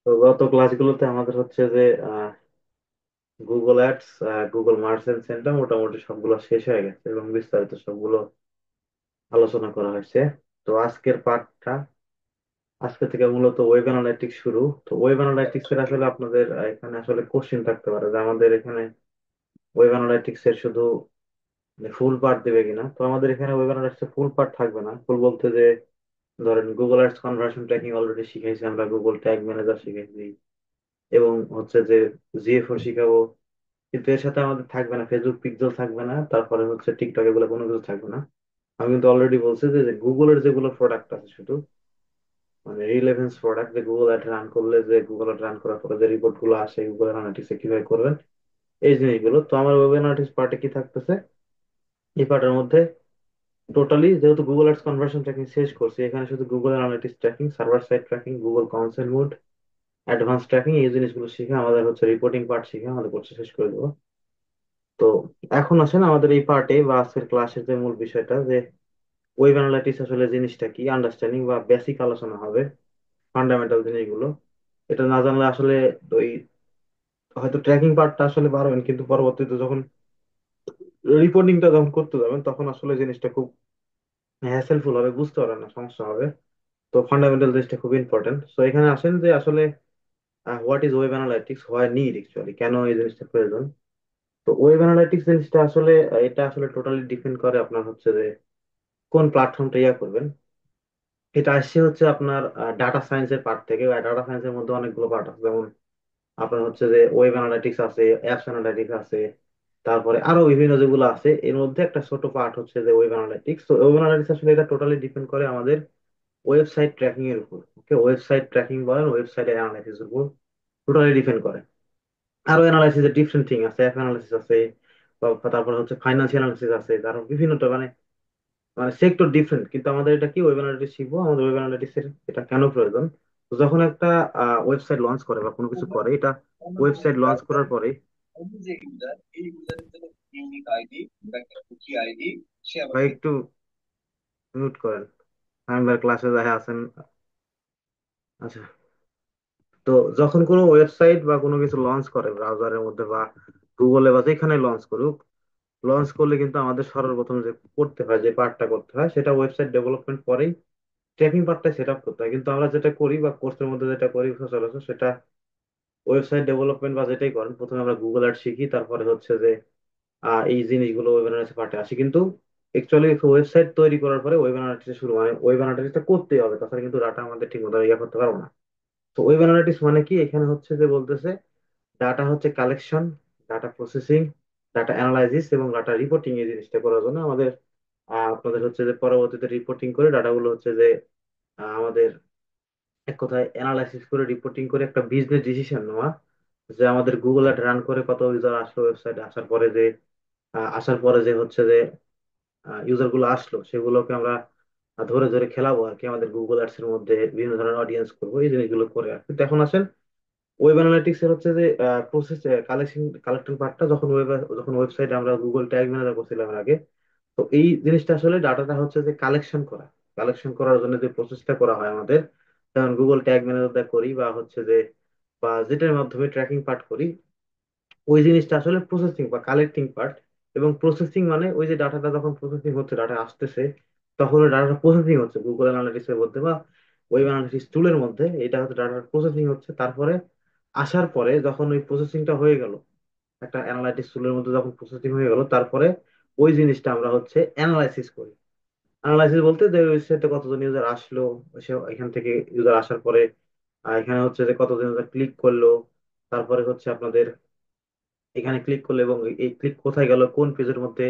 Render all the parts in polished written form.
তো গত ক্লাসগুলোতে আমাদের হচ্ছে যে Google ads, Google merchant centre মোটামুটি সবগুলো শেষ হয়ে গেছে এবং বিস্তারিত সবগুলো আলোচনা করা হয়েছে। তো আজকে থেকে মূলত ওয়েব অ্যানালাইটিক্স শুরু। তো ওয়েব অ্যানালাইটিক্স এর আসলে আপনাদের এখানে আসলে কোশ্চেন থাকতে পারে যে আমাদের এখানে ওয়েব অ্যানালাইটিক্স এর শুধু ফুল পার্ট দেবে কিনা। তো আমাদের এখানে ওয়েব অ্যানালাইটিক্স এর ফুল পার্ট থাকবে না। ফুল বলতে যে ধরেন Google ads conversion tracking already শিখাইছি, আমরা গুগল ট্যাগ ম্যানেজার শিখাইছি এবং হচ্ছে যে জিএফও শিখাবো। কিন্তু এর সাথে আমাদের থাকবে না ফেসবুক পিক্সেল, থাকবে না, তারপরে হচ্ছে টিকটক, এগুলো কোনো কিছু থাকবে না। আমি কিন্তু অলরেডি বলছি যে গুগলের যেগুলো প্রোডাক্ট আছে শুধু মানে রিলেভেন্স প্রোডাক্ট, যে গুগল অ্যাড রান করলে যে গুগল অ্যাড রান করার পরে যে রিপোর্ট গুলো আসে গুগল অ্যানালিটিক্স কিভাবে করবেন এই জিনিসগুলো। তো আমার ওয়েব অ্যানালিটিক্স পার্টে কি থাকতেছে, এই পার্টের মধ্যে টোটালি যেহেতু গুগল অ্যাডস কনভার্সন ট্র্যাকিং শেষ করছি, এখানে শুধু Google analytics tracking, server side tracking, Google consent mode, advance tracking, এই জিনিসগুলো শিখে আমাদের হচ্ছে রিপোর্টিং পার্ট শিখে আমাদের কোর্স শেষ করে দেবো। তো এখন আসেন আমাদের এই পার্টে বা আজকের ক্লাসের যে মূল বিষয়টা, যে ওয়েব অ্যানালাইটিক্স আসলে জিনিসটা কি, আন্ডারস্ট্যান্ডিং বা বেসিক আলোচনা হবে, ফান্ডামেন্টাল জিনিসগুলো। এটা না জানলে আসলে ওই হয়তো ট্র্যাকিং পার্টটা আসলে পারবেন, কিন্তু পরবর্তীতে যখন রিপোর্টিংটা যখন করতে যাবেন তখন আসলে জিনিসটা খুব হ্যাসেলফুল হবে, বুঝতে পারবেন না, সমস্যা হবে। তো ফান্ডামেন্টাল জিনিসটা খুব ইম্পর্টেন্ট। তো এখানে আসেন যে আসলে what is web analytics, why need actually, কেন এই জিনিসটা প্রয়োজন। তো ওয়েব অ্যানালাইটিক্স জিনিসটা আসলে এটা আসলে টোটালি ডিপেন্ড করে আপনার হচ্ছে যে কোন প্ল্যাটফর্মটা ইয়া করবেন। এটা আসছে হচ্ছে আপনার ডাটা সায়েন্সের পার্ট থেকে। ডাটা সায়েন্সের মধ্যে অনেকগুলো পার্ট আছে, যেমন আপনার হচ্ছে যে ওয়েব অ্যানালাইটিক্স আছে, অ্যাপস অ্যানালাইটিক্স আছে, তারপরে আরো বিভিন্ন যেগুলো আছে। এর মধ্যে একটা ছোট পার্ট হচ্ছে যে ওয়েব অ্যানালাইটিক্স। তো ওয়েব অ্যানালাইটিক্স আসলে এটা টোটালি ডিপেন্ড করে আমাদের ওয়েবসাইট ট্র্যাকিং এর উপর। ওকে, ওয়েবসাইট ট্র্যাকিং বলেন, ওয়েবসাইট অ্যানালাইসিস এর উপর টোটালি ডিপেন্ড করে। আরো অ্যানালাইসিস এর ডিফারেন্ট থিং আছে, অ্যাপ অ্যানালাইসিস আছে, তারপর হচ্ছে ফাইন্যান্সিয়াল অ্যানালাইসিস আছে, তারপর বিভিন্ন মানে মানে সেক্টর ডিফারেন্ট। কিন্তু আমাদের এটা কি, ওয়েব অ্যানালিটিক্স শিখবো, আমাদের ওয়েব অ্যানালিটিক্স এর এটা কেন প্রয়োজন। তো যখন একটা ওয়েবসাইট লঞ্চ করে বা কোনো কিছু অন্য করে, এটা অন্য কোনো ওয়েবসাইট লঞ্চ ব্রাউজার করার পরে অন্য যে ইউজার এই ইউজারের জন্য ইউনিক আইডি বা একটা কুকি আইডি সে আবার ভাই সেট একটু মিউট করেন, আমি ক্লাসে যাই আছেন। আচ্ছা, তো যখন কোনো ওয়েবসাইট বা কোনো কিছু লঞ্চ করে ব্রাউজারের মধ্যে বা গুগলে বা যেখানে লঞ্চ করুক, লঞ্চ করলে কিন্তু আমাদের সর্বপ্রথম যে করতে হয়, যে পার্টটা করতে হয়, সেটা ওয়েবসাইট ডেভেলপমেন্ট পরেই ট্র্যাকিং পার্টটা সেট আপ করতে হয়। কিন্তু আমরা যেটা করি বা কোর্সের মধ্যে যেটা করি সচরাচর, সেটা ওয়েবসাইট ডেভেলপমেন্ট বা যেটাই করেন, প্রথমে আমরা গুগল অ্যাড শিখি, তারপরে হচ্ছে যে এই জিনিসগুলো ওয়েব অ্যানালাইসিস পার্টে আসি। কিন্তু অ্যাকচুয়ালি ওয়েবসাইট তৈরি করার পরে ওয়েব অ্যানালাইসিস শুরু, মানে ওয়েব অ্যানালাইসিসটা করতেই হবে, তাছাড়া কিন্তু ডাটা আমাদের ঠিক মতো ইয়ে করতে পারবো না। তো ওয়েব অ্যানালাইটিক্স মানে কি, এখানে হচ্ছে যে বলতেছে ডাটা হচ্ছে collection, data processing, data analysis এবং ডাটা রিপোর্টিং, এই জিনিসটা করার জন্য আমাদের আপনাদের হচ্ছে যে পরবর্তীতে রিপোর্টিং করে ডাটাগুলো হচ্ছে যে আমাদের এক কথায় অ্যানালাইসিস করে রিপোর্টিং করে একটা বিজনেস ডিসিশন নেওয়া, যে আমাদের গুগল অ্যাড রান করে কত ইউজার আসলো ওয়েবসাইটে, আসার পরে যে হচ্ছে যে ইউজার গুলো আসলো সেগুলোকে আমরা ধরে ধরে খেলাবো আর কি, আমাদের গুগল অ্যাডস এর মধ্যে বিভিন্ন ধরনের অডিয়েন্স করবো, এই জিনিসগুলো করে আর কি। তো এখন আসেন ওয়েব অ্যানালিটিক্স এর হচ্ছে যে প্রসেস কালেকশন পার্টটা, যখন ওয়েবসাইটে আমরা গুগল ট্যাগ ম্যানেজার করছিলাম এর আগে। তো এই জিনিসটা আসলে ডাটাটা হচ্ছে যে কালেকশন করার জন্য যে প্রসেসটা করা হয় আমাদের, যেমন গুগল ট্যাগ ম্যানেজার করি বা হচ্ছে যে বা যেটার মাধ্যমে ট্র্যাকিং পার্ট করি, ওই জিনিসটা আসলে প্রসেসিং বা কালেক্টিং পার্ট। এবং প্রসেসিং মানে ওই যে ডাটাটা যখন প্রসেসিং হচ্ছে, ডাটা আসতেছে, তখন ওই ডাটাটা প্রসেসিং হচ্ছে গুগল অ্যানালিটিক্স এর মধ্যে বা ওয়েব অ্যানালিটিক্স টুলের মধ্যে, এটা হচ্ছে ডাটা প্রসেসিং হচ্ছে। তারপরে আসার পরে যখন ওই প্রসেসিংটা হয়ে গেল, একটা অ্যানালাইটিক্স টুলের মধ্যে যখন প্রসেসিং হয়ে গেল, তারপরে ওই জিনিসটা আমরা হচ্ছে অ্যানালাইসিস করি। অ্যানালাইসিস বলতে যে ওয়েবসাইটে কতজন ইউজার আসলো, সে এখান থেকে ইউজার আসার পরে এখানে হচ্ছে যে কতজন ইউজার ক্লিক করলো, তারপরে হচ্ছে আপনাদের এখানে ক্লিক করলো এবং এই ক্লিক কোথায় গেল, কোন পেজের মধ্যে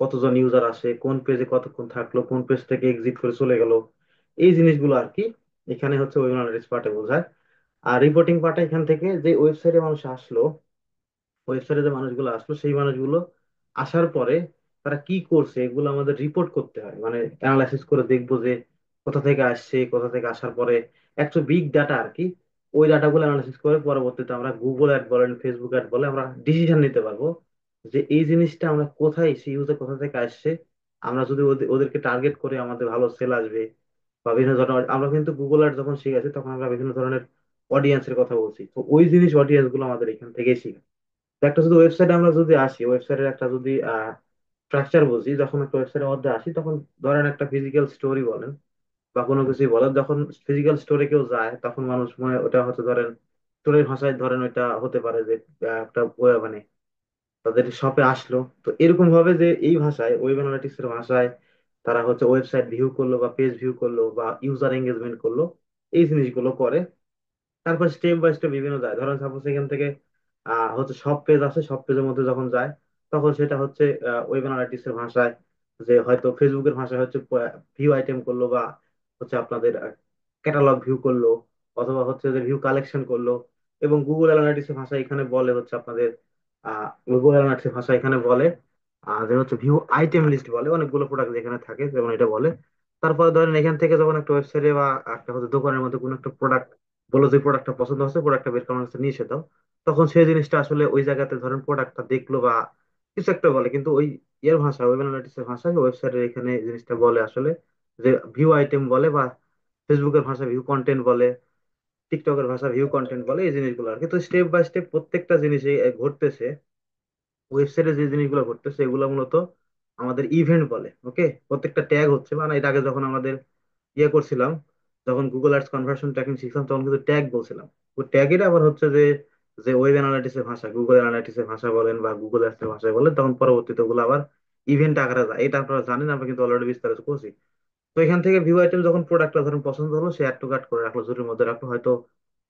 কতজন ইউজার আসে, কোন পেজে কতক্ষণ থাকলো, কোন পেজ থেকে এক্সিট করে চলে গেল, এই জিনিসগুলো আর কি এখানে হচ্ছে ওয়েব অ্যানালিটিক্স পার্টে বোঝায়। আর রিপোর্টিং পার্টে এখান থেকে যে ওয়েবসাইটে মানুষ আসলো, ওয়েবসাইটে যে মানুষগুলো আসলো, সেই মানুষগুলো আসার পরে তারা কি করছে এগুলো আমাদের রিপোর্ট করতে হয়, মানে অ্যানালাইসিস করে দেখবো যে কোথা থেকে আসছে, কোথা থেকে আসার পরে একটু বিগ ডাটা আর কি। ওই ডাটাগুলো অ্যানালাইসিস করে পরবর্তীতে আমরা গুগল অ্যাড বলেন, ফেসবুক অ্যাড বলে আমরা ডিসিশন নিতে পারবো যে এই জিনিসটা আমরা কোথায়, সেই ইউজার কোথা থেকে আসছে। আমরা যদি ওদেরকে টার্গেট করে আমাদের ভালো সেল আসবে বা বিভিন্ন ধরনের, আমরা কিন্তু গুগল অ্যাড যখন শিখেছি তখন আমরা বিভিন্ন ধরনের অডিয়েন্সের কথা বলছি, তো ওই জিনিস অডিয়েন্স গুলো আমাদের এখান থেকেই শিখে। তো একটা যদি ওয়েবসাইটে আমরা যদি আসি, ওয়েবসাইটের একটা যদি স্ট্রাকচার বুঝি, যখন একটা ওয়েবসাইটের মধ্যে আসি তখন ধরেন একটা ফিজিক্যাল স্টোরি বলেন বা কোনো কিছুই বলেন, যখন ফিজিক্যাল স্টোরে কেউ যায় তখন মানুষ মনে ওটা হচ্ছে ধরেন স্টোরের ভাষায় ধরেন ওইটা হতে পারে যে একটা মানে তাদের শপে আসলো। তো এরকম ভাবে যে এই ভাষায় ওয়েব অ্যানালিটিক্স এর ভাষায় তারা হচ্ছে ওয়েবসাইট ভিউ করলো বা পেজ ভিউ করলো বা ইউজার এঙ্গেজমেন্ট করলো, এই জিনিসগুলো করে। তারপর স্টেপ বাই স্টেপ বিভিন্ন যায়, ধরেন সাপোজ এখান থেকে হচ্ছে সব পেজ আছে, সব পেজের মধ্যে যখন যায় তখন সেটা হচ্ছে ওয়েব অ্যানালিটিক্স এর ভাষায়, যে হয়তো ফেসবুকের ভাষায় হচ্ছে ভিউ আইটেম করলো বা হচ্ছে আপনাদের ক্যাটালগ ভিউ করলো, অথবা হচ্ছে যে ভিউ কালেকশন করলো। এবং গুগল অ্যানালিটিক্স এর ভাষা এখানে বলে হচ্ছে আপনাদের গুগল অ্যানালিটিক্স এর ভাষা এখানে বলে যে হচ্ছে ভিউ আইটেম লিস্ট বলে, অনেকগুলো প্রোডাক্ট যেখানে থাকে যেমন এটা বলে। তারপরে ধরেন এখান থেকে যখন একটা ওয়েবসাইটে বা একটা হচ্ছে দোকানের মধ্যে কোনো একটা প্রোডাক্ট বলো, যে প্রোডাক্টটা পছন্দ হচ্ছে, প্রোডাক্টটা বের করার নিয়ে এসে দাও, তখন সেই জিনিসটা আসলে ওই জায়গাতে ধরেন প্রোডাক্টটা দেখলো বা কিছু একটা বলে, কিন্তু ওই এর ভাষা ওয়েব অ্যানালিটিক্স এর ভাষায় ওয়েবসাইটের এখানে এই জিনিসটা বলে আসলে যে ভিউ আইটেম বলে, বা ফেসবুকের ভাষা ভিউ কন্টেন্ট বলে, টিকটকের ভাষা ভিউ কন্টেন্ট বলে, এই জিনিসগুলো আর কি। তো স্টেপ বাই স্টেপ প্রত্যেকটা জিনিস ঘটতেছে, ওয়েবসাইটে যে জিনিসগুলো ঘটতেছে এগুলো মূলত আমাদের ইভেন্ট বলে। ওকে, প্রত্যেকটা ট্যাগ হচ্ছে, মানে এর আগে যখন আমাদের করছিলাম, যখন গুগল অ্যাডস কনভার্সন ট্র্যাকিং শিখলাম তখন কিন্তু ট্যাগ বলছিলাম। ওই ট্যাগের আবার হচ্ছে যে যে ওয়েব অ্যানালাইটিক্স এর ভাষা, গুগল অ্যানালাইটিক্স এর ভাষা বলেন বা গুগল অ্যাডস এর ভাষায় বলেন, তখন পরবর্তীতে ওগুলো আবার ইভেন্ট আকারে যায়। এটা আপনারা জানেন, আমরা কিন্তু অলরেডি বিস্তারিত করছি। তো এখান থেকে ভিউ আইটেম যখন প্রোডাক্টটা ধরুন পছন্দ হলো, সে অ্যাড টু কার্ট করে রাখলো, ঝুড়ির মধ্যে রাখলো, হয়তো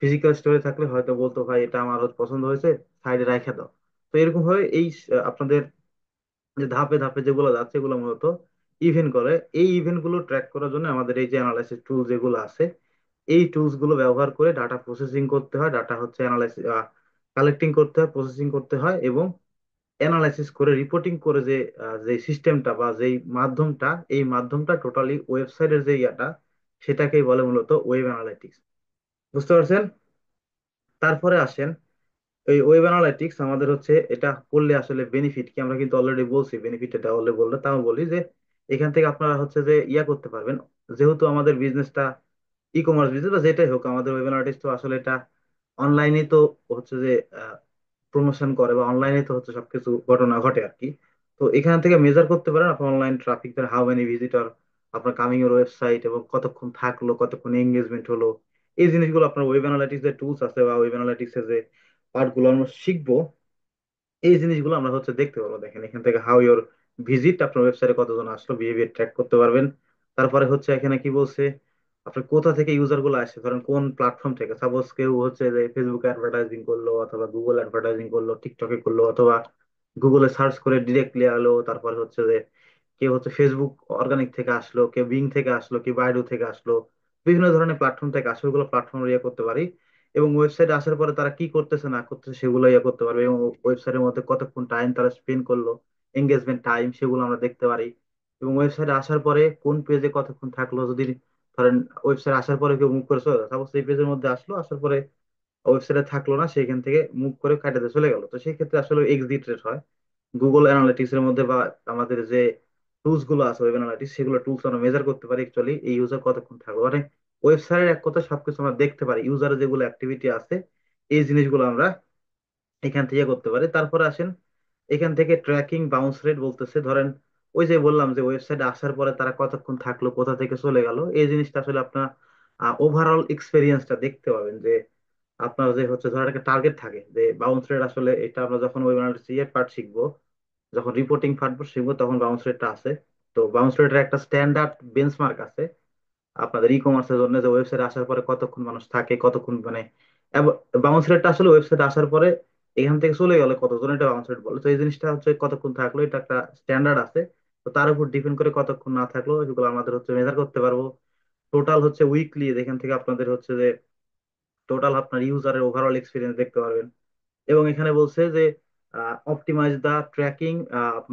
ফিজিক্যাল স্টোরে থাকলে হয়তো বলতো ভাই এটা আমার পছন্দ হয়েছে, সাইডে রাখা দাও। তো এরকম ভাবে এই আপনাদের যে ধাপে ধাপে যেগুলো যাচ্ছে এগুলো মূলত ইভেন্ট করে। এই ইভেন্ট গুলো ট্র্যাক করার জন্য আমাদের এই যে অ্যানালাইসিস টুল যেগুলো আছে, এই টুলস গুলো ব্যবহার করে ডাটা প্রসেসিং করতে হয়, ডাটা হচ্ছে অ্যানালাইসিস কালেক্টিং করতে হয়, প্রসেসিং করতে হয়, এবং অ্যানালাইসিস করে রিপোর্টিং করে যে যে সিস্টেমটা বা যেই মাধ্যমটা, এই মাধ্যমটা টোটালি ওয়েবসাইটের যে ইয়াটা, সেটাকেই বলে মূলত ওয়েব অ্যানালাইটিক্স। বুঝতে পারছেন? তারপরে আসেন এই ওয়েব অ্যানালাইটিক্স আমাদের হচ্ছে এটা করলে আসলে বেনিফিট কি, আমরা কিন্তু অলরেডি বলছি বেনিফিট, এটা অলরেডি বললে তাও বলি যে এখান থেকে আপনারা হচ্ছে যে করতে পারবেন। যেহেতু আমাদের বিজনেসটা ই কমার্স বিজনেস বা যেটাই হোক, আমাদের ওয়েব অ্যানালিটিক্স তো আসলে এটা অনলাইনে তো হচ্ছে যে প্রমোশন করে বা অনলাইনে তো হচ্ছে সবকিছু ঘটনা ঘটে আর কি। তো এখান থেকে মেজার করতে পারেন আপনার online traffic, how many visitor আপনার কামিং এর ওয়েবসাইট, এবং কতক্ষণ থাকলো, কতক্ষণ এঙ্গেজমেন্ট হলো। এই জিনিসগুলো আপনার ওয়েব অ্যানালিটিক্স যে টুলস আছে বা ওয়েব অ্যানালিটিক্স এর যে পার্ট গুলো আমরা শিখবো, এই জিনিসগুলো আমরা হচ্ছে দেখতে পারবো। দেখেন এখান থেকে হাউ ইওর ভিজিট, আপনার ওয়েবসাইটে কতজন আসলো, বিহেভিয়ার ট্র্যাক করতে পারবেন। তারপরে হচ্ছে এখানে কি বলছে, আপনার কোথা থেকে ইউজার গুলো আসছে, ধরেন কোন প্ল্যাটফর্ম থেকে, সাপোজ কেউ হচ্ছে যে ফেসবুকে অ্যাডভার্টাইজিং করলো, অথবা গুগল অ্যাডভার্টাইজিং করলো, টিকটকে করলো, অথবা গুগলে সার্চ করে ডিরেক্টলি আলো। তারপরে হচ্ছে যে কেউ হচ্ছে ফেসবুক অর্গানিক থেকে আসলো, কেউ বিং থেকে আসলো, কেউ বাইডু থেকে আসলো, বিভিন্ন ধরনের প্ল্যাটফর্ম থেকে আসলে ওগুলো প্ল্যাটফর্ম করতে পারি। এবং ওয়েবসাইটে আসার পরে তারা কি করতেছে না করতেছে সেগুলো করতে পারবে, এবং ওয়েবসাইটের মধ্যে কতক্ষণ টাইম তারা স্পেন্ড করলো, এঙ্গেজমেন্ট টাইম, সেগুলো আমরা দেখতে পারি। এবং ওয়েবসাইটে আসার পরে কোন পেজে কতক্ষণ থাকলো, যদি ধরেন ওয়েবসাইট আসার পরে কেউ মুভ করে চলে গেল, সাপোজ এই পেজের মধ্যে আসলো, আসার পরে ওয়েবসাইটে থাকলো না, সেখান থেকে মুভ করে কাটাতে চলে গেল, তো সেই ক্ষেত্রে আসলে এক্সিট রেট হয় গুগল অ্যানালিটিক্স এর মধ্যে, বা আমাদের যে টুলস গুলো আছে ওয়েব অ্যানালিটিক্স, সেগুলো টুলস আমরা মেজার করতে পারি অ্যাকচুয়ালি এই ইউজার কতক্ষণ থাকবে, মানে ওয়েবসাইটের এক কথা সবকিছু আমরা দেখতে পারি, ইউজারের যেগুলো অ্যাক্টিভিটি আছে এই জিনিসগুলো আমরা এখান থেকে করতে পারি। তারপরে আসেন এখান থেকে ট্র্যাকিং বাউন্স রেট বলতেছে, ধরেন ওই যে বললাম যে ওয়েবসাইটে আসার পরে তারা কতক্ষণ থাকলো, কোথা থেকে চলে গেল, এই জিনিসটা আসলে আপনার ওভারঅল এক্সপেরিয়েন্সটা দেখতে পাবেন। যে আপনার যে হচ্ছে ধরেন একটা টার্গেট থাকে যে বাউন্স রেট, আসলে এটা আমরা যখন ওয়েব অ্যানালিটিক্স এর পার্ট শিখবো, যখন রিপোর্টিং পার্ট শিখবো, তখন বাউন্স রেটটা আছে। তো বাউন্স রেটের একটা স্ট্যান্ডার্ড বেঞ্চমার্ক আছে আপনাদের ই কমার্সের জন্য, যে ওয়েবসাইট আসার পরে কতক্ষণ মানুষ থাকে, কতক্ষণ মানে বাউন্স রেটটা আসলে ওয়েবসাইট আসার পরে এখান থেকে চলে গেলে কতজন, এটা বাউন্স রেট বলে। তো এই জিনিসটা হচ্ছে কতক্ষণ থাকলো, এটা একটা স্ট্যান্ডার্ড আছে। তো তার উপর ডিপেন্ড করে কতক্ষণ না থাকলো এগুলো আমাদের হচ্ছে মেজার করতে পারবো। টোটাল হচ্ছে উইকলি, যেখান থেকে আপনাদের হচ্ছে যে টোটাল আপনার ইউজারের ওভারঅল এক্সপিরিয়েন্স দেখতে পারবেন। এবং এখানে বলছে যে অপটিমাইজ দা ট্র্যাকিং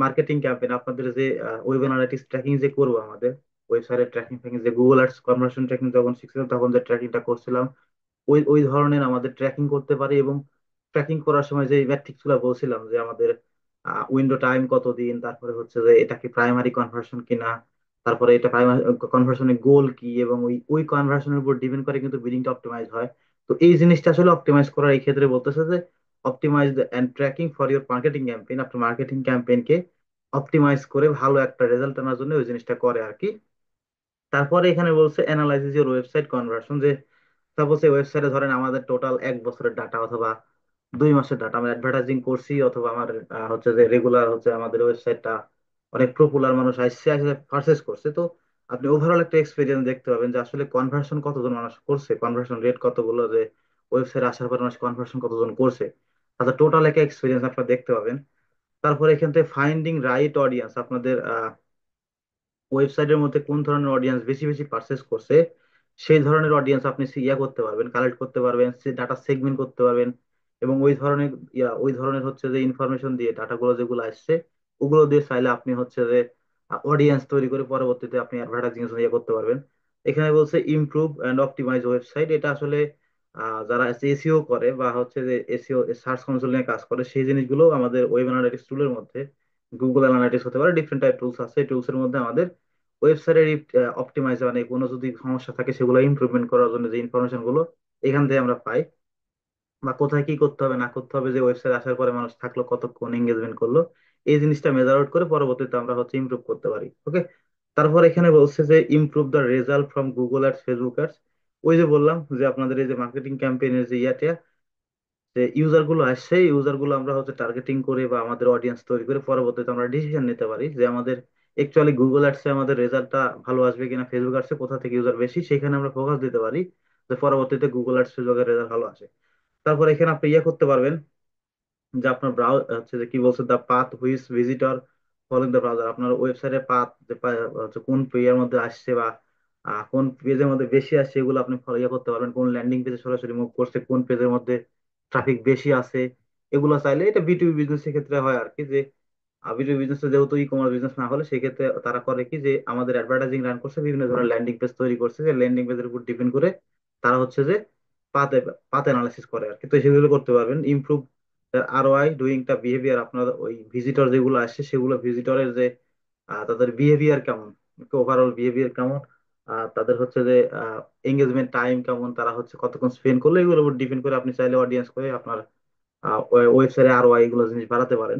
মার্কেটিং ক্যাম্পেইন, আপনাদের যে ওয়েব অ্যানালিটিক্স ট্র্যাকিং যে করবো আমাদের ওয়েবসাইটের ট্র্যাকিং ফ্যাকিং, যে গুগল অ্যাডস কনভার্সন ট্র্যাকিং যখন শিখছিলাম তখন যে ট্র্যাকিংটা করছিলাম, ওই ওই ধরনের আমাদের ট্র্যাকিং করতে পারি। এবং ট্র্যাকিং করার সময় যে ম্যাট্রিক্স গুলো বলছিলাম যে আমাদের উইন্ডো টাইম কতদিন, তারপরে হচ্ছে যে এটা কি প্রাইমারি কনভার্সন কিনা, তারপরে এটা প্রাইমারি কনভার্সনের গোল কি, এবং ওই ওই কনভার্সনের উপর ডিপেন্ড করে কিন্তু বিলিংটা অপটিমাইজ হয়। তো এই জিনিসটা আসলে অপটিমাইজ করার এই ক্ষেত্রে বলতেছে যে optimise and tracking for your marketing campaign, আপনার মার্কেটিং ক্যাম্পেইনকে অপটিমাইজ করে ভালো একটা রেজাল্ট আনার জন্য ওই জিনিসটা করে আর কি। তারপরে এখানে বলছে অ্যানালাইসিস ইউর ওয়েবসাইট কনভার্সন, যে সাপোজ এই ওয়েবসাইটে ধরেন আমাদের টোটাল 1 বছরের ডাটা অথবা 2 মাসের ডাটা আমরা অ্যাডভার্টাইজিং করছি, অথবা আমার হচ্ছে যে রেগুলার হচ্ছে আমাদের ওয়েবসাইটটা অনেক পপুলার, মানুষ আসছে আসে পারচেস করছে। তো আপনি ওভারঅল একটা এক্সপিরিয়েন্স দেখতে পাবেন যে আসলে কনভার্সন কতজন মানুষ করছে, কনভার্সন রেট কতগুলো, যে ওয়েবসাইট আসার পর মানুষ কনভার্সন কতজন করছে, আচ্ছা টোটাল একটা এক্সপিরিয়েন্স আপনারা দেখতে পাবেন। তারপরে এখান থেকে ফাইন্ডিং রাইট অডিয়েন্স, আপনাদের ওয়েবসাইটের মধ্যে কোন ধরনের অডিয়েন্স বেশি বেশি পারচেস করছে, সেই ধরনের অডিয়েন্স আপনি করতে পারবেন, কালেক্ট করতে পারবেন, সে ডাটা সেগমেন্ট করতে পারবেন। এবং ওই ধরনের ওই ধরনের হচ্ছে যে ইনফরমেশন দিয়ে ডাটাগুলো যেগুলো আসছে ওগুলো দিয়ে চাইলে আপনি হচ্ছে যে অডিয়েন্স তৈরি করে পরবর্তীতে আপনি অ্যাডভার্টাইজিং করতে পারবেন। এখানে বলছে ইমপ্রুভ এন্ড অপটিমাইজ ওয়েবসাইট, এটা আসলে যারা এসইও করে বা হচ্ছে যে এসইও সার্চ কনসোল নিয়ে কাজ করে সেই জিনিসগুলো আমাদের ওয়েব অ্যানালিটিক্স টুলের মধ্যে, গুগল অ্যানালিটিক্স হতে পারে, ডিফারেন্ট টাইপ টুলস আছে, টুলস এর মধ্যে আমাদের ওয়েবসাইটের অপটিমাইজ মানে কোনো যদি সমস্যা থাকে সেগুলো ইমপ্রুভমেন্ট করার জন্য যে ইনফরমেশন গুলো এখান থেকে আমরা পাই, বা কোথায় কি করতে হবে না করতে হবে, যে ওয়েবসাইট আসার পরে মানুষ থাকলো কতক্ষণ এঙ্গেজমেন্ট করলো, এই জিনিসটা মেজার আউট করে পরবর্তীতে আমরা হচ্ছে ইমপ্রুভ করতে পারি। ওকে। তারপর এখানে বলছে যে improve the result from Google ads, Facebook ads. ওই যে বললাম যে আপনাদের এই যে মার্কেটিং ক্যাম্পেইনের যে যে ইউজার গুলো আসছে ইউজার গুলো আমরা হচ্ছে টার্গেটিং করে বা আমাদের অডিয়েন্স তৈরি করে পরবর্তীতে আমরা ডিসিশন নিতে পারি যে আমাদের অ্যাকচুয়ালি গুগল অ্যাডসে আমাদের রেজাল্টটা ভালো আসবে কিনা, ফেসবুক অ্যাডসে কোথা থেকে ইউজার বেশি সেখানে আমরা ফোকাস দিতে পারি, যে পরবর্তীতে গুগল অ্যাডস ফেসবুকের রেজাল্ট ভালো আসে। তারপর এখানে আপনি করতে পারবেন যে আপনার ব্রাউজ হচ্ছে যে কি বলছে, the path which visitor following the browser, আপনার ওয়েবসাইটের পাথ যে হচ্ছে কোন পেজের মধ্যে আসছে বা কোন পেজের মধ্যে বেশি আসছে এগুলো আপনি ফলো করতে পারবেন, কোন ল্যান্ডিং পেজে সরাসরি মুভ করছে, কোন পেজের মধ্যে ট্রাফিক বেশি আছে, এগুলো চাইলে এটা বিটুবি বিজনেস এর ক্ষেত্রে হয় আর কি। যে বিটুবি বিজনেস যেহেতু ই কমার্স বিজনেস না হলে সেক্ষেত্রে তারা করে কি, যে আমাদের অ্যাডভার্টাইজিং রান করছে, বিভিন্ন ধরনের ল্যান্ডিং পেজ তৈরি করছে, যে ল্যান্ডিং পেজের উপর ডিপেন্ড করে তারা হচ্ছে যে পাতে পাতে অ্যানালাইসিস করে আর কি। তো সেগুলো করতে পারবেন improve ROI doing the behaviour, আপনার ওই ভিজিটর যেগুলো আসছে সেগুলো ভিজিটরের যে তাদের বিহেভিয়ার কেমন, ওভারঅল বিহেভিয়ার কেমন, তাদের হচ্ছে যে এঙ্গেজমেন্ট টাইম কেমন, তারা হচ্ছে কতক্ষণ স্পেন্ড করলে, এগুলোর উপর ডিপেন্ড করে আপনি চাইলে অডিয়েন্স করে আপনার ওয়েবসাইটে আরওআই এগুলো জিনিস বাড়াতে পারেন।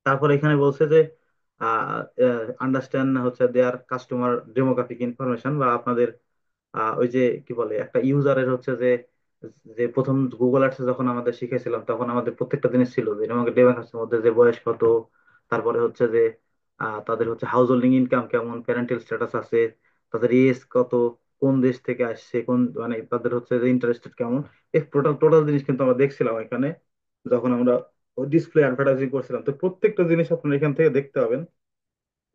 তারপর এখানে বলছে যে আন্ডারস্ট্যান্ড হচ্ছে দেয়ার কাস্টমার ডেমোগ্রাফিক ইনফরমেশন, বা আপনাদের ওই যে কি বলে একটা ইউজারের হচ্ছে যে যে প্রথম গুগল আর্টস যখন আমাদের শিখেছিলাম তখন আমাদের প্রত্যেকটা জিনিস ছিল যে ডেমোগ্রাফিক্সের মধ্যে যে বয়স কত, তারপরে হচ্ছে যে তাদের হচ্ছে হাউস হোল্ডিং ইনকাম কেমন, প্যারেন্টাল স্ট্যাটাস আছে, তাদের এজ কত, কোন দেশ থেকে আসছে, কোন মানে তাদের হচ্ছে যে ইন্টারেস্টেড কেমন, এই টোটাল টোটাল জিনিস কিন্তু আমরা দেখছিলাম এখানে যখন আমরা ডিসপ্লে অ্যাডভার্টাইজিং করছিলাম। তো প্রত্যেকটা জিনিস আপনারা এখান থেকে দেখতে পাবেন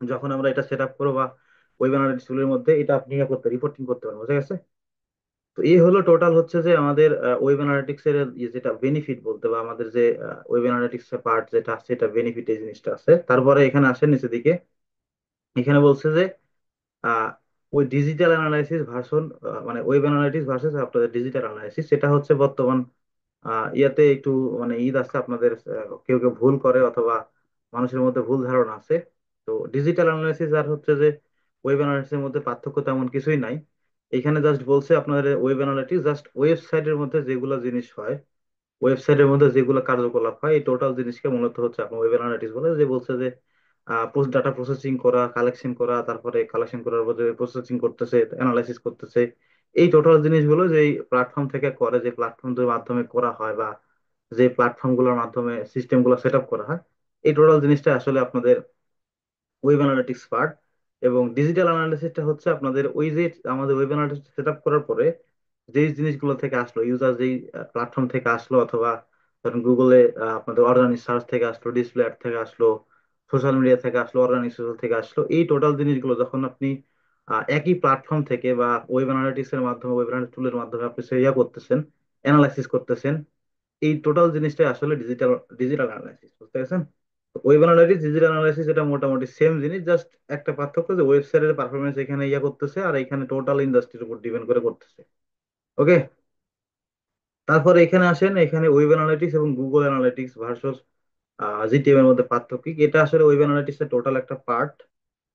যখন আমরা এটা সেট আপ করবো, বা ওয়েব অ্যানালিটিক্স টুলের মধ্যে এটা আপনি রিপোর্টিং করতে পারবেন, বুঝা গেছে? তো এই হলো টোটাল হচ্ছে যে আমাদের ওয়েব অ্যানালিটিক্স এর যেটা বেনিফিট বলতে, বা আমাদের যে ওয়েব অ্যানালিটিক্স এর পার্ট যেটা আছে এটা বেনিফিট এই জিনিসটা আছে। তারপরে এখানে আসেন নিচের দিকে, এখানে বলছে যে আহ, ওই ডিজিটাল অ্যানালাইসিস ভার্সন, মানে ওয়েব অ্যানালাইটিক্স ভার্সেস আপনাদের ডিজিটাল অ্যানালাইসিস, সেটা হচ্ছে বর্তমান ইয়াতে একটু মানে ঈদ আছে আপনাদের, কেউ কেউ ভুল করে অথবা মানুষের মধ্যে ভুল ধারণা আছে। তো ডিজিটাল অ্যানালাইসিস আর হচ্ছে যে ওয়েব অ্যানালাইসিসের মধ্যে পার্থক্য তেমন কিছুই নাই। এখানে জাস্ট বলছে আপনাদের ওয়েব অ্যানালিটিক্স জাস্ট ওয়েবসাইটের মধ্যে যেগুলো জিনিস হয়, ওয়েবসাইটের মধ্যে যেগুলো কার্যকলাপ হয় এই টোটাল জিনিসকে মূলত হচ্ছে আপনার ওয়েব অ্যানালিটিক্স বলে, যে বলছে যে ডাটা প্রসেসিং করা, কালেকশন করা, তারপরে কালেকশন করার পর প্রসেসিং করতেছে, অ্যানালাইসিস করতেছে, এই টোটাল জিনিসগুলো যে প্ল্যাটফর্ম থেকে করে, যে প্ল্যাটফর্মের মাধ্যমে করা হয়, বা যে প্ল্যাটফর্ম গুলোর মাধ্যমে সিস্টেম গুলো সেট আপ করা হয়, এই টোটাল জিনিসটা আসলে আপনাদের ওয়েব অ্যানালিটিক্স পার্ট। এবং ডিজিটাল অ্যানালিসিসটা হচ্ছে আপনাদের ওই যে আমাদের ওয়েব অ্যানালিটিক্স সেট আপ করার পরে যেই জিনিসগুলো থেকে আসলো, ইউজার যেই প্ল্যাটফর্ম থেকে আসলো, অথবা ধরেন গুগলে আপনাদের অর্গানিক সার্চ থেকে আসলো, ডিসপ্লে অ্যাড থেকে আসলো, সোশ্যাল মিডিয়া থেকে আসলো, অর্গানিক সোশ্যাল থেকে আসলো, এই টোটাল জিনিসগুলো যখন আপনি একই প্ল্যাটফর্ম থেকে বা ওয়েব অ্যানালিটিক্স এর মাধ্যমে, ওয়েব অ্যানালিটিক্স টুলের মাধ্যমে আপনি সে করতেছেন, অ্যানালাইসিস করতেছেন, এই টোটাল জিনিসটাই আসলে ডিজিটাল ডিজিটাল অ্যানালাইসিস, বুঝতে পেরেছেন? ওয়েব অ্যানালাইটিক্স ডিজিটাল অ্যানালাইসিস এটা মোটামুটি সেম জিনিস, জাস্ট একটা পার্থক্য যে ওয়েবসাইটের পারফরমেন্স এখানে করতেছে আর এখানে টোটাল ইন্ডাস্ট্রির উপর ডিপেন্ড করে করতেছে। ওকে। তারপরে এখানে আসেন, এখানে ওয়েব অ্যানালিটিক্স এবং গুগল অ্যানালিটিক্স ভার্সেস জিটিএম এর মধ্যে পার্থক্য কি? এটা আসলে ওয়েব অ্যানালিটিক্স এর টোটাল একটা পার্ট।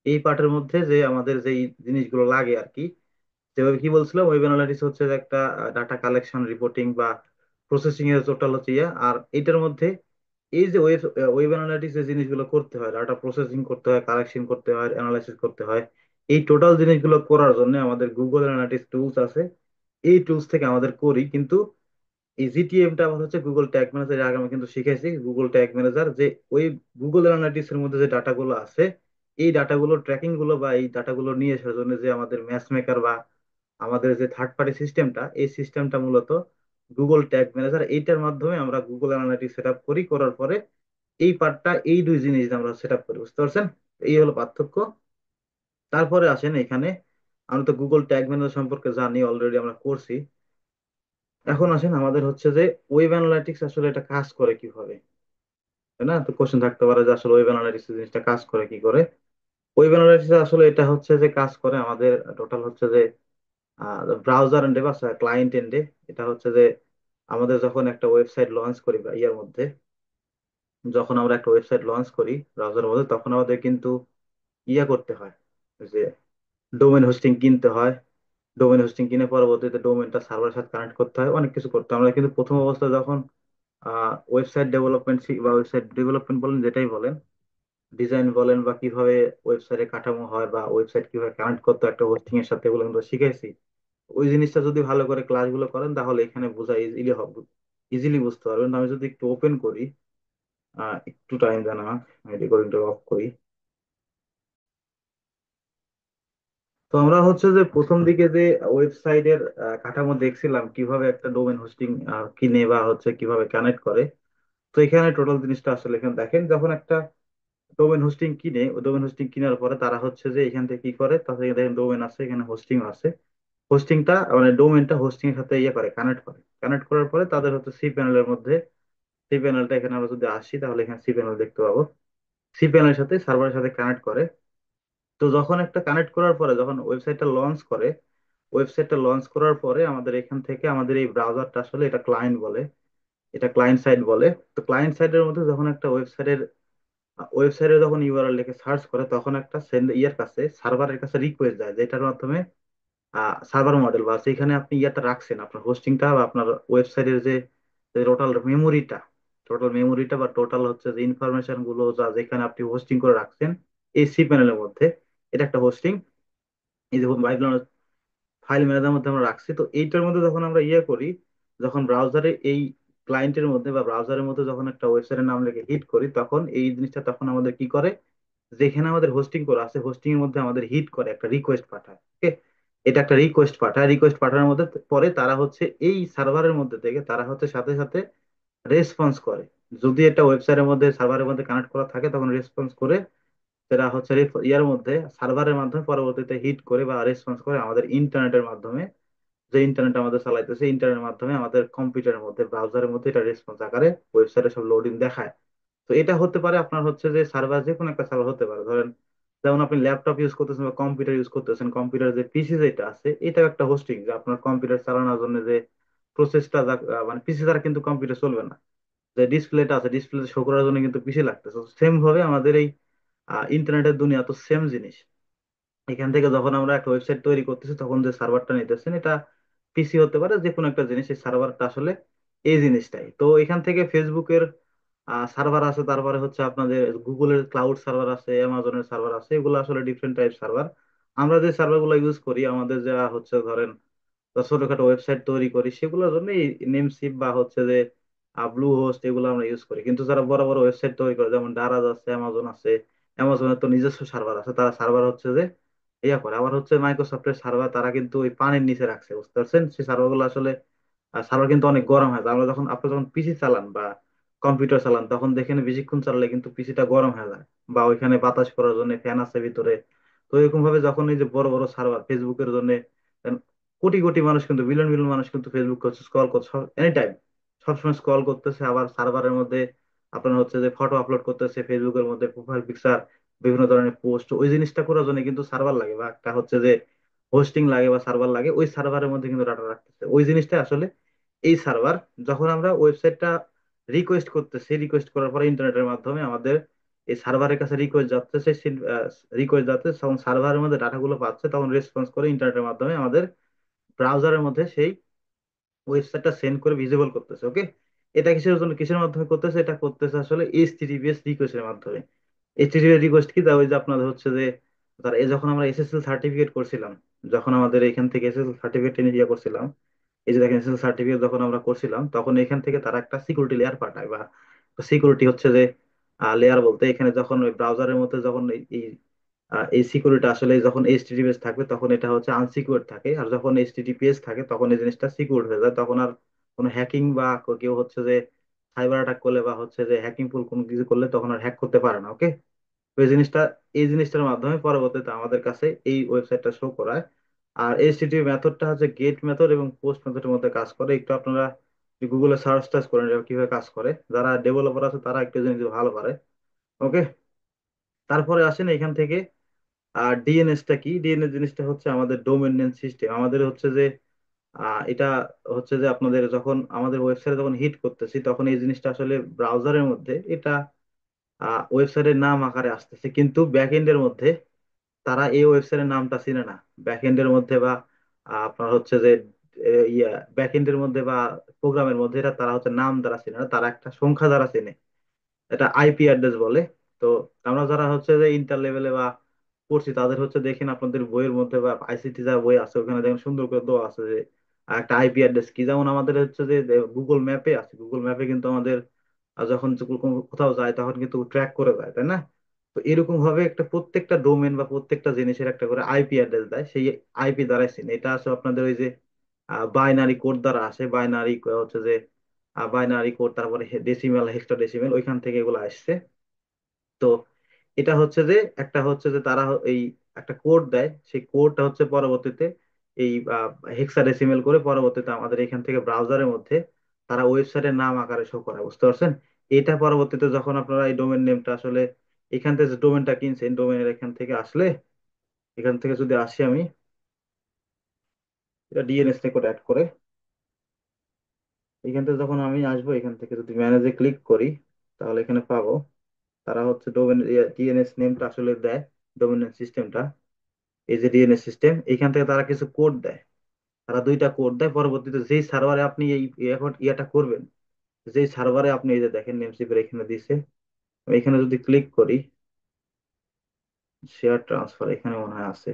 এই পার্টের মধ্যে যে আমাদের যেই জিনিসগুলো লাগে আর কি, যে কি বলছিলাম, ওয়েব অ্যানালাইটিক্স হচ্ছে যে একটা ডাটা কালেকশন, রিপোর্টিং বা প্রসেসিং এর টোটাল হচ্ছে ইয়ে। আর এটার মধ্যে এই যে ওয়েব ওয়েব অ্যানালাইটিক্স যে জিনিসগুলো করতে হয়, ডাটা প্রসেসিং করতে হয়, কালেকশন করতে হয়, অ্যানালাইসিস করতে হয়, এই টোটাল জিনিসগুলো করার জন্য আমাদের গুগল অ্যানালিটিক্স টুলস আছে। এই টুলস থেকে আমাদের করি। কিন্তু এই জিটিএম টা আবার হচ্ছে গুগল ট্যাগ ম্যানেজার, আগে আমি কিন্তু শিখেছি গুগল ট্যাগ ম্যানেজার, যে ওই গুগল অ্যানালিটিক্স এর মধ্যে যে ডাটাগুলো আছে, এই ডাটাগুলো ট্র্যাকিং গুলো বা এই ডাটাগুলো নিয়ে আসার জন্য যে আমাদের ম্যাচ মেকার বা আমাদের যে থার্ড পার্টি সিস্টেমটা, এই সিস্টেমটা মূলত গুগল ট্যাগ ম্যানেজার। এইটার মাধ্যমে আমরা গুগল অ্যানালিটিক্স সেট আপ করি, করার পরে এই পার্টটা, এই দুই জিনিস দিয়ে আমরা সেট আপ করি। বুঝতে পারছেন? এই হলো পার্থক্য। তারপরে আসেন এখানে, আমরা তো গুগল ট্যাগ ম্যানেজার সম্পর্কে জানি, অলরেডি আমরা করছি। এখন আসেন আমাদের হচ্ছে যে ওয়েব অ্যানালিটিক্স আসলে এটা কাজ করে কিভাবে, তাই না? তো কোশ্চেন থাকতে পারে যে আসলে ওয়েব অ্যানালিটিক্স জিনিসটা কাজ করে কি করে। ওয়েব অ্যানালিটিক্স আসলে এটা হচ্ছে যে কাজ করে আমাদের টোটাল হচ্ছে যে ব্রাউজার এন্ডে বা ক্লায়েন্ট এন্ডে। এটা হচ্ছে যে আমাদের যখন একটা ওয়েবসাইট লঞ্চ করি বা ইয়ার মধ্যে, যখন আমরা একটা ওয়েবসাইট লঞ্চ করি ব্রাউজারের মধ্যে, তখন আমাদের কিন্তু ইয়া করতে হয়, যে ডোমেন হোস্টিং কিনতে হয়। ডোমেন হোস্টিং কিনে পরবর্তীতে ডোমেনটা সার্ভারের সাথে কানেক্ট করতে হয়, অনেক কিছু করতে হয়। আমরা কিন্তু প্রথম অবস্থায় যখন ওয়েবসাইট ডেভেলপমেন্ট বা ওয়েবসাইট ডেভেলপমেন্ট বলেন, যেটাই বলেন, ডিজাইন বলেন, বা কিভাবে ওয়েবসাইটের কাঠামো হয় বা ওয়েবসাইট কিভাবে কানেক্ট করতে হয় একটা হোস্টিং এর সাথে, এগুলো কিন্তু শিখাইছি। ওই জিনিসটা যদি ভালো করে ক্লাসগুলো করেন তাহলে এখানে বোঝা ইজিলি হবে, ইজিলি বুঝতে পারবেন। আমি যদি একটু ওপেন করি, একটু টাইম দেন আমাকে, আমি রেকর্ডিংটা অফ করি। তো আমরা হচ্ছে যে প্রথম দিকে যে ওয়েবসাইটের কাঠামো দেখছিলাম, কিভাবে একটা ডোমেন হোস্টিং কিনে বা হচ্ছে কিভাবে কানেক্ট করে। তো এখানে টোটাল জিনিসটা আসলে এখানে দেখেন, যখন একটা ডোমেন হোস্টিং কিনে, ডোমেন হোস্টিং কেনার পরে তারা হচ্ছে যে এখান থেকে কি করে, তাদের দেখেন ডোমেন আছে, এখানে হোস্টিং আছে। হোস্টিংটা মানে ডোমেনটা হোস্টিং এর সাথে ইয়ে করে, কানেক্ট করে। কানেক্ট করার পরে তাদের হচ্ছে সি প্যানেলের মধ্যে, সি প্যানেলটা এখানে আমরা যদি আসি তাহলে এখানে সি প্যানেল দেখতে পাবো। সি প্যানেলের সাথে সার্ভারের সাথে কানেক্ট করে। তো যখন একটা কানেক্ট করার পরে যখন ওয়েবসাইটটা লঞ্চ করে, ওয়েবসাইটটা লঞ্চ করার পরে আমাদের এখান থেকে আমাদের এই ব্রাউজারটা আসলে এটা ক্লায়েন্ট বলে, এটা ক্লায়েন্ট সাইড বলে। তো ক্লায়েন্ট সাইডের মধ্যে যখন একটা ওয়েবসাইটে যখন ইউআরএল লিখে সার্চ করে, তখন একটা সেন্ড ইয়ার কাছে, সার্ভারের কাছে রিকোয়েস্ট যায়, যেটার মাধ্যমে সার্ভার মডেল বা সেখানে আপনি ইয়াটা রাখছেন, আপনার হোস্টিংটা বা আপনার ওয়েবসাইটের যে টোটাল মেমোরিটা, টোটাল মেমোরিটা বা টোটাল হচ্ছে যে ইনফরমেশন গুলো যা যেখানে আপনি হোস্টিং করে রাখছেন এই সি প্যানেলের মধ্যে, এটা একটা হোস্টিং। এই যে ফাইল ম্যানেজার মধ্যে আমরা রাখছি। তো এইটার মধ্যে যখন আমরা ইয়ে করি, যখন ব্রাউজারে এই ক্লায়েন্টের মধ্যে বা ব্রাউজারের মধ্যে যখন একটা ওয়েবসাইটের নাম লিখে হিট করি, তখন এই জিনিসটা তখন আমাদের কি করে, যেখানে আমাদের হোস্টিং করা আছে হোস্টিং এর মধ্যে আমাদের হিট করে একটা রিকোয়েস্ট পাঠায়। ওকে, এটা একটা রিকোয়েস্ট পাঠায়, রিকোয়েস্ট পাঠানোর মধ্যে পরে তারা হচ্ছে এই সার্ভারের মধ্যে থেকে তারা হচ্ছে সাথে সাথে রেসপন্স করে। যদি এটা ওয়েবসাইটের মধ্যে সার্ভারের মধ্যে কানেক্ট করা থাকে তখন রেসপন্স করে, সেটা হচ্ছে ইয়ার মধ্যে সার্ভারের মাধ্যমে পরবর্তীতে হিট করে বা রেসপন্স করে আমাদের ইন্টারনেটের মাধ্যমে, যে ইন্টারনেট আমাদের চালাইতেছে ইন্টারনেটের মাধ্যমে আমাদের কম্পিউটারের মধ্যে ব্রাউজারের মধ্যে এটা রেসপন্স আকারে ওয়েবসাইটে সব লোডিং দেখায়। তো এটা হতে পারে আপনার হচ্ছে যে সার্ভার, যে কোনো একটা সার্ভার হতে পারে। ধরেন যেমন আপনি ল্যাপটপ ইউজ করতেছেন বা কম্পিউটার ইউজ করতেছেন, কম্পিউটার যে পিসি যেটা আছে এটা একটা হোস্টিং, যে আপনার কম্পিউটার চালানোর জন্য যে প্রসেসটা, মানে পিসি ছাড়া কিন্তু কম্পিউটার চলবে না। যে ডিসপ্লেটা আছে, ডিসপ্লে শো করার জন্য কিন্তু পিসি লাগতেছে। সেম ভাবে আমাদের এই ইন্টারনেটের দুনিয়া তো সেম জিনিস। এখান থেকে যখন আমরা একটা ওয়েবসাইট তৈরি করতেছি তখন যে সার্ভারটা নিতেছেন এটা পিসি হতে পারে, যে কোনো একটা জিনিস, এই সার্ভারটা আসলে এই জিনিসটাই। তো এখান থেকে ফেসবুকের সার্ভার আছে, তারপরে হচ্ছে আপনাদের গুগলের ক্লাউড সার্ভার আছে, অ্যামাজনের সার্ভার আছে, এগুলো আসলে ডিফারেন্ট টাইপ সার্ভার। আমরা যে সার্ভার গুলো ইউজ করি আমাদের যা হচ্ছে ধরেন ছোটখাটো ওয়েবসাইট তৈরি করি, সেগুলোর জন্য নেমসিপ বা হচ্ছে যে ব্লু হোস্ট এগুলো আমরা ইউজ করি। কিন্তু যারা বড় বড় ওয়েবসাইট তৈরি করে, যেমন দারাজ আছে, অ্যামাজন আছে, অ্যামাজনের তো নিজস্ব সার্ভার আছে, তারা সার্ভার হচ্ছে যে ইয়া করে। আবার হচ্ছে মাইক্রোসফটের সার্ভার তারা কিন্তু ওই পানির নিচে রাখছে, বুঝতে পারছেন? সেই সার্ভার গুলো আসলে সার্ভার কিন্তু অনেক গরম হয়। আমরা যখন আপনি যখন পিসি চালান বা কম্পিউটার চালান তখন দেখেন বেশিক্ষণ চালালে কিন্তু পিসিটা গরম হয়ে যায়, বা ওইখানে বাতাস করার জন্য ফ্যান আছে ভিতরে। তো এরকম ভাবে যখন এই যে বড় বড় সার্ভার ফেসবুকের জন্য, কোটি কোটি মানুষ কিন্তু, বিলিয়ন বিলিয়ন মানুষ কিন্তু ফেসবুক করছে, স্ক্রল করছে এনি টাইম, সবসময় স্ক্রল করতেছে। আবার সার্ভারের মধ্যে আপনার হচ্ছে যে ফটো আপলোড করতেছে, ফেসবুকের মধ্যে প্রোফাইল পিকচার, বিভিন্ন ধরনের পোস্ট, ওই জিনিসটা করার জন্য কিন্তু সার্ভার লাগে বা একটা হচ্ছে যে হোস্টিং লাগে বা সার্ভার লাগে। ওই সার্ভারের মধ্যে কিন্তু ডাটা রাখতেছে, ওই জিনিসটা আসলে এই সার্ভার। যখন আমরা ওয়েবসাইটটা রিকোয়েস্ট করতেছি, রিকোয়েস্ট করার পরে ইন্টারনেটের মাধ্যমে আমাদের এই সার্ভারের কাছে রিকোয়েস্ট যাচ্ছে, সেই রিকোয়েস্ট যাচ্ছে, তখন সার্ভারের মধ্যে ডাটাগুলো পাচ্ছে, তখন রেসপন্স করে ইন্টারনেটের মাধ্যমে আমাদের ব্রাউজারের মধ্যে সেই ওয়েবসাইটটা সেন্ড করে ভিজিবল করতেছে। ওকে, এটা কিসের জন্য, কিসের মাধ্যমে করতেছে? এটা করতেছে আসলে এইচটিটিপিএস রিকোয়েস্টের মাধ্যমে। এইচটিটিপিএস রিকোয়েস্ট কি? ওই যে আপনাদের হচ্ছে যে তার এই যখন আমরা এসএসএল সার্টিফিকেট করছিলাম, যখন আমাদের এখান থেকে এসএসএল সার্টিফিকেট ইয়ে করছিলাম, এই যে দেখেন এসএসএল সার্টিফিকেট যখন আমরা করছিলাম, তখন এখান থেকে তারা একটা সিকিউরিটি লেয়ার পাঠায়, বা সিকিউরিটি হচ্ছে যে লেয়ার বলতে এখানে যখন ওই ব্রাউজারের মধ্যে যখন এই সিকিউরিটি আসলে যখন এইচটিটিপিএস থাকবে তখন এটা হচ্ছে আনসিকিউর থাকে, আর যখন এইচটিটিপিএস থাকে তখন এই জিনিসটা সিকিউর হয়ে যায়। তখন আর কোনো হ্যাকিং বা কেউ হচ্ছে যে সাইবার অ্যাটাক করলে বা হচ্ছে যে হ্যাকিং ফুল কোনো কিছু করলে তখন আর হ্যাক করতে পারে না। ওকে, তো এই জিনিসটার মাধ্যমে পরবর্তীতে আমাদের কাছে এই ওয়েবসাইটটা শো করায়। আর এইচটিটিপি মেথডটা হচ্ছে গেট মেথড এবং পোস্ট মেথডের মধ্যে কাজ করে। একটু আপনারা গুগলে সার্চ টার্চ করেন এটা কিভাবে কাজ করে, যারা ডেভেলপার আছে তারা একটু জিনিস ভালো পারে। ওকে, তারপরে আসেন এখান থেকে আর ডিএনএসটা কি। ডিএনএস জিনিসটা হচ্ছে আমাদের ডোমেন নেম সিস্টেম। আমাদের হচ্ছে যে এটা হচ্ছে যে আপনাদের যখন আমাদের ওয়েবসাইটে যখন হিট করতেছি তখন এই জিনিসটা আসলে ব্রাউজারের মধ্যে এটা ওয়েবসাইটের নাম আকারে আসতেছে, কিন্তু ব্যাকএন্ডের মধ্যে তারা এই ওয়েবসাইটের নামটা চিনে না। ব্যাকএন্ডের মধ্যে বা আপনার হচ্ছে যে ইয়া ব্যাকএন্ডের মধ্যে বা প্রোগ্রামের মধ্যে এটা তারা হচ্ছে নাম দ্বারা চিনে না, তারা একটা সংখ্যা দ্বারা চেনে, এটা আইপি অ্যাড্রেস বলে। তো আমরা যারা হচ্ছে যে ইন্টার লেভেলে বা পড়ছি তাদের হচ্ছে দেখেন আপনাদের বইয়ের মধ্যে বা আইসিটি যা বই আছে ওখানে দেখেন সুন্দর করে দেওয়া আছে যে একটা আইপি অ্যাড্রেস কি। যেমন আমাদের হচ্ছে যে গুগল ম্যাপে আছে, গুগল ম্যাপে কিন্তু আমাদের যখন কোথাও যায় তখন কিন্তু ট্র্যাক করে যায়, তাই না? তো এরকম ভাবে একটা প্রত্যেকটা ডোমেন বা প্রত্যেকটা জিনিসের একটা করে আইপি অ্যাড্রেস দেয়, সেই আইপি দ্বারাই চিনে। এটা আছে আপনাদের ওই যে বাইনারি কোড দ্বারা আসে, বাইনারি হচ্ছে যে বাইনারি কোড, তারপরে ডেসিমেল, হেক্সাডেসিমেল, ওইখান থেকে এগুলো আসছে। তো এটা হচ্ছে যে একটা হচ্ছে যে তারা এই একটা কোড দেয়, সেই কোডটা হচ্ছে পরবর্তীতে এই হেক্সাডেসিমেল করে পরবর্তীতে আমাদের এখান থেকে ব্রাউজারের মধ্যে তারা ওয়েবসাইটের নাম আকারে শো করে, বুঝতে পারছেন? এটা পরবর্তীতে যখন আপনারা এই ডোমেন নেমটা আসলে এখান থেকে যে ডোমেনটা কিনছেন, ডোমেনের এখান থেকে আসলে, এখান থেকে যদি আসি আমি, এটা ডিএনএস কোড অ্যাড করে এখান থেকে যখন আমি আসবো, এখান থেকে যদি ম্যানেজে ক্লিক করি তাহলে এখানে পাবো তারা হচ্ছে ডোমেন ডিএনএস নেমটা আসলে দেয়, ডোমেন সিস্টেমটা, এই যে ডিএনএস সিস্টেম, এখান থেকে তারা কিছু কোড দেয়। তারা দুইটা কোড দেয়, পরবর্তীতে যেই সার্ভারে আপনি এই এখন ইয়াটা করবেন, যেই সার্ভারে আপনি এই যে দেখেন নেমস্পের এখানে দিছে, আমি এখানে যদি ক্লিক করি, শেয়ার ট্রান্সফার এখানে মনে হয় আছে।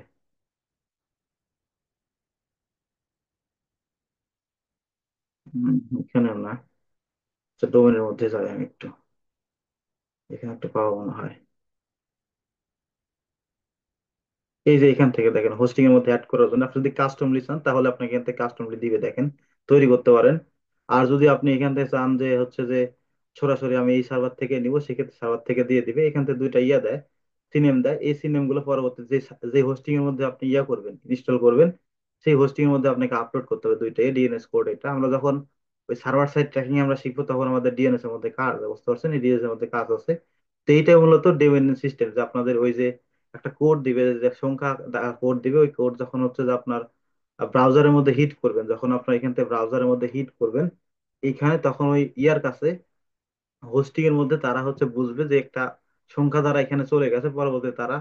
এখানে না, ডোমেনের মধ্যে যাই আমি একটু, এখানে একটা পাবো মনে হয়। এই যে এখান থেকে দেখেন হোস্টিং এর মধ্যে অ্যাড করার জন্য আপনি যদি কাস্টমলি চান তাহলে আপনি এখান থেকে কাস্টমলি দিবে দেখেন, তৈরি করতে পারেন। আর যদি আপনি এখান থেকে চান যে হচ্ছে যে সরাসরি আমি এই সার্ভার থেকে নিব, সেক্ষেত্রে সার্ভার থেকে দিয়ে দিবে। এখান থেকে দুইটা ইয়া দেয়, সিনেম দেয়। এই সিনেম গুলো পরবর্তী যে যে হোস্টিং এর মধ্যে আপনি ইয়া করবেন, ইনস্টল করবেন, সেই হোস্টিং এর মধ্যে আপনাকে আপলোড করতে হবে দুইটাই ডিএনএস কোড। এটা আমরা যখন ওই সার্ভার সাইড ট্র্যাকিং আমরা শিখবো তখন আমাদের ডিএনএস এর মধ্যে কাজ আছে, বুঝতে পারছেন? এই ডিএনএস এর মধ্যে কাজ আছে। তো এইটাই মূলত ডিএনএস সিস্টেম, যে আপনাদের ওই যে একটা কোড দিবে, যে সংখ্যা কোড দিবে, ওই কোড যখন হচ্ছে যে আপনার ব্রাউজারের মধ্যে হিট করবেন, যখন আপনার এখান থেকে ব্রাউজারের মধ্যে হিট করবেন এইখানে, তখন ওই ইয়ার কাছে হোস্টিং এর মধ্যে তারা হচ্ছে বুঝবে যে একটা সংখ্যা দ্বারা এখানে চলে গেছে, পরবর্তীতে তারা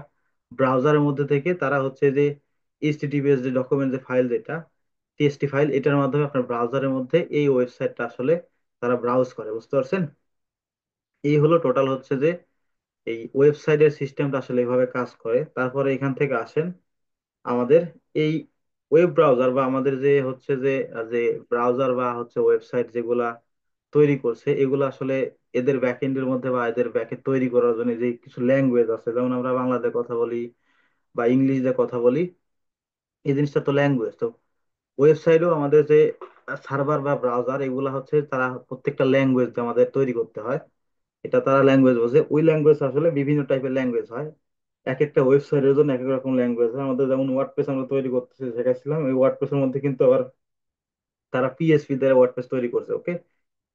ব্রাউজারের মধ্যে থেকে তারা হচ্ছে যে এইচটিটিপিএস যে ডকুমেন্ট যে ফাইল, যেটা টিএসটি ফাইল, এটার মাধ্যমে আপনার ব্রাউজারের মধ্যে এই ওয়েবসাইটটা আসলে তারা ব্রাউজ করে, বুঝতে পারছেন? এই হলো টোটাল হচ্ছে যে এই ওয়েবসাইটের সিস্টেমটা আসলে এইভাবে কাজ করে। তারপরে এখান থেকে আসেন আমাদের এই ওয়েব ব্রাউজার বা আমাদের যে হচ্ছে যে যে ব্রাউজার বা হচ্ছে ওয়েবসাইট যেগুলা তৈরি করছে, এগুলো আসলে এদের ব্যাকএন্ডের মধ্যে বা এদের ব্যাকএন্ড তৈরি করার জন্য যে কিছু ল্যাঙ্গুয়েজ আছে, যেমন আমরা বাংলাতে কথা বলি বা ইংলিশ দিয়ে কথা বলি, এই জিনিসটা তো ল্যাঙ্গুয়েজ। তো ওয়েবসাইটেও আমাদের যে সার্ভার বা ব্রাউজার এগুলা হচ্ছে তারা প্রত্যেকটা ল্যাঙ্গুয়েজ আমাদের তৈরি করতে হয়। এটা তারা ল্যাঙ্গুয়েজ বোঝে, ওই ল্যাঙ্গুয়েজ আসলে বিভিন্ন টাইপের ল্যাঙ্গুয়েজ হয়। এক একটা ওয়েবসাইটের জন্য এক এক রকম ল্যাঙ্গুয়েজ হয়। আমাদের যেমন ওয়ার্ডপ্রেস আমরা তৈরি করতেছি শেখাচ্ছিলাম, ওই ওয়ার্ডপ্রেসের মধ্যে কিন্তু আবার তারা পিএসপি দ্বারা ওয়ার্ডপ্রেস তৈরি করছে। ওকে,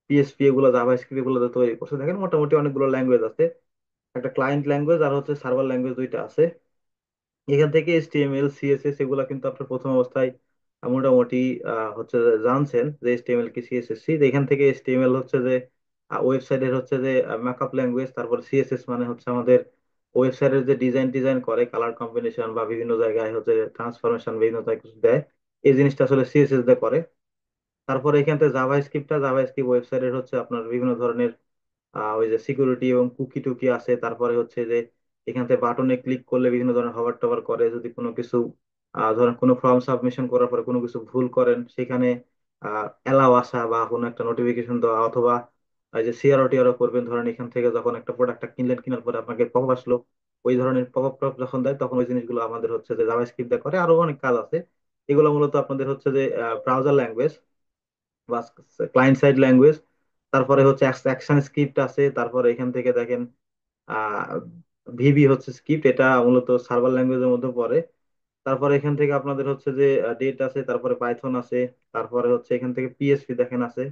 পিএসপি এগুলো জাভাস্ক্রিপ্ট এগুলো দিয়ে তৈরি করছে। দেখেন মোটামুটি অনেকগুলো ল্যাঙ্গুয়েজ আছে, একটা ক্লায়েন্ট ল্যাঙ্গুয়েজ আর হচ্ছে সার্ভার ল্যাঙ্গুয়েজ, দুইটা আছে। এখান থেকে এইচটিএমএল সিএসএস এগুলো কিন্তু আপনার প্রথম অবস্থায় মোটামুটি হচ্ছে যে জানছেন যে এইচটিএমএল কি সিএসএস। এখান থেকে এইচটিএমএল হচ্ছে যে ওয়েবসাইটের হচ্ছে যে মেকআপ ল্যাঙ্গুয়েজ, তারপর সিএসএস মানে হচ্ছে আমাদের ওয়েবসাইটের যে ডিজাইন ডিজাইন করে, কালার কম্বিনেশন বা বিভিন্ন জায়গায় হচ্ছে ট্রান্সফরমেশন বিভিন্ন জায়গায় কিছু দেয়, এই জিনিসটা আসলে সিএসএস দিয়ে করে। তারপরে এখান থেকে জাভা স্ক্রিপ্ট ওয়েবসাইটের হচ্ছে আপনার বিভিন্ন ধরনের ওই যে সিকিউরিটি এবং কুকি টুকি আছে। তারপরে হচ্ছে যে এখান থেকে বাটনে ক্লিক করলে বিভিন্ন ধরনের হবার টবার করে, যদি কোনো কিছু ধরেন কোনো ফর্ম সাবমিশন করার পরে কোনো কিছু ভুল করেন সেখানে অ্যালাউ আসা বা কোনো একটা নোটিফিকেশন দেওয়া, অথবা এই যে সিআরও টিআরও করবেন, ধরেন এখান থেকে যখন একটা প্রোডাক্টটা কিনলেন, কেনার পরে আপনাকে পপ আসলো, ওই ধরনের পপ আপ যখন দেয় তখন ওই জিনিসগুলো আমাদের হচ্ছে যে জাভাস্ক্রিপ্ট দিয়ে করে। আরো অনেক কাজ আছে, এগুলো মূলত আপনাদের হচ্ছে যে ব্রাউজার ল্যাঙ্গুয়েজ বা ক্লায়েন্ট সাইড ল্যাঙ্গুয়েজ। তারপরে হচ্ছে অ্যাকশন স্ক্রিপ্ট আছে। তারপরে এখান থেকে দেখেন আহ ভিবি হচ্ছে স্ক্রিপ্ট, এটা মূলত সার্ভার ল্যাঙ্গুয়েজের মধ্যে পড়ে। তারপরে এখান থেকে আপনাদের হচ্ছে যে ডেট আছে, তারপরে পাইথন আছে। তারপরে হচ্ছে এখান থেকে পিএসপি দেখেন আছে,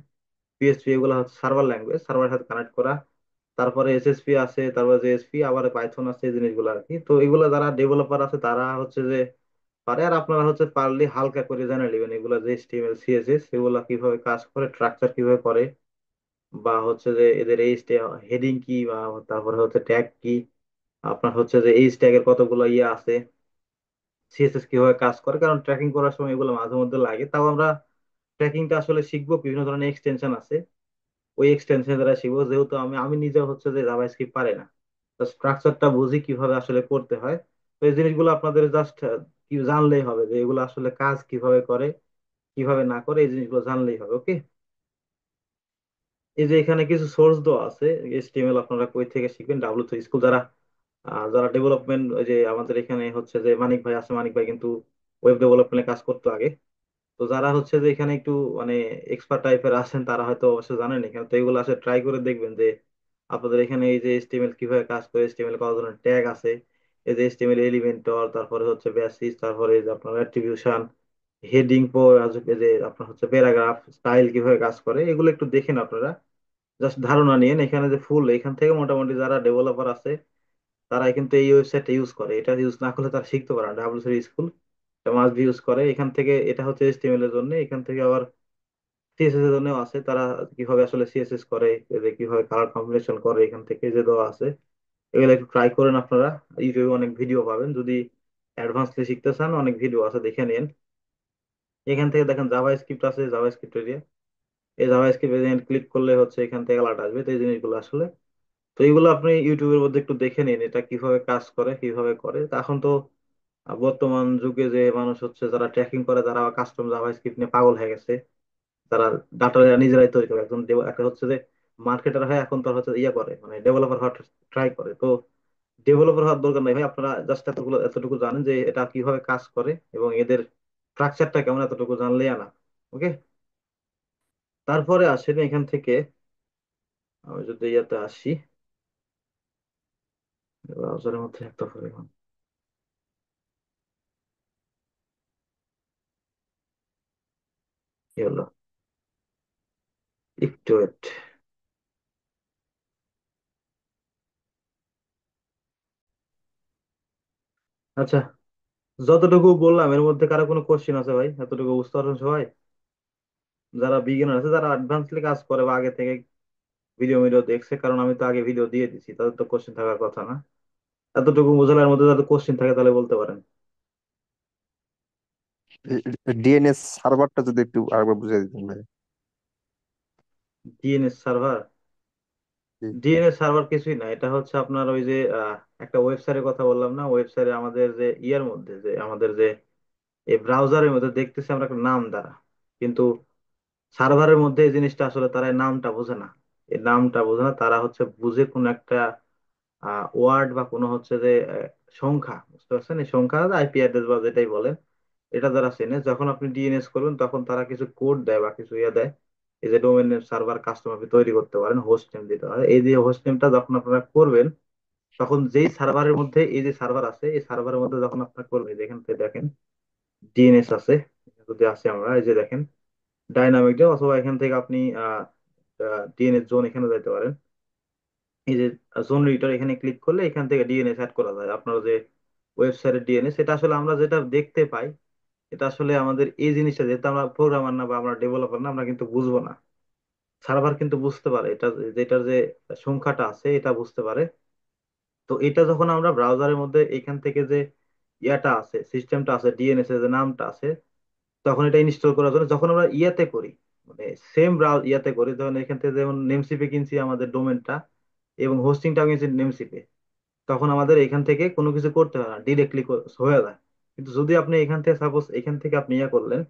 পিএসপি এগুলো হচ্ছে সার্ভার ল্যাঙ্গুয়েজ, সার্ভারের সাথে কানেক্ট করা। তারপরে এসএসপি আছে, তারপরে জেএসপি, আবার পাইথন আছে, এই জিনিসগুলো আর কি। তো এগুলো যারা ডেভেলপার আছে তারা হচ্ছে যে পারে। আর আপনারা হচ্ছে পারলে হালকা করে জেনে নেবেন এগুলা যে এইচটিএমএল সিএসএস এগুলা কিভাবে কাজ করে, স্ট্রাকচার কিভাবে করে, বা হচ্ছে যে এদের এই হেডিং কি, বা তারপরে হচ্ছে ট্যাগ কি, আপনার হচ্ছে যে এই ট্যাগের কতগুলো ইয়ে আছে, সিএসএস কিভাবে কাজ করে। কারণ ট্র্যাকিং করার সময় এগুলো মাঝে মধ্যে লাগে। তাও আমরা ট্র্যাকিংটা আসলে শিখবো, বিভিন্ন ধরনের এক্সটেনশন আছে, ওই এক্সটেনশন দ্বারা শিখবো। যেহেতু আমি আমি নিজে হচ্ছে যে জাভাস্ক্রিপ্ট পারি না, তো স্ট্রাকচারটা বুঝি কিভাবে আসলে করতে হয়। তো এই জিনিসগুলো আপনাদের জাস্ট কি জানলেই হবে যে এগুলো আসলে কাজ কিভাবে করে, কিভাবে না করে, এই জিনিসগুলো জানলেই হবে। ওকে, এই যে এখানে কিছু সোর্স দেওয়া আছে এইচটিএমএল আপনারা কই থেকে শিখবেন, ডাব্লিউ3 স্কুল। যারা যারা ডেভেলপমেন্ট, ওই যে আমাদের এখানে হচ্ছে যে মানিক ভাই আছে, মানিক ভাই কিন্তু ওয়েব ডেভেলপমেন্টে কাজ করতো আগে। তো যারা হচ্ছে যে এখানে একটু মানে এক্সপার্ট টাইপের আছেন তারা হয়তো অবশ্য জানেন এখানে, তো এগুলো আসলে ট্রাই করে দেখবেন যে আপনাদের এখানে এই যে এইচটিএমএল কিভাবে কাজ করে, এইচটিএমএল কত ধরনের ট্যাগ আছে, এই যে এইচটিএমএল এলিমেন্টর, তারপরে হচ্ছে বেসিস, তারপরে এই যে আপনার অ্যাট্রিবিউশন, হেডিং, এই যে আপনার হচ্ছে প্যারাগ্রাফ স্টাইল কিভাবে কাজ করে, এগুলো একটু দেখেন আপনারা, জাস্ট ধারণা নিয়েন। এখানে যে ফুল, এখান থেকে মোটামুটি যারা ডেভেলপার আছে তারা কিন্তু এই ওয়েবসাইটটা ইউজ করে। এটা ইউজ না করলে তারা শিখতে পারে না। ডাব্লিউ3 স্কুল মাস্ট বি ইউজ করে। এখান থেকে এটা হচ্ছে এইচটিএমএল এর জন্য, এখান থেকে আবার সিএসএস এর জন্য আছে, তারা কিভাবে আসলে সিএসএস করে, এই যে কিভাবে কালার কম্বিনেশন করে, এখান থেকে যে দেওয়া আছে, এগুলো একটু ট্রাই করেন আপনারা। ইউটিউবে অনেক ভিডিও পাবেন, যদি অ্যাডভান্সলি শিখতে চান অনেক ভিডিও আছে, দেখে নিন। এখান থেকে দেখেন জাভা স্ক্রিপ্ট আছে, জাভা স্ক্রিপ্ট এরিয়া, এই জাভা স্ক্রিপ্ট ক্লিক করলে হচ্ছে এখান থেকে অ্যালার্ট আসবে। তো এই জিনিসগুলো আসলে, তো এগুলো আপনি ইউটিউবের মধ্যে একটু দেখে নিন এটা কিভাবে কাজ করে, কিভাবে করে। তা এখন তো বর্তমান যুগে যে মানুষ হচ্ছে যারা ট্র্যাকিং করে, তারা কাস্টম জাভা স্ক্রিপ্ট নিয়ে পাগল হয়ে গেছে। তারা ডাটা নিজেরাই তৈরি করে, একজন একটা হচ্ছে যে মার্কেটার হয়, এখন তো হচ্ছে ইয়ে করে, মানে ডেভেলপার হওয়ার ট্রাই করে। তো ডেভেলপার হওয়ার দরকার নাই ভাই, আপনারা জাস্ট এতটুকু জানেন যে এটা কিভাবে কাজ করে এবং এদের স্ট্রাকচারটা কেমন, এতটুকু জানলেই আনা। ওকে, তারপরে আসেন এখান থেকে, আমি যদি ইয়াতে আসি, ব্রাউজারের মধ্যে একটা পরিমাণ কি হলো, একটু wait। আচ্ছা, যতটুকু বললাম এর মধ্যে কারো কোনো কোশ্চেন আছে ভাই? এতটুকু বুঝতে পারছেন সবাই? যারা বিগিনার আছে, যারা অ্যাডভান্সলি কাজ করে বা আগে থেকে ভিডিও ভিডিও দেখছে, কারণ আমি তো আগে ভিডিও দিয়ে দিছি, তাদের তো কোশ্চেন থাকার কথা না? এতটুকু বোঝানোর মধ্যে যাদের কোশ্চেন থাকে তাহলে বলতে পারেন। ডিএনএস সার্ভারটা যদি একটু আরেকবার বুঝিয়ে দিতেন ভাই। DNS server? জি। ডিএনএস সার্ভার কিছুই না, এটা হচ্ছে আপনার ওই যে একটা ওয়েবসাইটের কথা বললাম না, ওয়েবসাইটে আমাদের যে ইয়ের মধ্যে, যে আমাদের যে এই ব্রাউজারের মধ্যে দেখতেছি আমরা একটা নাম দ্বারা, কিন্তু সার্ভারের মধ্যে এই জিনিসটা আসলে তারা এই নামটা বোঝে না। এই নামটা বোঝে না, তারা হচ্ছে বুঝে কোন একটা ওয়ার্ড বা কোনো হচ্ছে যে সংখ্যা, বুঝতে পারছেন? এই সংখ্যা আইপি অ্যাড্রেস বা যেটাই বলেন, এটা যারা চেনে, যখন আপনি ডিএনএস করবেন তখন তারা কিছু কোড দেয় বা কিছু ইয়ে দেয়। এই যে ডোমেন নেম সার্ভার কাস্টম আপনি তৈরি করতে পারেন, হোস্ট নেম দিতে হয়। এই যে হোস্ট নেমটা যখন আপনারা করবেন, তখন যেই সার্ভারের মধ্যে এই যে সার্ভার আছে, এই সার্ভারের মধ্যে যখন আপনারা করবেন, এই দেখেন দেখেন ডিএনএস আছে, যদি আছে আমরা এই যে দেখেন ডাইনামিক ডে, অথবা এখান থেকে আপনি ডিএনএস জোন এখানে যেতে পারেন। এই যে জোন রিডার, এখানে ক্লিক করলে এখান থেকে ডিএনএস অ্যাড করা যায়। আপনার যে ওয়েবসাইটের ডিএনএস, এটা আসলে আমরা যেটা দেখতে পাই, এটা আসলে আমাদের এই জিনিসটা, যেহেতু আমরা প্রোগ্রামার না বা আমরা ডেভেলপার না, আমরা কিন্তু বুঝবো না। সার্ভার কিন্তু বুঝতে পারে, এটা যেটার যে সংখ্যাটা আছে এটা বুঝতে পারে। তো এটা যখন আমরা ব্রাউজারের মধ্যে এখান থেকে যে ইয়াটা আছে, সিস্টেমটা আছে, ডিএনএস এর যে নামটা আছে, তখন এটা ইনস্টল করার জন্য যখন আমরা ইয়াতে করি, মানে সেম ব্রাউজ ইয়াতে করি, তখন এখান থেকে যেমন নেমসিপে কিনছি আমাদের ডোমেনটা এবং হোস্টিংটাও কিনছি নেমসিপে, তখন আমাদের এখান থেকে কোনো কিছু করতে হয় না, ডিরেক্টলি হয়ে যায়। কিন্তু যদি আপনি এখান থেকে সাপোজ এখান থেকে আপনি ইয়া করলেন,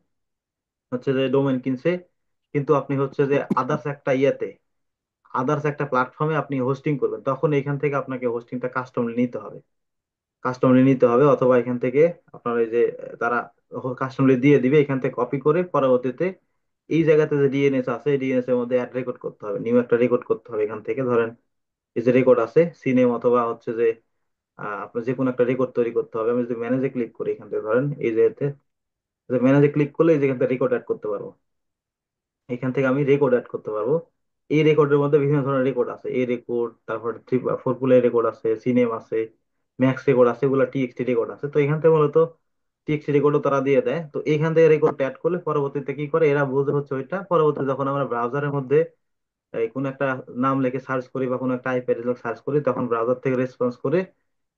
হচ্ছে যে ডোমেন কিনছে, কিন্তু আপনি হচ্ছে যে আদার্স একটা প্ল্যাটফর্মে আপনি হোস্টিং করবেন, তখন এখান থেকে আপনাকে হোস্টিংটা কাস্টমলি নিতে হবে, অথবা এখান থেকে আপনার এই যে তারা কাস্টমলি দিয়ে দিবে, এখান থেকে কপি করে পরবর্তীতে এই জায়গাতে যে ডিএনএস আছে, ডিএনএস এর মধ্যে অ্যাড রেকর্ড করতে হবে, নিউ একটা রেকর্ড করতে হবে এখান থেকে। ধরেন এই যে রেকর্ড আছে সিনেম, অথবা হচ্ছে যে আপনার যে কোনো একটা রেকর্ড তৈরি করতে হবে। আমি যদি ম্যানেজে ক্লিক করি এখান থেকে, ধরেন এই যে ম্যানেজে ক্লিক করলে এই যে এখান থেকে রেকর্ড অ্যাড করতে পারবো, এখান থেকে আমি রেকর্ড অ্যাড করতে পারবো। এই রেকর্ডের মধ্যে বিভিন্ন ধরনের রেকর্ড আছে, এই রেকর্ড, তারপর থ্রি ফোর পুলের রেকর্ড আছে, সিনেম আছে, ম্যাক্স রেকর্ড আছে, এগুলো টিএক্সটি রেকর্ড আছে। তো এখান থেকে মূলত টিএক্সটি রেকর্ডও তারা দিয়ে দেয়। তো এখান থেকে রেকর্ড অ্যাড করলে পরবর্তীতে কি করে এরা বুঝে হচ্ছে ওইটা, পরবর্তীতে যখন আমরা ব্রাউজারের মধ্যে এই কোনো একটা নাম লিখে সার্চ করি বা কোনো একটা আইপি অ্যাড্রেস সার্চ করি, তখন ব্রাউজার থেকে রেসপন্স করে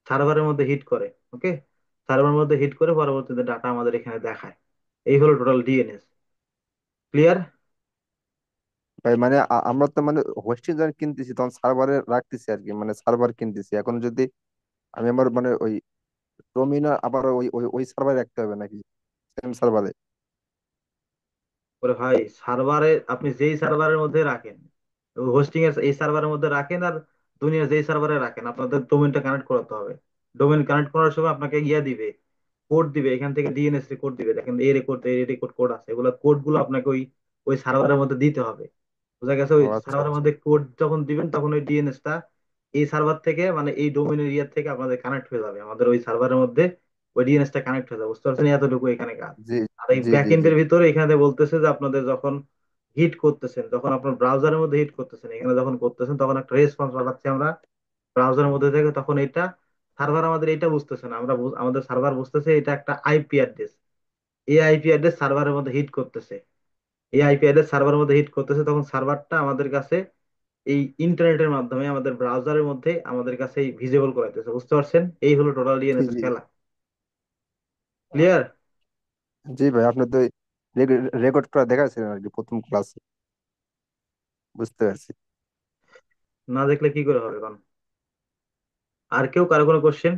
সার্ভারের মধ্যে হিট করে। ওকে, সার্ভারের মধ্যে হিট করে পরবর্তীতে ডাটা আমাদের এখানে দেখায়। এই হলো টোটাল ডিএনএস। ক্লিয়ার? ভাই মানে আমরা তো মানে হোস্টিং যখন কিনতেছি তখন সার্ভারে রাখতেছি আর কি, মানে সার্ভার কিনতেছি। এখন যদি আমি আমার মানে ওই ডোমিনার আবার ওই ওই ওই সার্ভারে রাখতে হবে নাকি, সেম সার্ভারে? ওরে ভাই, সার্ভারে আপনি যেই সার্ভারের মধ্যে রাখেন, হোস্টিং এর এই সার্ভারের মধ্যে রাখেন আর দুনিয়ার যেই সার্ভারে রাখেন, আপনাদের ডোমেনটা কানেক্ট করাতে হবে। ডোমেন কানেক্ট করার সময় আপনাকে ইয়া দিবে, কোড দিবে, এখান থেকে ডিএনএস কোড দিবে। দেখেন এই রেকর্ড কোড আছে, এগুলো কোড গুলো আপনাকে ওই ওই সার্ভারের মধ্যে দিতে হবে। বুঝা গেছে? ও ওই আচ্ছা সার্ভারের আচ্ছা। মধ্যে কোড যখন দিবেন, তখন ওই ডিএনএস টা এই সার্ভার থেকে, মানে এই ডোমেনের ইয়ার থেকে আপনাদের কানেক্ট হয়ে যাবে আমাদের ওই সার্ভারের মধ্যে, ওই ডিএনএস টা কানেক্ট হয়ে যাবে। বুঝতে পারছেন? এতটুকু এখানে কাজ। জি আর এই জি জি জি। ব্যাকএন্ডের ভিতরে এখানে বলতেছে যে আপনাদের যখন হিট করতেছেন, যখন আপনার ব্রাউজারের মধ্যে হিট করতেছেন, এখানে যখন করতেছেন তখন একটা রেসপন্স পাঠাচ্ছি আমরা ব্রাউজারের মধ্যে থেকে, তখন এটা সার্ভার আমাদের এটা বুঝতেছে না, আমাদের সার্ভার বুঝতেছে এটা একটা আইপি অ্যাড্রেস। এই আইপি অ্যাড্রেস সার্ভারের মধ্যে হিট করতেছে, এই আইপি অ্যাড্রেস সার্ভারের মধ্যে হিট করতেছে, তখন সার্ভারটা আমাদের কাছে এই ইন্টারনেটের মাধ্যমে আমাদের ব্রাউজারের মধ্যে আমাদের কাছে ভিজিবল করাইতেছে। বুঝতে পারছেন? এই হলো টোটাল জি ডিএনএস এর জি খেলা। ক্লিয়ার? জি ভাই, আপনি তো রেকর্ড করা দেখাচ্ছিলেন আর কি প্রথম ক্লাসে, বুঝতে পারছি। না দেখলে কি করে হবে এখন? আর কেউ কারো কোনো কোশ্চেন?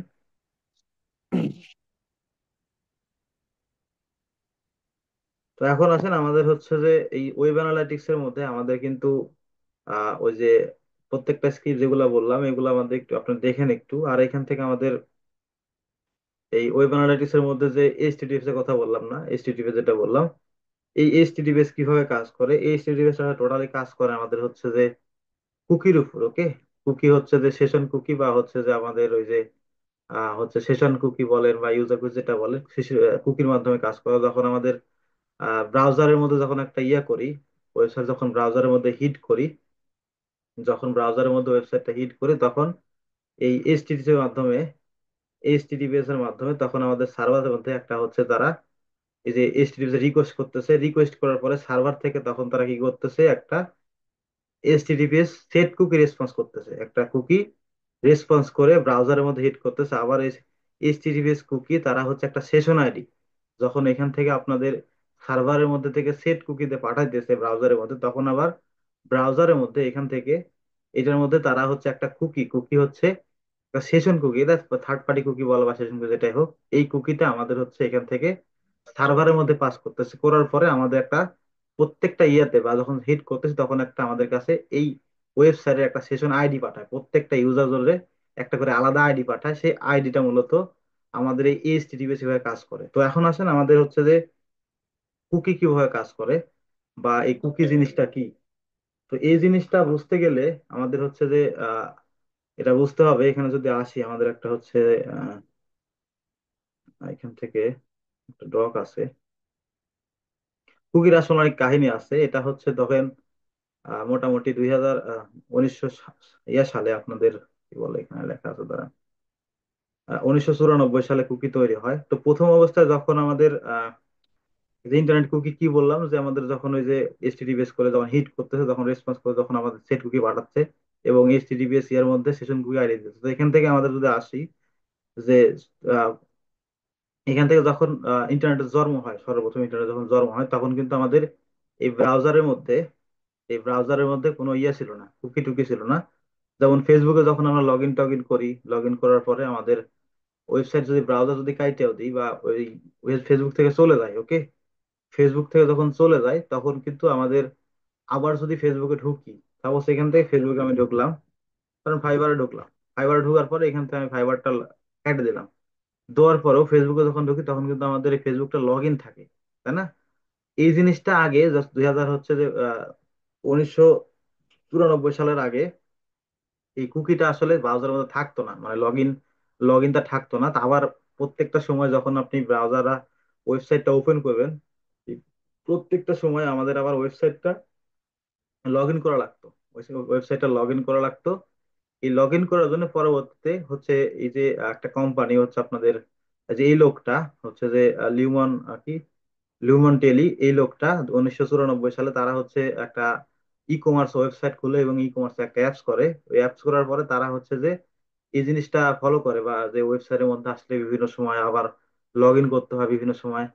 তো এখন আসেন, আমাদের হচ্ছে যে এই ওয়েব অ্যানালাইটিক্স এর মধ্যে আমাদের কিন্তু ওই যে প্রত্যেকটা স্ক্রিপ্ট যেগুলো বললাম, এগুলো আমাদের একটু আপনি দেখেন একটু। আর এখান থেকে আমাদের এই ওয়েব অ্যানালাইটিক্স এর মধ্যে যে এইচটিটিপিএস এর কথা বললাম না, এইচটিটিপিএস যেটা বললাম, এই এইচটিটিপিএস কিভাবে কাজ করে, এই এইচটিটিপিএস টোটালি কাজ করে আমাদের হচ্ছে যে কুকির উপর। ওকে, কুকি হচ্ছে যে সেশন কুকি, বা হচ্ছে যে আমাদের ওই যে হচ্ছে সেশন কুকি বলেন বা ইউজার কুকি যেটা বলেন, কুকির মাধ্যমে কাজ করে। যখন আমাদের ব্রাউজারের মধ্যে যখন একটা ইয়া করি, ওয়েবসাইট যখন ব্রাউজারের মধ্যে হিট করি, যখন ব্রাউজারের মধ্যে ওয়েবসাইটটা হিট করি, তখন এই এইচটিটিপিএস এর মাধ্যমে তখন আমাদের সার্ভারের মধ্যে একটা হচ্ছে তারা এই যে এইচটিটিপিএস রিকোয়েস্ট করতেছে, রিকোয়েস্ট করার পরে সার্ভার থেকে তখন তারা কি করতেছে, একটা এইচটিটিপিএস সেট কুকি রেসপন্স করতেছে, একটা কুকি রেসপন্স করে ব্রাউজারের মধ্যে হিট করতেছে। আবার এই এইচটিটিপিএস কুকি তারা হচ্ছে একটা সেশন আইডি, যখন এখান থেকে আপনাদের সার্ভারের মধ্যে থেকে সেট কুকিতে পাঠাইতেছে ব্রাউজারের মধ্যে, তখন আবার ব্রাউজারের মধ্যে এখান থেকে এটার মধ্যে তারা হচ্ছে একটা কুকি হচ্ছে সেশন কুকি, এটা থার্ড পার্টি কুকি বলা বা সেশন কুকি যেটাই হোক, এই কুকিটা আমাদের হচ্ছে এখান থেকে সার্ভারের মধ্যে পাস করতেছে, করার পরে আমাদের একটা প্রত্যেকটা ইয়াতে বা যখন হিট করতেছে তখন একটা আমাদের কাছে এই ওয়েবসাইটের একটা সেশন আইডি পাঠায়, প্রত্যেকটা ইউজার জন্য একটা করে আলাদা আইডি পাঠায়। সেই আইডিটা মূলত আমাদের এই এইচটিটিপিএস ভাবে কাজ করে। তো এখন আসেন আমাদের হচ্ছে যে কুকি কিভাবে কাজ করে বা এই কুকি জিনিসটা কি। তো এই জিনিসটা বুঝতে গেলে আমাদের হচ্ছে যে আহ এটা বুঝতে হবে। এখানে যদি আসি, আমাদের একটা হচ্ছে আহ এখান থেকে একটা ডক আছে, কুকির আসলে অনেক কাহিনী আছে। এটা হচ্ছে ধরেন মোটামুটি 1900 সালে আপনাদের কি বলে এখানে লেখা আছে, দাঁড়ান, 1994 সালে কুকি তৈরি হয়। তো প্রথম অবস্থায় যখন আমাদের যে ইন্টারনেট কুকি কি বললাম, যে আমাদের যখন ওই যে এইচটিটিপিএস করে যখন হিট করতেছে, তখন রেসপন্স করে যখন আমাদের সেট কুকি পাঠাচ্ছে এবং এইচটিটিপিএস এর মধ্যে সেশন কুকি আইডি দিচ্ছে। তো এখান থেকে আমাদের যদি আসি যে এখান থেকে যখন ইন্টারনেটের জন্ম হয়, সর্বপ্রথম ইন্টারনেট যখন জন্ম হয়, তখন কিন্তু আমাদের এই ব্রাউজারের মধ্যে এই ব্রাউজারের মধ্যে কোনো ইয়ে ছিল না, কুকি টুকি ছিল না। যেমন ফেসবুকে যখন আমরা লগ ইন টগ ইন করি, লগ ইন করার পরে আমাদের ওয়েবসাইট যদি ব্রাউজার যদি কাইটেও দিই বা ওই ফেসবুক থেকে চলে যায়, ওকে, ফেসবুক থেকে যখন চলে যায় তখন কিন্তু আমাদের আবার যদি ফেসবুকে ঢুকি, সাপোজ এখান থেকে ফেসবুকে আমি ঢুকলাম, কারণ ফাইবারে ঢুকলাম, ফাইবারে ঢোকার পরে এখান থেকে আমি ফাইবারটা কেটে দিলাম, দেওয়ার পরেও ফেসবুকে যখন ঢুকি তখন কিন্তু আমাদের এই ফেসবুকটা লগ ইন থাকে, তাই না? এই জিনিসটা আগে জাস্ট 2000 হচ্ছে যে 1994 সালের আগে এই কুকিটা আসলে ব্রাউজারের মধ্যে থাকতো না, মানে লগ ইনটা থাকতো না। তা আবার প্রত্যেকটা সময় যখন আপনি ব্রাউজার ওয়েবসাইটটা ওপেন করবেন, এই প্রত্যেকটা সময় আমাদের আবার ওয়েবসাইটটা লগ ইন করা লাগতো, ওয়েবসাইটটা লগ ইন করা লাগতো। এই লগ ইন করার জন্য পরবর্তীতে হচ্ছে এই যে একটা কোম্পানি হচ্ছে আপনাদের, যে এই লোকটা হচ্ছে যে লিউমন কি লিউমন টেলি, এই লোকটা 1994 সালে তারা হচ্ছে একটা ই কমার্স ওয়েবসাইট খুলে এবং ই কমার্স একটা অ্যাপস করে। ওই অ্যাপস করার পরে তারা হচ্ছে যে এই জিনিসটা ফলো করে, বা যে ওয়েবসাইটের মধ্যে আসলে বিভিন্ন সময় আবার লগ ইন করতে হয় বিভিন্ন সময়,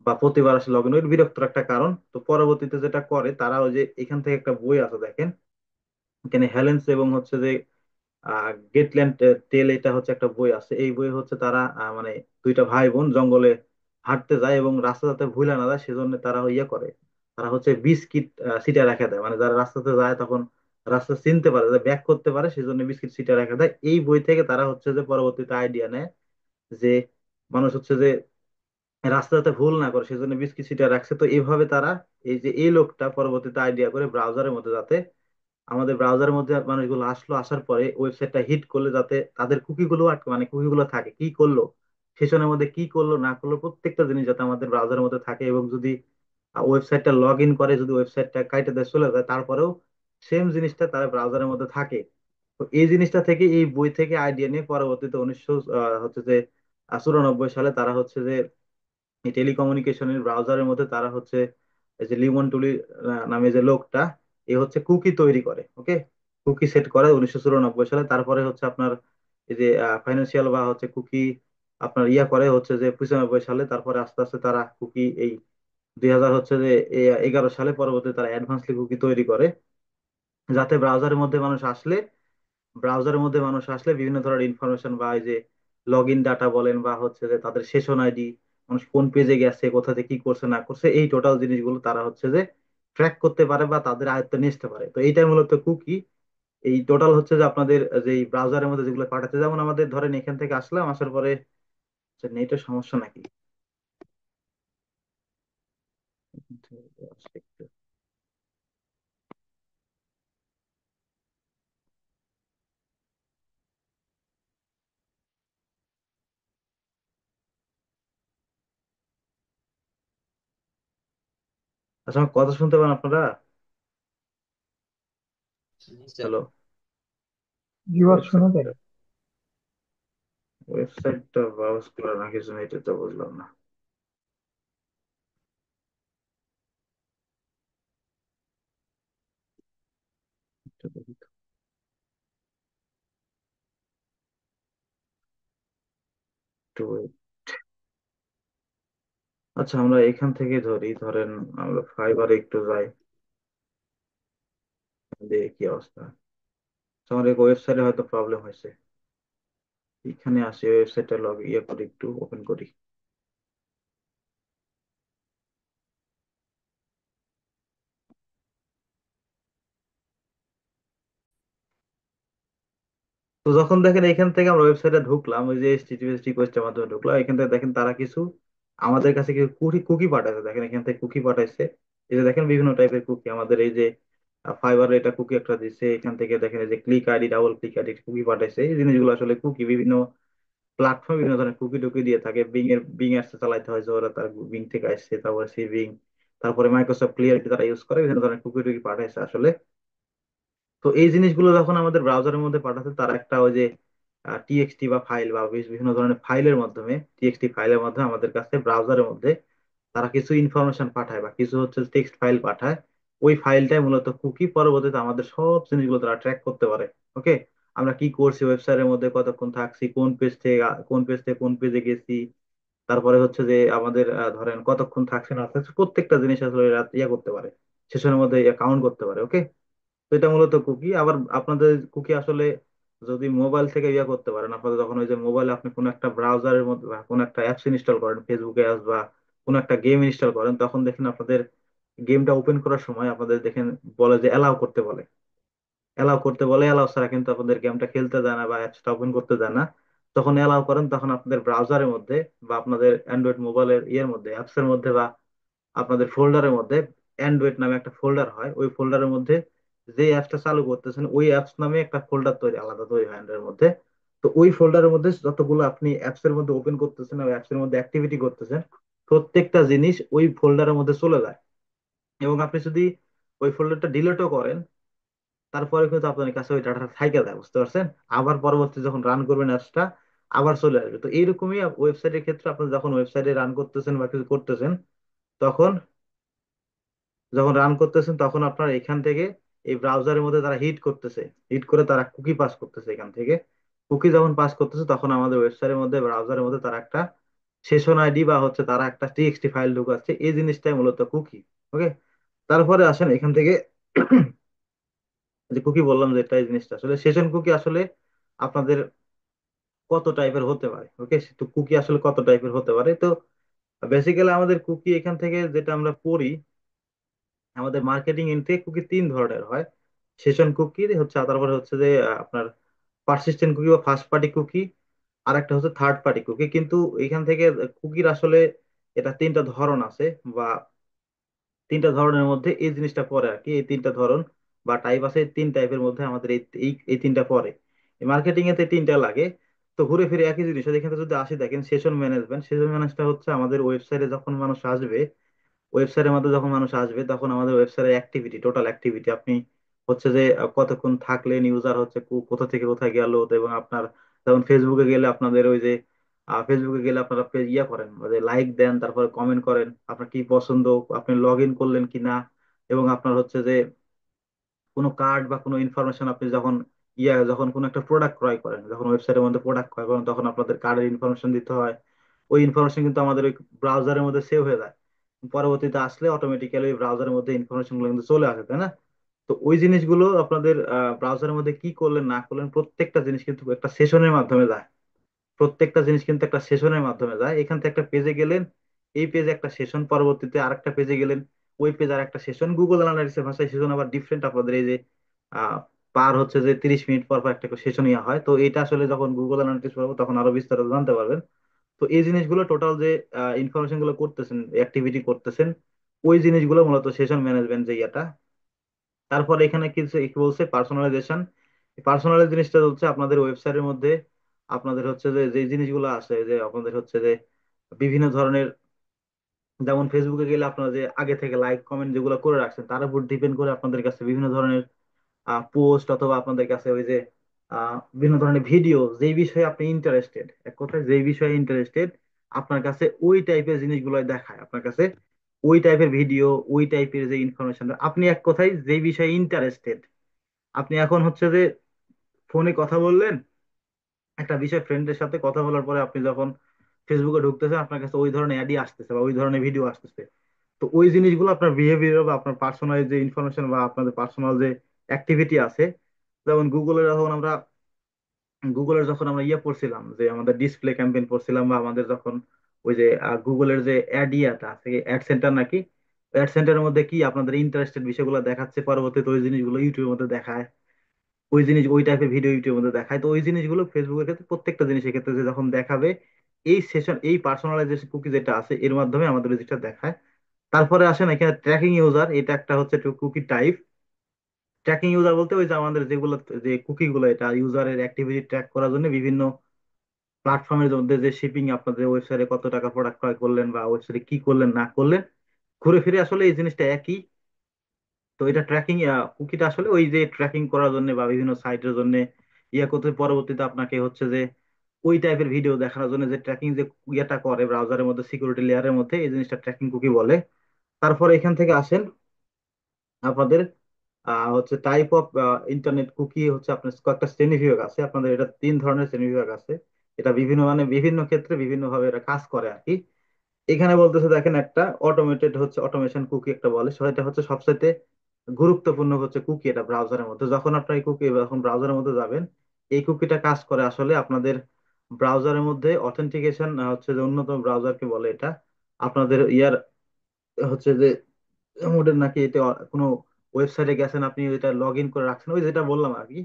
বা প্রতিবার আসলে লগ ইন, ওই বিরক্তর একটা কারণ। তো পরবর্তীতে যেটা করে তারা ওই যে এখান থেকে একটা বই আছে দেখেন, এখানে হেলেন্স এবং হচ্ছে যে গেটল্যান্ড টেল, এটা হচ্ছে একটা বই আছে। এই বই হচ্ছে তারা মানে দুইটা ভাই বোন জঙ্গলে হাঁটতে যায় এবং রাস্তা যাতে ভুলে না যায় সেজন্য তারা ইয়ে করে, তারা হচ্ছে বিস্কিট সিটে রেখে দেয়, মানে যারা রাস্তাতে যায় তখন রাস্তা চিনতে পারে, ব্যাক করতে পারে, সেজন্য বিস্কিট সিটে রেখে দেয়। এই বই থেকে তারা হচ্ছে যে পরবর্তীতে আইডিয়া নেয় যে মানুষ হচ্ছে যে রাস্তা যাতে ভুল না করে সেজন্য বিস্কিট সিটে রাখছে। তো এইভাবে তারা, এই যে এই লোকটা পরবর্তীতে আইডিয়া করে ব্রাউজারের মধ্যে যাতে আমাদের ব্রাউজারের মধ্যে মানুষগুলো আসলো, আসার পরে ওয়েবসাইটটা হিট করলে যাতে তাদের কুকিগুলো মানে কুকিগুলো থাকে, কি করলো সেশনের মধ্যে, কি করলো না করলো, প্রত্যেকটা জিনিস যাতে আমাদের ব্রাউজারের মধ্যে থাকে। এবং যদি ওয়েবসাইটটা লগ ইন করে যদি ওয়েবসাইটটা কাইটে দেয় চলে যায়, তারপরেও সেম জিনিসটা তার ব্রাউজারের মধ্যে থাকে। তো এই জিনিসটা থেকে, এই বই থেকে আইডিয়া নিয়ে পরবর্তীতে 1994 সালে তারা হচ্ছে যে এই টেলিকমিউনিকেশনের ব্রাউজারের মধ্যে তারা হচ্ছে এই যে লিমন টুলি নামে যে লোকটা, এ হচ্ছে কুকি তৈরি করে, ওকে, কুকি সেট করে 1994 সালে। তারপরে হচ্ছে আপনার এই যে ফাইন্যান্সিয়াল বা হচ্ছে কুকি আপনার ইয়া করে হচ্ছে যে 95 সালে। তারপরে আস্তে আস্তে তারা কুকি এই 2000 হচ্ছে যে 11 সালে পরবর্তী তারা অ্যাডভান্সলি কুকি তৈরি করে, যাতে ব্রাউজারের মধ্যে মানুষ আসলে বিভিন্ন ধরনের ইনফরমেশন বা এই যে লগ ইন ডাটা বলেন বা হচ্ছে যে তাদের সেশন আইডি, মানুষ কোন পেজে গেছে, কোথা থেকে কি করছে না করছে, এই টোটাল জিনিসগুলো তারা হচ্ছে যে ট্র্যাক করতে পারে বা তাদের আয়ত্তে নিয়ে আসতে পারে। তো এইটাই মূলত কুকি। এই টোটাল হচ্ছে যে আপনাদের যে ব্রাউজারের মধ্যে যেগুলো পাঠাচ্ছে, যেমন আমাদের ধরেন এখান থেকে আসলাম, আসার পরে নেটের সমস্যা নাকি, আচ্ছা আমার কথা শুনতে পান আপনারা? নিশ্চয়। হ্যালো? রিওয়াজ শোনা ওয়েবসাইটটা যায়। ওয়েবসাইটটা ব্রাউজ করা নাকি এটা তো বুঝলাম না। এটা দেখি তো একটু। আচ্ছা আমরা এখান থেকে ধরি, ধরেন আমরা ফাইবারে একটু যাই, দেখি কি অবস্থা। আচ্ছা, আমার এই ওয়েবসাইটে হয়তো প্রবলেম হয়েছে, এখানে আসি ওয়েবসাইটটা লগ ইয়ে করি, একটু ওপেন করি। তো যখন দেখেন এখান থেকে আমরা ওয়েবসাইটে ঢুকলাম, ওই যে এইচটিটিপিএস রিকোয়েস্টের মাধ্যমে ঢুকলাম, এখান থেকে দেখেন তারা কিছু আমাদের কাছে কিছু কুকি কুকি পাঠাইছে, দেখেন এখান থেকে কুকি পাঠাইছে। এই যে দেখেন বিভিন্ন টাইপের কুকি আমাদের এই যে ফাইবারে এটা কুকি একটা দিচ্ছে, এখান থেকে দেখেন এই যে click ID, double click ID cookie পাঠাইছে। এই জিনিসগুলো আসলে কুকি, বিভিন্ন প্ল্যাটফর্ম বিভিন্ন ধরনের কুকি টুকি দিয়ে থাকে। বিং অ্যাপস চালাইতে হয় যে ওরা, তার বিং থেকে আসছে, তারপরে সেই বিং, তারপরে মাইক্রোসফট ক্লিয়ারিটি তারা ইউজ করে বিভিন্ন ধরনের কুকি টুকি পাঠাইছে আসলে। তো এই জিনিসগুলো যখন আমাদের ব্রাউজারের মধ্যে পাঠাচ্ছে, তারা একটা ওই যে টিএক্সটি বা ফাইল বা বিভিন্ন ধরনের ফাইলের মাধ্যমে, টিএক্সটি ফাইলের মাধ্যমে আমাদের কাছে ব্রাউজারের মধ্যে তারা কিছু ইনফরমেশন পাঠায় বা কিছু হচ্ছে টেক্সট ফাইল পাঠায়। ওই ফাইলটাই মূলত কুকি, পরবর্তীতে আমাদের সব জিনিসগুলো তারা ট্র্যাক করতে পারে। ওকে, আমরা কি করছি ওয়েবসাইটের মধ্যে, কতক্ষণ থাকছি, কোন পেজ থেকে কোন পেজে গেছি, তারপরে হচ্ছে যে আমাদের ধরেন কতক্ষণ থাকছে না থাকছে প্রত্যেকটা জিনিস আসলে এরা ইয়ে করতে পারে, সেশনের মধ্যে কাউন্ট করতে পারে। ওকে, তো এটা মূলত কুকি। আবার আপনাদের কুকি আসলে যদি মোবাইল থেকে ইয়ে করতে পারেন, আপনাদের যখন ওই যে মোবাইলে আপনি কোনো একটা ব্রাউজারের মধ্যে বা কোনো একটা অ্যাপস ইনস্টল করেন, ফেসবুকে অ্যাপস বা কোনো একটা গেম ইনস্টল করেন, তখন দেখেন আপনাদের গেমটা ওপেন করার সময় আপনাদের দেখেন বলে যে অ্যালাউ করতে বলে, অ্যালাউ করতে বলে, অ্যালাউ ছাড়া কিন্তু আপনাদের গেমটা খেলতে দেয় না বা অ্যাপসটা ওপেন করতে দেয় না। তখন অ্যালাউ করেন, তখন আপনাদের ব্রাউজারের মধ্যে বা আপনাদের অ্যান্ড্রয়েড মোবাইলের ইয়ের মধ্যে অ্যাপসের মধ্যে বা আপনাদের ফোল্ডারের মধ্যে অ্যান্ড্রয়েড নামে একটা ফোল্ডার হয়, ওই ফোল্ডারের মধ্যে যে অ্যাপসটা চালু করতেছেন ওই অ্যাপস নামে একটা ফোল্ডার তৈরি, আলাদা তৈরি হয় অ্যান্ড্রয়েডের মধ্যে। তো ওই ফোল্ডারের মধ্যে যতগুলো আপনি অ্যাপস এর মধ্যে ওপেন করতেছেন ওই অ্যাপস এর মধ্যে অ্যাক্টিভিটি করতেছেন, প্রত্যেকটা জিনিস ওই ফোল্ডারের মধ্যে চলে যায়। এবং আপনি যদি ওই ফোল্ডারটা ডিলিটও করেন, তারপরে কিন্তু আপনার কাছে ওই ডাটাটা থাইকা যায়, বুঝতে পারছেন? আবার পরবর্তী যখন রান করবেন অ্যাপসটা আবার চলে আসবে। তো এইরকমই ওয়েবসাইটের ক্ষেত্রে আপনি যখন ওয়েবসাইটে রান করতেছেন বা কিছু করতেছেন, তখন যখন রান করতেছেন তখন আপনার এখান থেকে এই ব্রাউজারের মধ্যে তারা হিট করতেছে, হিট করে তারা কুকি পাস করতেছে এখান থেকে। কুকি যখন পাস করতেছে তখন আমাদের ওয়েবসাইটের মধ্যে ব্রাউজারের মধ্যে তারা একটা সেশন আইডি বা হচ্ছে তারা একটা টিএক্সটি ফাইল ঢুকাচ্ছে, এই জিনিসটাই মূলত কুকি। ওকে, তারপরে আসেন এখান থেকে যে কুকি বললাম যে এটা এই জিনিসটা আসলে সেশন কুকি আসলে আপনাদের কত টাইপের হতে পারে। ওকে, তো কুকি আসলে কত টাইপের হতে পারে, তো বেসিক্যালি আমাদের কুকি এখান থেকে যেটা আমরা পড়ি, আমাদের মার্কেটিং ইনটেক কুকি তিন ধরনের হয়। সেশন কুকি হচ্ছে, তারপরে হচ্ছে যে আপনার পারসিস্টেন্ট কুকি বা ফার্স্ট পার্টি কুকি, আর একটা হচ্ছে থার্ড পার্টি কুকি। কিন্তু এখান থেকে কুকির আসলে এটা তিনটা ধরন আছে, বা তিনটা ধরনের মধ্যে এই জিনিসটা পড়ে আর কি। এই তিনটা ধরন বা টাইপ আছে, এই তিন টাইপের মধ্যে আমাদের এই এই এই তিনটা পড়ে। মার্কেটিং এতে তিনটা লাগে। তো ঘুরে ফিরে একই জিনিস এখানে যদি আসি, দেখেন সেশন ম্যানেজমেন্ট। সেশন ম্যানেজটা হচ্ছে আমাদের ওয়েবসাইটে যখন মানুষ আসবে, ওয়েবসাইটের মধ্যে যখন মানুষ আসবে তখন আমাদের ওয়েবসাইটের অ্যাক্টিভিটি, টোটাল অ্যাক্টিভিটি আপনি হচ্ছে যে কতক্ষণ থাকলেন, ইউজার হচ্ছে কোথা থেকে কোথায় গেল। তো এবং আপনার যেমন ফেসবুকে গেলে আপনাদের ওই যে ফেসবুকে গেলে আপনারা ইয়ে করেন, লাইক দেন, তারপরে কমেন্ট করেন আপনার কি পছন্দ, আপনি লগ ইন করলেন কিনা। এবং আপনার হচ্ছে যে কোনো কার্ড বা কোনো ইনফরমেশন আপনি যখন যখন কোনো একটা প্রোডাক্ট ক্রয় করেন, যখন ওয়েবসাইটের মধ্যে প্রোডাক্ট ক্রয় করেন তখন আপনাদের কার্ডের ইনফরমেশন দিতে হয়। ওই ইনফরমেশন কিন্তু আমাদের ওই ব্রাউজারের মধ্যে সেভ হয়ে যায়, পরবর্তীতে আসলে অটোমেটিক্যালি ওই ব্রাউজারের মধ্যে ইনফরমেশন গুলো কিন্তু চলে আসে, তাই না? তো ওই জিনিসগুলো আপনাদের ব্রাউজারের মধ্যে কি করলেন না করলেন প্রত্যেকটা জিনিস কিন্তু একটা সেশনের মাধ্যমে যায়। প্রত্যেকটা জিনিস কিন্তু একটা সেশনের মাধ্যমে যায়। এখান থেকে একটা পেজে গেলেন, এই পেজে একটা সেশন, পরবর্তীতে আরেকটা পেজে গেলেন, ওই পেজ আর একটা সেশন। গুগল অ্যানালিসিস ভাষায় সেশন আবার ডিফারেন্ট, আপনাদের এই যে আহ, পার হচ্ছে যে 30 মিনিট পর পর একটা সেশন ইয়া হয়। তো এটা আসলে যখন গুগল অ্যানালিটিক্স পাবো তখন আরো বিস্তারিত জানতে পারবেন। তো এই জিনিসগুলো টোটাল যে ইনফরমেশন গুলো করতেছেন, অ্যাক্টিভিটি করতেছেন, ওই জিনিসগুলো মূলত সেশন ম্যানেজমেন্ট যে ইয়াটা। তারপরে এখানে কি বলছে, পার্সোনালাইজেশন। পার্সোনালাইজ জিনিসটা হচ্ছে আপনাদের ওয়েবসাইটের মধ্যে আপনাদের হচ্ছে যে যে জিনিসগুলো আছে, যে আপনাদের হচ্ছে যে বিভিন্ন ধরনের, যেমন ফেসবুকে গেলে আপনারা যে আগে থেকে লাইক কমেন্ট যেগুলো করে রাখছেন তার উপর ডিপেন্ড করে আপনাদের কাছে বিভিন্ন ধরনের পোস্ট, অথবা আপনাদের কাছে ওই যে বিভিন্ন ধরনের ভিডিও, যেই বিষয়ে আপনি ইন্টারেস্টেড, এক কথায় যেই বিষয়ে ইন্টারেস্টেড আপনার কাছে ওই টাইপের জিনিসগুলো দেখায় আপনার কাছে, ওই টাইপের ভিডিও, ওই টাইপের যে ইনফরমেশন আপনি এক কথায় যেই বিষয়ে ইন্টারেস্টেড। আপনি এখন হচ্ছে যে ফোনে কথা বললেন একটা বিষয়, ফ্রেন্ডের সাথে কথা বলার পরে আপনি যখন ফেসবুকে ঢুকতেছেন আপনার কাছে ওই ধরনের অ্যাডই আসতেছে বা ওই ধরনের ভিডিও আসতেছে। তো ওই জিনিসগুলো আপনার বিহেভিয়ার বা আপনার পার্সোনাল যে ইনফরমেশন বা আপনাদের পার্সোনাল যে অ্যাক্টিভিটি আছে, যেমন গুগলের যখন আমরা ইয়ে পড়ছিলাম যে আমাদের ডিসপ্লে ক্যাম্পেইন পড়ছিলাম, বা আমাদের যখন ওই যে গুগলের যে অ্যাড ইয়াটা আছে, অ্যাড সেন্টার নাকি, অ্যাড সেন্টারের মধ্যে কি আপনাদের ইন্টারেস্টেড বিষয়গুলো দেখাচ্ছে, পরবর্তীতে ওই জিনিসগুলো ইউটিউবের মধ্যে দেখায়, ওই জিনিস ওই টাইপের ভিডিও ইউটিউবের মধ্যে দেখায়। তো ওই জিনিসগুলো ফেসবুকের ক্ষেত্রে প্রত্যেকটা জিনিসের ক্ষেত্রে যে যখন দেখাবে, এই সেশন এই পার্সোনালাইজেশন কুকি যেটা আছে এর মাধ্যমে আমাদের ওই জিনিসটা দেখায়। তারপরে আসেন এখানে ট্র্যাকিং ইউজার, এটা একটা হচ্ছে কুকি টাইপ। ট্র্যাকিং ইউজার বলতে ওই যে আমাদের যেগুলো যে কুকি গুলো, এটা ইউজারের অ্যাক্টিভিটি ট্র্যাক করার জন্য বিভিন্ন প্ল্যাটফর্মের মধ্যে যে শিপিং, আপনাদের ওয়েবসাইটে কত টাকা প্রোডাক্ট ক্রয় করলেন বা ওয়েবসাইটে কি করলেন না করলেন, ঘুরে ফিরে আসলে এই জিনিসটা একই। তো এটা ট্র্যাকিং কুকিটা আসলে ওই যে ট্র্যাকিং করার জন্য বা বিভিন্ন সাইটের জন্য ইয়া করতে, পরবর্তীতে আপনাকে হচ্ছে যে ওই টাইপের ভিডিও দেখানোর জন্য যে ট্র্যাকিং যে ইয়েটা করে ব্রাউজারের মধ্যে সিকিউরিটি লেয়ারের মধ্যে, এই জিনিসটা ট্র্যাকিং কুকি বলে। তারপরে এখান থেকে আসেন আপনাদের হচ্ছে টাইপ অফ ইন্টারনেট কুকি, হচ্ছে আপনার কয়েকটা শ্রেণী বিভাগ আছে আপনাদের, এটা তিন ধরনের শ্রেণী বিভাগ আছে। এটা বিভিন্ন মানে বিভিন্ন ক্ষেত্রে বিভিন্ন ভাবে এটা কাজ করে আর কি। এখানে বলতেছে দেখেন একটা অটোমেটেড হচ্ছে অটোমেশন কুকি একটা বলে, সেটা হচ্ছে সবচাইতে গুরুত্বপূর্ণ হচ্ছে কুকি এটা ব্রাউজারের মধ্যে। যখন আপনার এই কুকি যখন ব্রাউজারের মধ্যে যাবেন, এই কুকিটা কাজ করে আসলে আপনাদের ব্রাউজারের মধ্যে অথেন্টিকেশন হচ্ছে যে অন্যতম ব্রাউজারকে বলে এটা আপনাদের ইয়ার হচ্ছে যে মোডের নাকি এটা কোনো ওয়েবসাইটে গেছেন আপনি এটা লগ ইন করে রাখছেন, ওই যেটা বললাম আর কি,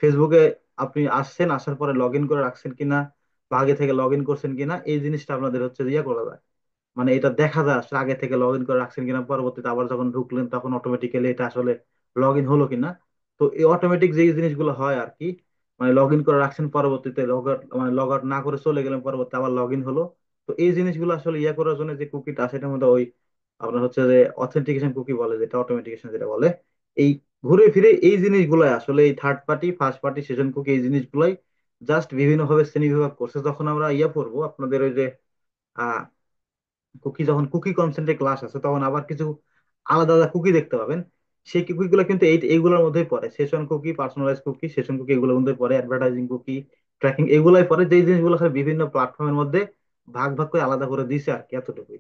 ফেসবুকে আপনি আসছেন, আসার পরে লগ ইন করে রাখছেন কিনা বা আগে থেকে লগ ইন করছেন কিনা, এই জিনিসটা আপনাদের হচ্ছে যে ইয়ে করা যায়, মানে এটা দেখা যায় আসলে আগে থেকে লগ ইন করে রাখছেন কিনা, পরবর্তীতে আবার যখন ঢুকলেন তখন অটোমেটিক্যালি এটা আসলে লগ ইন হলো কিনা। তো এই অটোমেটিক যে জিনিসগুলো হয় আর কি, মানে লগ ইন করে রাখছেন পরবর্তীতে লগ আউট মানে লগ আউট না করে চলে গেলেন, পরবর্তী আবার লগ ইন হলো। তো এই জিনিসগুলো আসলে ইয়ে করার জন্য যে কুকিটা সেটার মধ্যে ওই আপনার হচ্ছে যে অথেন্টিকেশন কুকি বলে, যেটা অটোমেটিকেশন যেটা বলে, এই ঘুরে ফিরে এই জিনিসগুলাই আসলে এই third party first party session cookie এই জিনিসগুলাই জাস্ট বিভিন্ন ভাবে শ্রেণী বিভাগ করছে। যখন আমরা ইয়ে পড়বো আপনাদের ওই যে কুকি, যখন কুকি কনসেন্ট্রেট ক্লাস আছে তখন আবার কিছু আলাদা আলাদা কুকি দেখতে পাবেন। সেই কুকিগুলো কিন্তু এইগুলোর মধ্যেই পড়ে, session cookie, personalise cookie, session cookie এগুলোর মধ্যে পড়ে, অ্যাডভার্টাইজিং কুকি, ট্র্যাকিং এগুলাই পড়ে, যে জিনিসগুলো আসলে বিভিন্ন প্ল্যাটফর্মের মধ্যে ভাগ ভাগ করে আলাদা করে দিছে আর কি, এতটুকুই।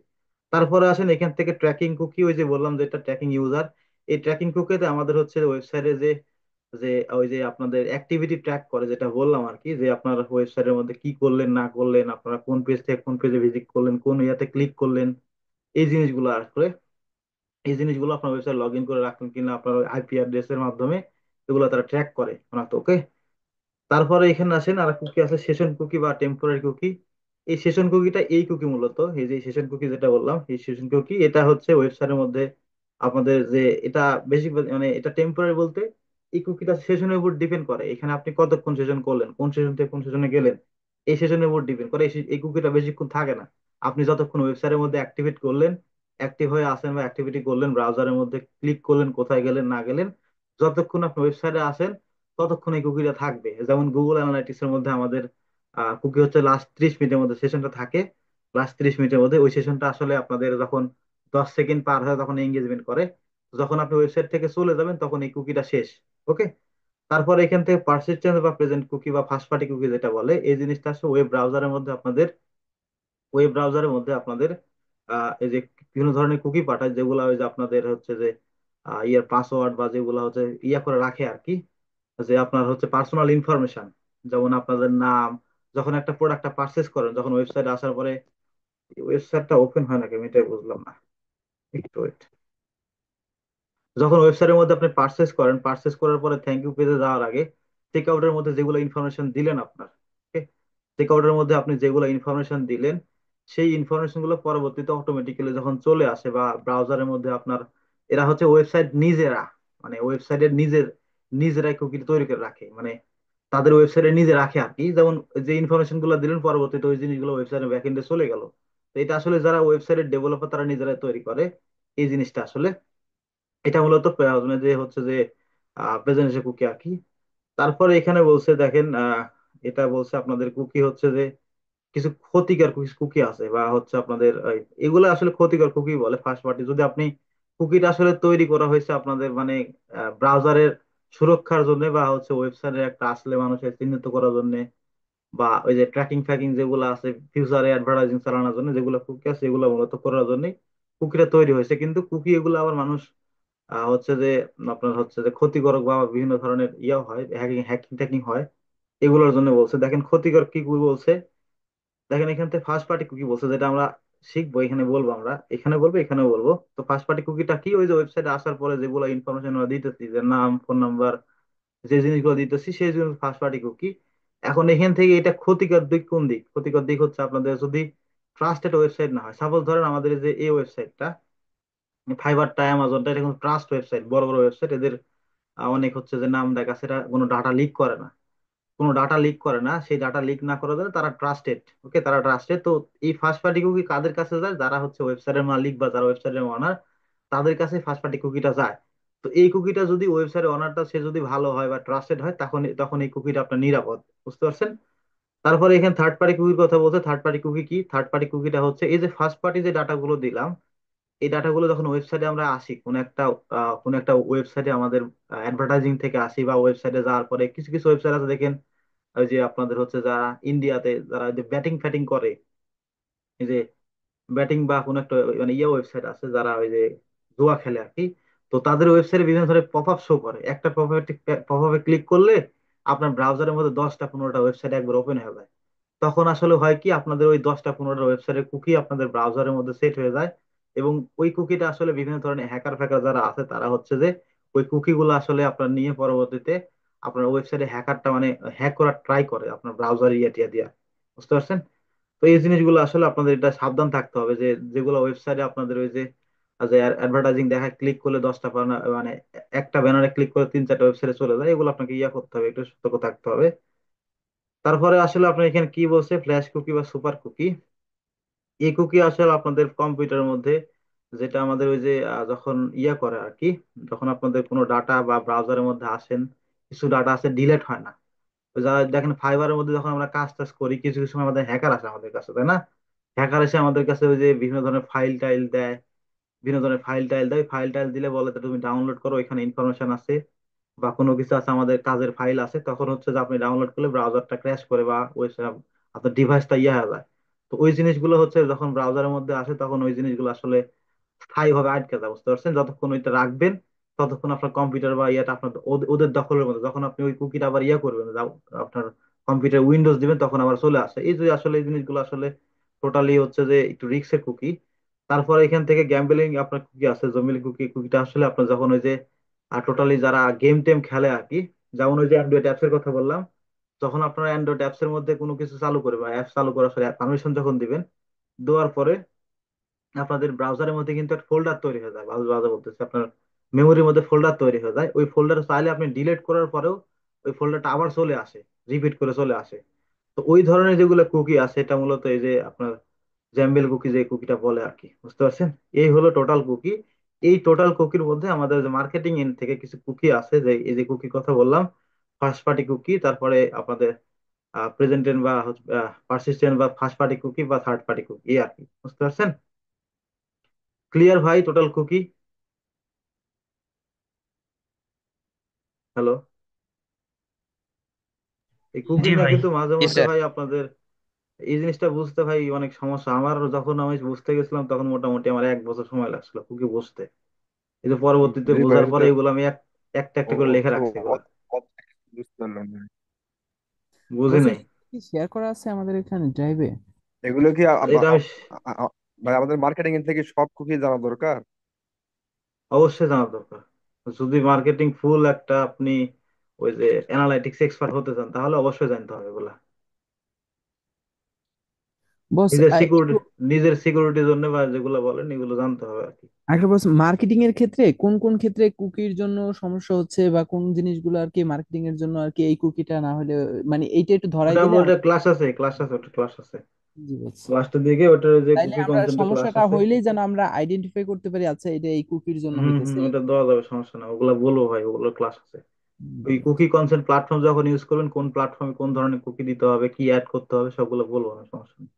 তারপরে আসেন এখান থেকে ট্র্যাকিং কুকি, ওই যে বললাম যে এটা ট্র্যাকিং ইউজার, এই ট্র্যাকিং কুকিতে আমাদের হচ্ছে ওয়েবসাইটে যে যে ওই যে আপনাদের অ্যাক্টিভিটি ট্র্যাক করে, যেটা বললাম আর কি, যে আপনার ওয়েবসাইটের মধ্যে কি করলেন না করলেন, আপনারা কোন পেজ থেকে কোন পেজে ভিজিট করলেন, কোন ইয়াতে ক্লিক করলেন, এই জিনিসগুলো আসলে এই জিনিসগুলো আপনার ওয়েবসাইট লগ ইন করে রাখলেন কিনা আপনার আইপি অ্যাড্রেস এর মাধ্যমে এগুলো তারা ট্র্যাক করে ওনার তো, ওকে। তারপরে এখানে আসেন আর কুকি আছে সেশন কুকি বা টেম্পোরারি কুকি। এই সেশন কুকিটা এই কুকি মূলত এই যে সেশন কুকি যেটা বললাম, এই সেশন কুকি এটা হচ্ছে ওয়েবসাইটের মধ্যে আপনাদের যে এটা বেশি মানে এটা টেম্পোরারি বলতে এই কুকিটা সেশনের উপর ডিপেন্ড করে, এখানে আপনি কতক্ষণ সেশন করলেন, কোন সেশন থেকে কোন সেশনে গেলেন, এই সেশনের উপর ডিপেন্ড করে। এই কুকিটা বেশিক্ষণ থাকে না, আপনি যতক্ষণ ওয়েবসাইটের মধ্যে অ্যাক্টিভেট করলেন, অ্যাক্টিভ হয়ে আসেন বা অ্যাক্টিভিটি করলেন, ব্রাউজারের মধ্যে ক্লিক করলেন, কোথায় গেলেন না গেলেন, যতক্ষণ আপনি ওয়েবসাইটে আসেন ততক্ষণ এই কুকিটা থাকবে। যেমন গুগল অ্যানালাইটিক্স এর মধ্যে আমাদের কুকি হচ্ছে লাস্ট 30 মিনিটের মধ্যে সেশনটা থাকে, লাস্ট 30 মিনিটের মধ্যে ওই সেশনটা আসলে আপনাদের যখন 10 সেকেন্ড পার হয় তখন এঙ্গেজমেন্ট করে, যখন আপনি ওয়েবসাইট থেকে চলে যাবেন তখন এই কুকিটা শেষ, ওকে। তারপর এখান থেকে পারসিস্টেন্স বা প্রেজেন্ট কুকি বা ফার্স্ট পার্টি কুকি যেটা বলে, এই জিনিসটা আসলে ওয়েব ব্রাউজারের মধ্যে আপনাদের এই যে বিভিন্ন ধরনের কুকি পাঠায়, যেগুলো ওই যে আপনাদের হচ্ছে যে ইয়ার পাসওয়ার্ড বা যেগুলো হচ্ছে ইয়া করে রাখে আর কি, যে আপনার হচ্ছে পার্সোনাল ইনফরমেশন, যেমন আপনাদের নাম, যখন একটা প্রোডাক্টটা পারচেস করেন, যখন ওয়েবসাইটে আসার পরে ওয়েবসাইটটা ওপেন হয় না কেন এটাই বুঝলাম না, একটু wait। যখন ওয়েবসাইটের মধ্যে আপনি পারচেস করেন, পারচেস করার পরে থ্যাংক ইউ পেজে যাওয়ার আগে চেক আউটের মধ্যে যেগুলো ইনফরমেশন দিলেন আপনার, চেক আউটের মধ্যে আপনি যেগুলো ইনফরমেশন দিলেন, সেই ইনফরমেশন গুলো পরবর্তীতে অটোমেটিক্যালি যখন চলে আসে বা ব্রাউজারের মধ্যে আপনার, এরা হচ্ছে ওয়েবসাইট নিজেরা, মানে ওয়েবসাইটের নিজেরাই কুকি তৈরি করে রাখে, মানে তাদের ওয়েবসাইটে নিজে রাখে আর কি। যেমন যে ইনফরমেশন গুলো দিলেন পরবর্তীতে ওই জিনিসগুলো ওয়েবসাইটের ব্যাকএন্ডে চলে গেল। তো এটা আসলে যারা ওয়েবসাইটের ডেভেলপার তারা নিজেরাই তৈরি করে এই জিনিসটা আসলে, এটা মূলত মানে যে হচ্ছে যে প্রেজেন্টেশন কুকি আর কি। তারপরে এখানে বলছে দেখেন এটা বলছে আপনাদের কুকি হচ্ছে যে কিছু ক্ষতিকর কুকি আছে বা হচ্ছে আপনাদের এগুলো আসলে ক্ষতিকর কুকি বলে ফার্স্ট পার্টি, যদি আপনি কুকিটা আসলে তৈরি করা হয়েছে আপনাদের মানে ব্রাউজারের সুরক্ষার জন্য বা হচ্ছে ওয়েবসাইটের একটা আসলে মানুষের চিহ্নিত করার জন্য, বা ওই যে ট্র্যাকিং ফ্যাকিং যেগুলো আছে ফিউচারে অ্যাডভার্টাইজিং চালানোর জন্য যেগুলো কুকি আছে এগুলো মূলত করার জন্য কুকিটা তৈরি হয়েছে। কিন্তু কুকি এগুলো আবার মানুষ হচ্ছে যে আপনার হচ্ছে যে ক্ষতিকারক বা বিভিন্ন ধরনের ইয়া হয়, হ্যাকিং হ্যাকিং ট্যাকিং হয়, এগুলোর জন্য বলছে। দেখেন ক্ষতিকর কি কুকি বলছে, দেখেন এখান থেকে ফার্স্ট পার্টি কুকি বলছে, যেটা আমরা শিখবো এখানে বলবো, আমরা এখানে বলবো এখানেও বলবো। তো ফার্স্ট পার্টি কুকিটা কি, ওই যে ওয়েবসাইটে আসার পরে যেগুলো ইনফরমেশন আমরা দিতেছি, যে নাম, ফোন নাম্বার, যে জিনিসগুলো দিতেছি সেই জন্য ফার্স্ট পার্টি কুকি। এখন এখান থেকে এটা ক্ষতিকর দিক কোন দিক, ক্ষতিকর দিক হচ্ছে আপনাদের যদি ট্রাস্টেড ওয়েবসাইট না হয়। সাপোজ ধরেন আমাদের এই যে এই ওয়েবসাইটটা ফাইবারটা, অ্যামাজনটা, এটা কিন্তু ট্রাস্ট ওয়েবসাইট, বড় বড় ওয়েবসাইট, এদের অনেক হচ্ছে যে নাম দেখা, সেটা কোনো ডাটা লিক করে না, কোনো ডাটা লিক করে না, সেই ডাটা লিক না করার জন্য তারা ট্রাস্টেড, ওকে, তারা ট্রাস্টেড। তো এই ফার্স্ট পার্টি কুকি কাদের কাছে যায়, যারা হচ্ছে ওয়েবসাইটের মালিক বা যারা ওয়েবসাইটের ওনার, তাদের কাছে ফার্স্ট পার্টি কুকিটা যায়। তো এই কুকিটা যদি ওয়েবসাইটের ওনারটা সে যদি ভালো হয় বা ট্রাস্টেড হয়, তখন তখন এই কুকিটা আপনার নিরাপদ, বুঝতে পারছেন। তারপরে এখানে থার্ড পার্টি কুকির কথা বলতে, থার্ড পার্টি কুকি কি, থার্ড পার্টি কুকিটা হচ্ছে এই যে ফার্স্ট পার্টি যে ডাটাগুলো দিলাম, এই ডাটাগুলো যখন ওয়েবসাইটে আমরা আসি, কোন একটা ওয়েবসাইটে আমাদের অ্যাডভার্টাইজিং থেকে আসি বা ওয়েবসাইটে যাওয়ার পরে কিছু কিছু ওয়েবসাইট আছে দেখেন ওই যে আপনাদের হচ্ছে যারা ইন্ডিয়াতে যারা ব্যাটিং ফ্যাটিং করে, এই যে ব্যাটিং বা কোনো একটা মানে ইয়ে ওয়েবসাইট আছে যারা ওই যে জুয়া খেলে আর কি, তো তাদের ওয়েবসাইটে বিভিন্ন ধরনের পপ আপ শো করে। একটা পপ আপে ক্লিক করলে আপনার ব্রাউজারের মধ্যে 10টা 15টা ওয়েবসাইট একবার ওপেন হয়ে যায়। তখন আসলে হয় কি, আপনাদের ওই 10টা 15টা ওয়েবসাইটের কুকি আপনাদের ব্রাউজারের মধ্যে সেট হয়ে যায়। এবং ওই কুকিটা আসলে বিভিন্ন ধরনের হ্যাকার ফ্যাকার যারা আছে তারা হচ্ছে যে ওই কুকি গুলো আসলে আপনার নিয়ে পরবর্তীতে আপনার ওয়েবসাইটে হ্যাকারটা মানে হ্যাক করার ট্রাই করে আপনার ব্রাউজার ইয়ে টিয়া দিয়া। বুঝতে পারছেন? তো এই জিনিসগুলো আসলে আপনাদের এটা সাবধান থাকতে হবে যে যেগুলো ওয়েবসাইটে আপনাদের ওই যে অ্যাডভার্টাইজিং দেখা ক্লিক করলে মানে একটা ব্যানারে ক্লিক করে 3 4টা ওয়েবসাইটে চলে যায়, এগুলো আপনাকে ইয়া করতে হবে, একটু সতর্ক থাকতে হবে। তারপরে আসলে আপনার এখানে কি বলছে, ফ্ল্যাশ কুকি বা সুপার কুকি। এই কুকি আসলে আপনাদের কম্পিউটারের মধ্যে যেটা আমাদের ওই যে যখন ইয়া করে আর কি, যখন আপনাদের কোনো ডাটা বা ব্রাউজারের মধ্যে আসেন, কিছু ডাটা আছে ডিলেট হয় না। ওই যা দেখেন ফাইবারের মধ্যে যখন আমরা কাজ টাজ করি, কিছু কিছু সময় আমাদের হ্যাকার আসে আমাদের কাছে, তাই না? হ্যাকার এসে আমাদের কাছে ওই যে বিভিন্ন ধরনের ফাইল টাইল দেয়, বিভিন্ন ধরনের ফাইল টাইল দেয়। ফাইল টাইল দিলে বলে যে তুমি ডাউনলোড করো, এখানে ইনফরমেশন আছে বা কোনো কিছু আছে, আমাদের কাজের ফাইল আছে, তখন হচ্ছে যে আপনি ডাউনলোড করলে ব্রাউজারটা ক্র্যাশ করে বা ওই আপনার ডিভাইসটা ইয়ে হয়ে যায়। তো ওই জিনিসগুলো হচ্ছে যখন ব্রাউজারের মধ্যে আসে তখন ওই জিনিসগুলো আসলে স্থায়ীভাবে আটকে যায়। বুঝতে পারছেন? যতক্ষণ ওইটা রাখবেন ততক্ষণ আপনার কম্পিউটার বা ইয়েটা আপনার ওদের দখলের মধ্যে, যখন আপনি ওই কুকিটা আবার ইয়ে করবেন, আপনার কম্পিউটার উইন্ডোজ দিবেন, তখন আবার চলে আসে। এই যে আসলে এই জিনিসগুলো আসলে টোটালি হচ্ছে যে একটু রিস্কের কুকি। তারপরে এখান থেকে গ্যাম্বলিং আপনার কুকি আছে, জমিলি কুকি। কুকিটা আসলে আপনার যখন ওই যে টোটালি যারা গেম টেম খেলে আর কি, যেমন ওই যে অ্যান্ড্রয়েড অ্যাপস এর কথা বললাম, যখন আপনারা অ্যান্ড্রয়েড অ্যাপস এর মধ্যে কোনো কিছু চালু করে বা অ্যাপস চালু করার পারমিশন যখন দিবেন, দেওয়ার পরে আপনাদের ব্রাউজারের মধ্যে কিন্তু একটা ফোল্ডার তৈরি হয়ে যায়, ব্রাউজার বলতেছে আপনার মেমোরির মধ্যে ফোল্ডার তৈরি হয়ে যায়। ওই ফোল্ডার চাইলে আপনি ডিলিট করার পরেও ওই ফোল্ডারটা আবার চলে আসে, রিপিট করে চলে আসে। তো ওই ধরনের যেগুলো কুকি আছে এটা মূলত এই যে আপনার জ্যাম্বেল কুকি, যে কুকিটা বলে আর কি। বুঝতে পারছেন? এই হলো টোটাল কুকি। এই টোটাল কুকির মধ্যে আমাদের যে মার্কেটিং এন্ড থেকে কিছু কুকি আছে, যে এই যে কুকি কথা বললাম, ফার্স্ট পার্টি কুকি, তারপরে আপনাদের প্রেজেন্টেন্ট বা পারসিস্টেন্ট বা ফার্স্ট পার্টি কুকি বা থার্ড পার্টি কুকি, এই আর কি। বুঝতে পারছেন? ক্লিয়ার ভাই টোটাল কুকি? হ্যালো? এই কুকি জি নিয়ে ভাই। কিন্তু মাঝে জি মধ্যে স্যার। ভাই আপনাদের এই জিনিসটা বুঝতে ভাই অনেক সমস্যা। আমার যখন আমি বুঝতে গেছিলাম তখন মোটামুটি আমার 1 বছর সময় লাগছিল কুকি বুঝতে। এই যে পরবর্তীতে জি ভাই, বোঝার এটা পরে তো এগুলো আমি একটা একটা করে লিখে রাখছি এগুলা। বুঝতে পারলাম না। বুঝি বলছি নাই। কি শেয়ার করা আছে আমাদের এখানে ড্রাইভে? এগুলো কি এটা আমি ভাই আমাদের মার্কেটিং এর থেকে সব কুকি জানা দরকার? অবশ্যই জানা দরকার। যদি মার্কেটিং ফুল একটা আপনি ওই যে অ্যানালাইটিক্স এক্সপার্ট হতে চান তাহলে অবশ্যই জানতে হবে এগুলা। বস নিজের একটু সিকিউরিটি, নিজের সিকিউরিটির জন্য বা যেগুলো বলেন এগুলো জানতে হবে আর কি। একটা বস, মার্কেটিং এর ক্ষেত্রে কোন কোন ক্ষেত্রে কুকির জন্য সমস্যা হচ্ছে বা কোন জিনিসগুলো আর কি মার্কেটিং এর জন্য আর কি এই কুকিটা না হলে, মানে এইটা একটু ধরাই ওটা দিলে বলতে ক্লাস আছে, ক্লাস আছে, ওটা ক্লাস আছে। জি বস। লাস্টের দিকে ওটার যে তাইলে কুকি আমরা কনসেন্টের ক্লাস সমস্যাটা আছে। হইলেই যেন আমরা আইডেন্টিফাই করতে পারি, আচ্ছা এটা এই কুকির জন্য হম হম, হইতেছে। ওটা দেওয়া যাবে, সমস্যা না, ওগুলো বলবো ভাই, ওগুলো ক্লাস আছে। জি ওই boss। কুকি কনসেন্ট প্ল্যাটফর্ম যখন ইউজ করবেন, কোন প্ল্যাটফর্মে কোন ধরনের কুকি দিতে হবে, কি অ্যাড করতে হবে, সবগুলো বলবো না, সমস্যা নেই।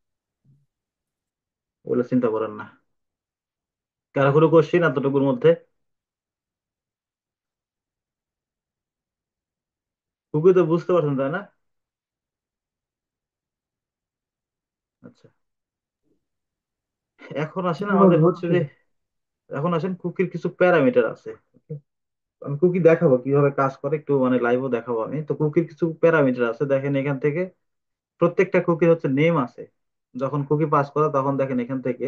ওগুলো চিন্তা করেন না। কারো কোনো কোশ্চিন এতটুকুর মধ্যে? কুকি তো বুঝতে পারছেন তাই না? আচ্ছা, এখন আসেন জি বস, আমাদের হচ্ছে বুঝছি। যে এখন আসেন কুকির কিছু প্যারামিটার আছে। Okay? আমি কুকি দেখাবো কিভাবে কাজ করে, একটু মানে লাইভও দেখাবো আমি। তো কুকির কিছু প্যারামিটার আছে, দেখেন এখান থেকে প্রত্যেকটা কুকির হচ্ছে নেম আছে। যখন কুকি পাস করা তখন দেখেন এখান থেকে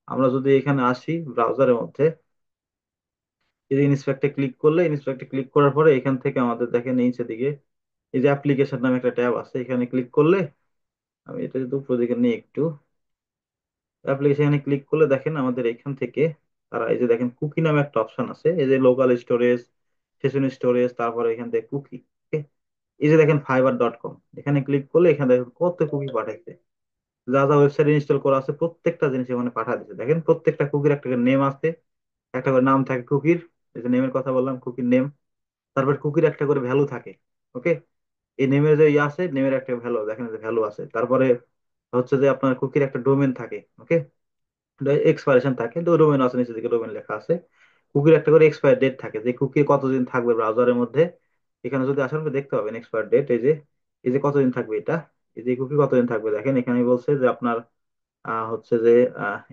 আমরা যদি এখানে আসি ব্রাউজারের মধ্যে, এই যে ইন্সপেক্টে ক্লিক করলে, ইন্সপেক্টে ক্লিক করার পরে এখান থেকে আমাদের দেখেন নিচের দিকে এই যে অ্যাপ্লিকেশন নামে একটা ট্যাব আছে, এখানে ক্লিক করলে, আমি এটা যদি উপর দিকে নিই একটু, অ্যাপ্লিকেশনে ক্লিক করলে দেখেন আমাদের এখান থেকে তারা এই যে দেখেন কুকি নামে একটা অপশন আছে, এই যে লোকাল স্টোরেজ, সেশন স্টোরেজ, তারপরে এখান থেকে কুকি। এই যে দেখেন fiber.com, এখানে ক্লিক করলে এখানে দেখেন কত কুকি পাঠাইছে। যা যা ওয়েবসাইট ইনস্টল করা আছে প্রত্যেকটা জিনিস এখানে পাঠা দিচ্ছে। দেখেন প্রত্যেকটা কুকির একটা নেম আছে, একটা করে নাম থাকে কুকির, এই যে নেমের কথা বললাম, কুকির নেম। তারপর কুকির একটা করে ভ্যালু থাকে। ওকে? এই নেমের যে ইয়ে আছে, নেমের একটা ভ্যালু দেখেন, যে ভ্যালু আছে। তারপরে হচ্ছে যে আপনার কুকির একটা ডোমেন থাকে। ওকে? এক্সপায়ারেশন থাকে, তো ডোমেন আছে, নিচের দিকে ডোমেন লেখা আছে। কুকির একটা করে এক্সপায়ার ডেট থাকে, যে কুকি কতদিন থাকবে ব্রাউজারের মধ্যে। এখানে যদি আসলে দেখতে পাবেন এক্সপায়ার ডেট, এই যে এই যে কতদিন থাকবে এটা, এই যে কুকি কতদিন থাকবে দেখেন এখানে বলছে যে আপনার হচ্ছে যে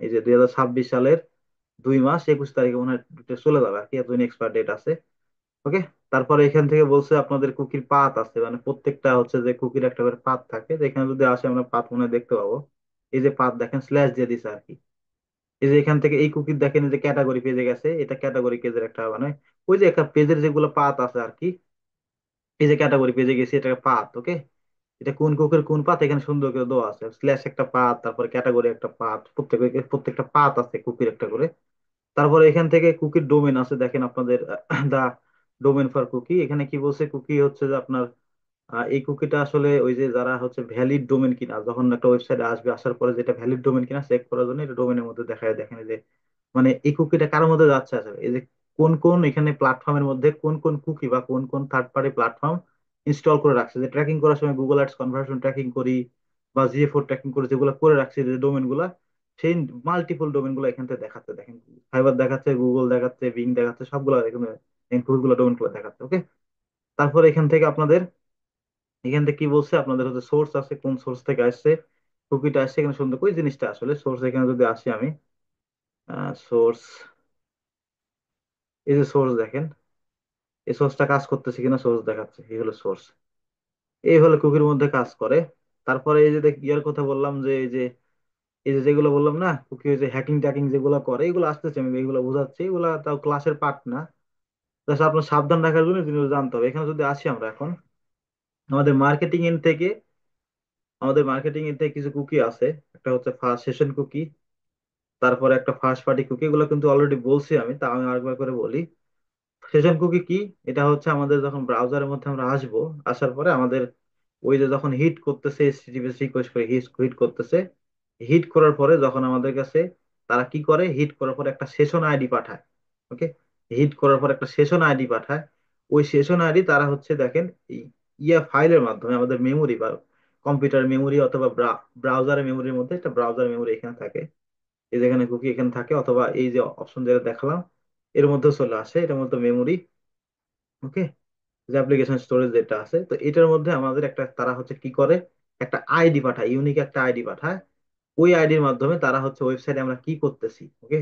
এই যে 2026 সালের 2 মাস 21 তারিখে মনে হয় এটা চলে যাবে আর কি, এতদিন এক্সপায়ার ডেট আছে। ওকে। তারপরে এখান থেকে বলছে আপনাদের কুকির পাত আছে, মানে প্রত্যেকটা হচ্ছে যে কুকির একটা করে পাত থাকে, তো এখানে যদি আসে আমরা পাত মনে হয় দেখতে পাবো। এই যে পাত দেখেন স্ল্যাশ দিয়ে দিছে আর কি। এই যে এখান থেকে এই কুকির দেখেন এই যে ক্যাটাগরি পেজে গেছে, এটা ক্যাটাগরি পেজের একটা মানে ওই যে একটা পেজের যেগুলো পাত আছে আর কি, এই যে ক্যাটাগরি পেজে গেছে এটা পাত। ওকে। এটা কোন কুকের কোন পাত এখানে সুন্দর করে দেওয়া আছে, স্ল্যাশ একটা পাত, তারপরে ক্যাটাগরি একটা পাত, প্রত্যেকটা পাত আছে কুকির একটা করে। তারপরে এখান থেকে কুকির ডোমেন আছে দেখেন আপনাদের দা ডোমেন ফর কুকি, এখানে কি বলছে কুকি হচ্ছে যে আপনার এই কুকিটা আসলে ওই যে যারা হচ্ছে ভ্যালিড ডোমেন কিনা, যখন একটা ওয়েবসাইটে আসবে আসার পরে যেটা ভ্যালিড ডোমেন কিনা চেক করার জন্য এটা ডোমেনের মধ্যে দেখায়। দেখেন এই যে মানে এই কুকিটা কার মধ্যে যাচ্ছে আসলে, এই যে কোন কোন এখানে প্ল্যাটফর্মের মধ্যে কোন কোন কুকি বা কোন কোন থার্ড পার্টি প্ল্যাটফর্ম ইনস্টল করে রাখছে, যে ট্র্যাকিং করার সময় গুগল অ্যাডস কনভার্সন ট্র্যাকিং করি বা জিএ4 ট্র্যাকিং করি যেগুলো করে রাখছে যে ডোমেন গুলা, সেই মাল্টিপল ডোমেন গুলো এখান থেকে দেখাচ্ছে। দেখেন ফাইবার দেখাচ্ছে, গুগল দেখাচ্ছে, বিং দেখাচ্ছে, সবগুলো এখানে কুকি গুলো ডোমেন গুলো দেখাচ্ছে। ওকে। তারপর এখান থেকে আপনাদের এখান থেকে কি বলছে আপনাদের হচ্ছে সোর্স আছে, কোন সোর্স থেকে আসছে কুকিটা আসছে, এখানে সুন্দর ওই জিনিসটা আসলে সোর্স। এখানে যদি আসি আমি সোর্স, এই যে সোর্স দেখেন, এই সোর্সটা কাজ করতেছে কিনা সোর্স দেখাচ্ছে, এই হলো সোর্স, এই হলো কুকির মধ্যে কাজ করে। তারপরে এই যে ইয়ার কথা বললাম যে এই যে যেগুলো বললাম না কুকি ওই যে হ্যাকিং ট্যাকিং যেগুলো করে এগুলো আসতেছে, আমি এগুলো বোঝাচ্ছি, এগুলো তাও ক্লাসের পার্ট না, জাস্ট আপনার সাবধান রাখার জন্য জিনিস জানতে হবে। এখানে যদি আসি আমরা এখন আমাদের মার্কেটিং এন্ড থেকে, আমাদের মার্কেটিং এন্ড থেকে কিছু কুকি আছে, একটা হচ্ছে ফার্স্ট সেশন কুকি, তারপরে একটা ফার্স্ট পার্টি কুকি, এগুলো কিন্তু অলরেডি বলছি আমি, তা আমি আরেকবার করে বলি। সেশন কুকি কি, এটা হচ্ছে আমাদের যখন ব্রাউজারের মধ্যে আমরা আসবো, আসার পরে আমাদের ওই যে যখন হিট করতেছে HTTPS রিকোয়েস্ট করে হিট করতেছে, হিট করার পরে যখন আমাদের কাছে তারা কি করে, হিট করার পরে একটা সেশন আইডি পাঠায়। ওকে। হিট করার পর একটা সেশন আইডি পাঠায়, ওই সেশন আইডি তারা হচ্ছে দেখেন এই ফাইলের মাধ্যমে আমাদের মেমোরি বা কম্পিউটার মেমোরি অথবা ব্রাউজারের মেমোরির মধ্যে একটা ব্রাউজার মেমোরি এখানে থাকে, এই যেখানে কুকি এখানে থাকে, অথবা এই যে অপশন যেটা দেখালাম এর মধ্যে চলে আসে, এটার মধ্যে মেমোরি। ওকে। যে অ্যাপ্লিকেশন স্টোরেজ যেটা আছে, তো এটার মধ্যে আমাদের একটা তারা হচ্ছে কি করে, একটা আইডি পাঠায়, ইউনিক একটা আইডি পাঠায়। ওই আইডির মাধ্যমে তারা হচ্ছে ওয়েবসাইটে আমরা কি করতেছি, ওকে,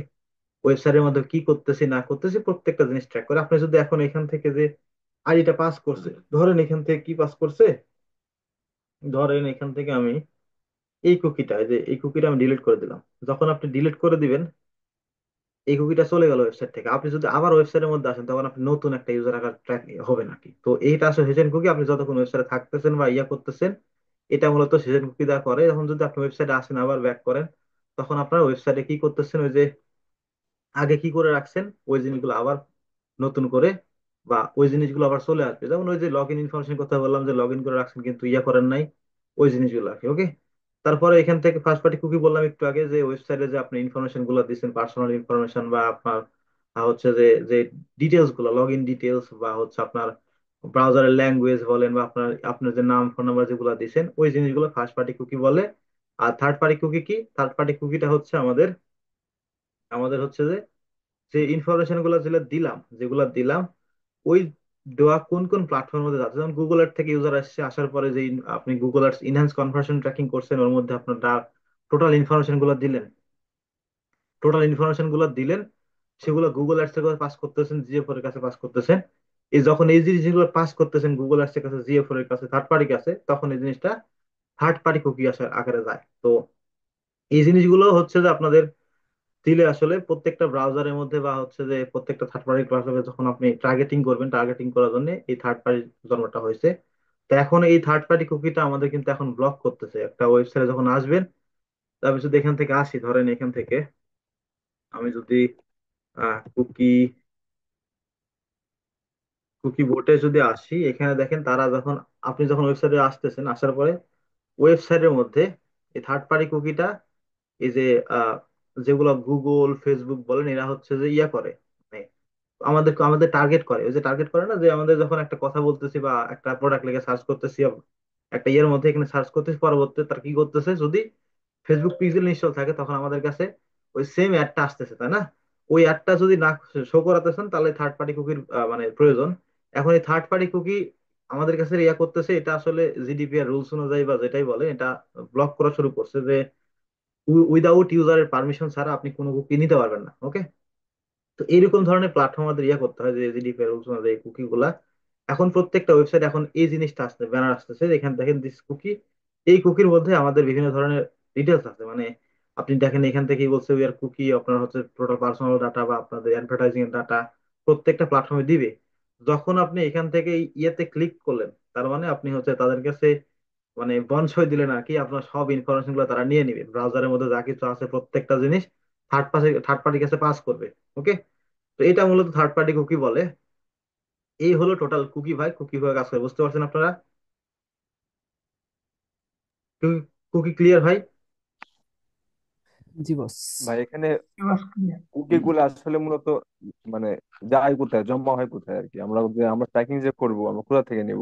ওয়েবসাইটের মধ্যে কি করতেছি না করতেছি প্রত্যেকটা জিনিস ট্র্যাক করে। আপনি যদি এখন এখান থেকে যে আইডিটা পাস করছে, ধরেন এখান থেকে কি পাস করছে, ধরেন এখান থেকে আমি এই কুকিটা, এই যে এই কুকিটা আমি ডিলিট করে দিলাম, যখন আপনি ডিলিট করে দিবেন এই কুকিটা চলে গেল ওয়েবসাইট থেকে, আপনি যদি আবার ওয়েবসাইটের মধ্যে আসেন তখন আপনি নতুন একটা ইউজার আকার ট্র্যাক হবে নাকি, তো এইটা আসলে সেশন কুকি। আপনি যতক্ষণ ওয়েবসাইটে থাকতেছেন বা ইয়া করতেছেন এটা মূলত সেশন কুকি দা করে। যখন যদি আপনি ওয়েবসাইটে আসেন আবার ব্যাক করেন, তখন আপনার ওয়েবসাইটে কি করতেছেন, ওই যে আগে কি করে রাখছেন ওই জিনিসগুলো আবার নতুন করে বা ওই জিনিসগুলো আবার চলে আসবে, যেমন ওই যে লগ ইন ইনফরমেশন কথা বললাম যে লগ ইন করে রাখছেন কিন্তু ইয়া করেন নাই, ওই জিনিসগুলো আর কি। ওকে। তারপরে এখান থেকে ফার্স্ট পার্টি কুকি বললাম একটু আগে, যে ওয়েবসাইটে যে আপনি ইনফরমেশন গুলো দিচ্ছেন পার্সোনাল ইনফরমেশন বা আপনার হচ্ছে যে যে ডিটেলস গুলো লগ ইন ডিটেলস বা হচ্ছে আপনার ব্রাউজারের ল্যাঙ্গুয়েজ বলেন বা আপনার আপনার যে নাম ফোন নাম্বার যেগুলো দিচ্ছেন ওই জিনিসগুলো ফার্স্ট পার্টি কুকি বলে। আর থার্ড পার্টি কুকি কি, থার্ড পার্টি কুকিটা হচ্ছে আমাদের আমাদের হচ্ছে যে যে ইনফরমেশন গুলো যেগুলো দিলাম ওই দেওয়া কোন কোন প্ল্যাটফর্মের মধ্যে যাচ্ছে, যেমন গুগল আর্ট থেকে ইউজার আসছে, আসার পরে যে আপনি Google arts enhance conversion tracking করছেন ওর মধ্যে আপনার টোটাল ইনফরমেশন গুলো দিলেন, টোটাল ইনফরমেশন গুলো দিলেন, সেগুলো গুগল আর্টস এর কাছে পাস করতেছেন, জিএফ এর কাছে পাস করতেছেন। এই যখন এই জিনিসগুলো পাস করতেছেন গুগল আর্টস এর কাছে, জিএফ এর কাছে, থার্ড পার্টি কাছে, তখন এই জিনিসটা থার্ড পার্টি কুকি আসার আকারে যায়। তো এই জিনিসগুলো হচ্ছে যে আপনাদের দিলে আসলে প্রত্যেকটা ব্রাউজারের মধ্যে বা হচ্ছে যে প্রত্যেকটা থার্ড পার্টি ব্রাউজারে যখন আপনি টার্গেটিং করবেন, টার্গেটিং করার জন্য এই থার্ড পার্টি জন্মটা হয়েছে। তো এখন এই থার্ড পার্টি কুকিটা আমাদের কিন্তু এখন ব্লক করতেছে একটা ওয়েবসাইটে যখন আসবেন। তারপর যদি এখান থেকে আসি, ধরেন এখান থেকে আমি যদি কুকি কুকি বোর্ডে যদি আসি, এখানে দেখেন তারা যখন আপনি যখন ওয়েবসাইটে আসতেছেন আসার পরে ওয়েবসাইটের মধ্যে এই থার্ড পার্টি কুকিটা এই যে আহ, যেগুলো গুগল ফেসবুক বলেন এরা হচ্ছে যে ইয়া করে, মানে আমাদের আমাদের টার্গেট করে, ওই যে টার্গেট করে না যে আমাদের যখন একটা কথা বলতেছি বা একটা প্রোডাক্ট লেগে সার্চ করতেছি একটা ইয়ের মধ্যে এখানে সার্চ করতেছি, পরবর্তীতে তার কি করতেছে যদি ফেসবুক পিক্সেল ইনস্টল থাকে তখন আমাদের কাছে ওই সেম অ্যাডটা আসতেছে, তাই না? ওই অ্যাডটা যদি না শো করাতেছেন তাহলে থার্ড পার্টি কুকির মানে প্রয়োজন। এখন এই থার্ড পার্টি কুকি আমাদের কাছে ইয়া করতেছে, এটা আসলে জিডিপিআর রুলস অনুযায়ী বা যেটাই বলে এটা ব্লক করা শুরু করছে যে উইদাউট ইউজারের পারমিশন ছাড়া আপনি কোনো কুকি নিতে পারবেন না। ওকে, তো এইরকম ধরনের প্ল্যাটফর্ম আমাদের ইয়া করতে হয় যে জিডিপিআর রুলস অনুযায়ী কুকি গুলা। এখন প্রত্যেকটা ওয়েবসাইট এখন এই জিনিসটা আসছে, ব্যানার আসতেছে এখানে দেখেন দিস কুকি। এই কুকির মধ্যে আমাদের বিভিন্ন ধরনের ডিটেলস আছে, মানে আপনি দেখেন এখান থেকেই বলছে উই আর কুকি, আপনার হচ্ছে টোটাল পার্সোনাল ডাটা বা আপনাদের অ্যাডভার্টাইজিং এর ডাটা প্রত্যেকটা প্ল্যাটফর্মে দিবে। যখন আপনি এখান থেকে এই ইয়েতে ক্লিক করলেন, তার মানে আপনি হচ্ছে তাদের কাছে মানে বনসই দিলেন আর কি, আপনার সব ইনফরমেশন গুলো তারা নিয়ে নিবে, ব্রাউজারের মধ্যে যা কিছু আছে প্রত্যেকটা জিনিস থার্ড পার্টির কাছে পাস করবে। ওকে, তো এটা মূলত থার্ড পার্টি কুকি বলে। এই হলো টোটাল কুকি ভাই, কুকি ভাবে কাজ করে, বুঝতে পারছেন আপনারা? কুকি ক্লিয়ার ভাই? জি বস। ভাই এখানে এবার ক্লিয়ার। কুকি গুলো আসলে মূলত মানে যায় কোথায়, জমা হয় কোথায় আর কি, আমরা ট্র্যাকিং যে করবো আমরা কোথা থেকে নিব?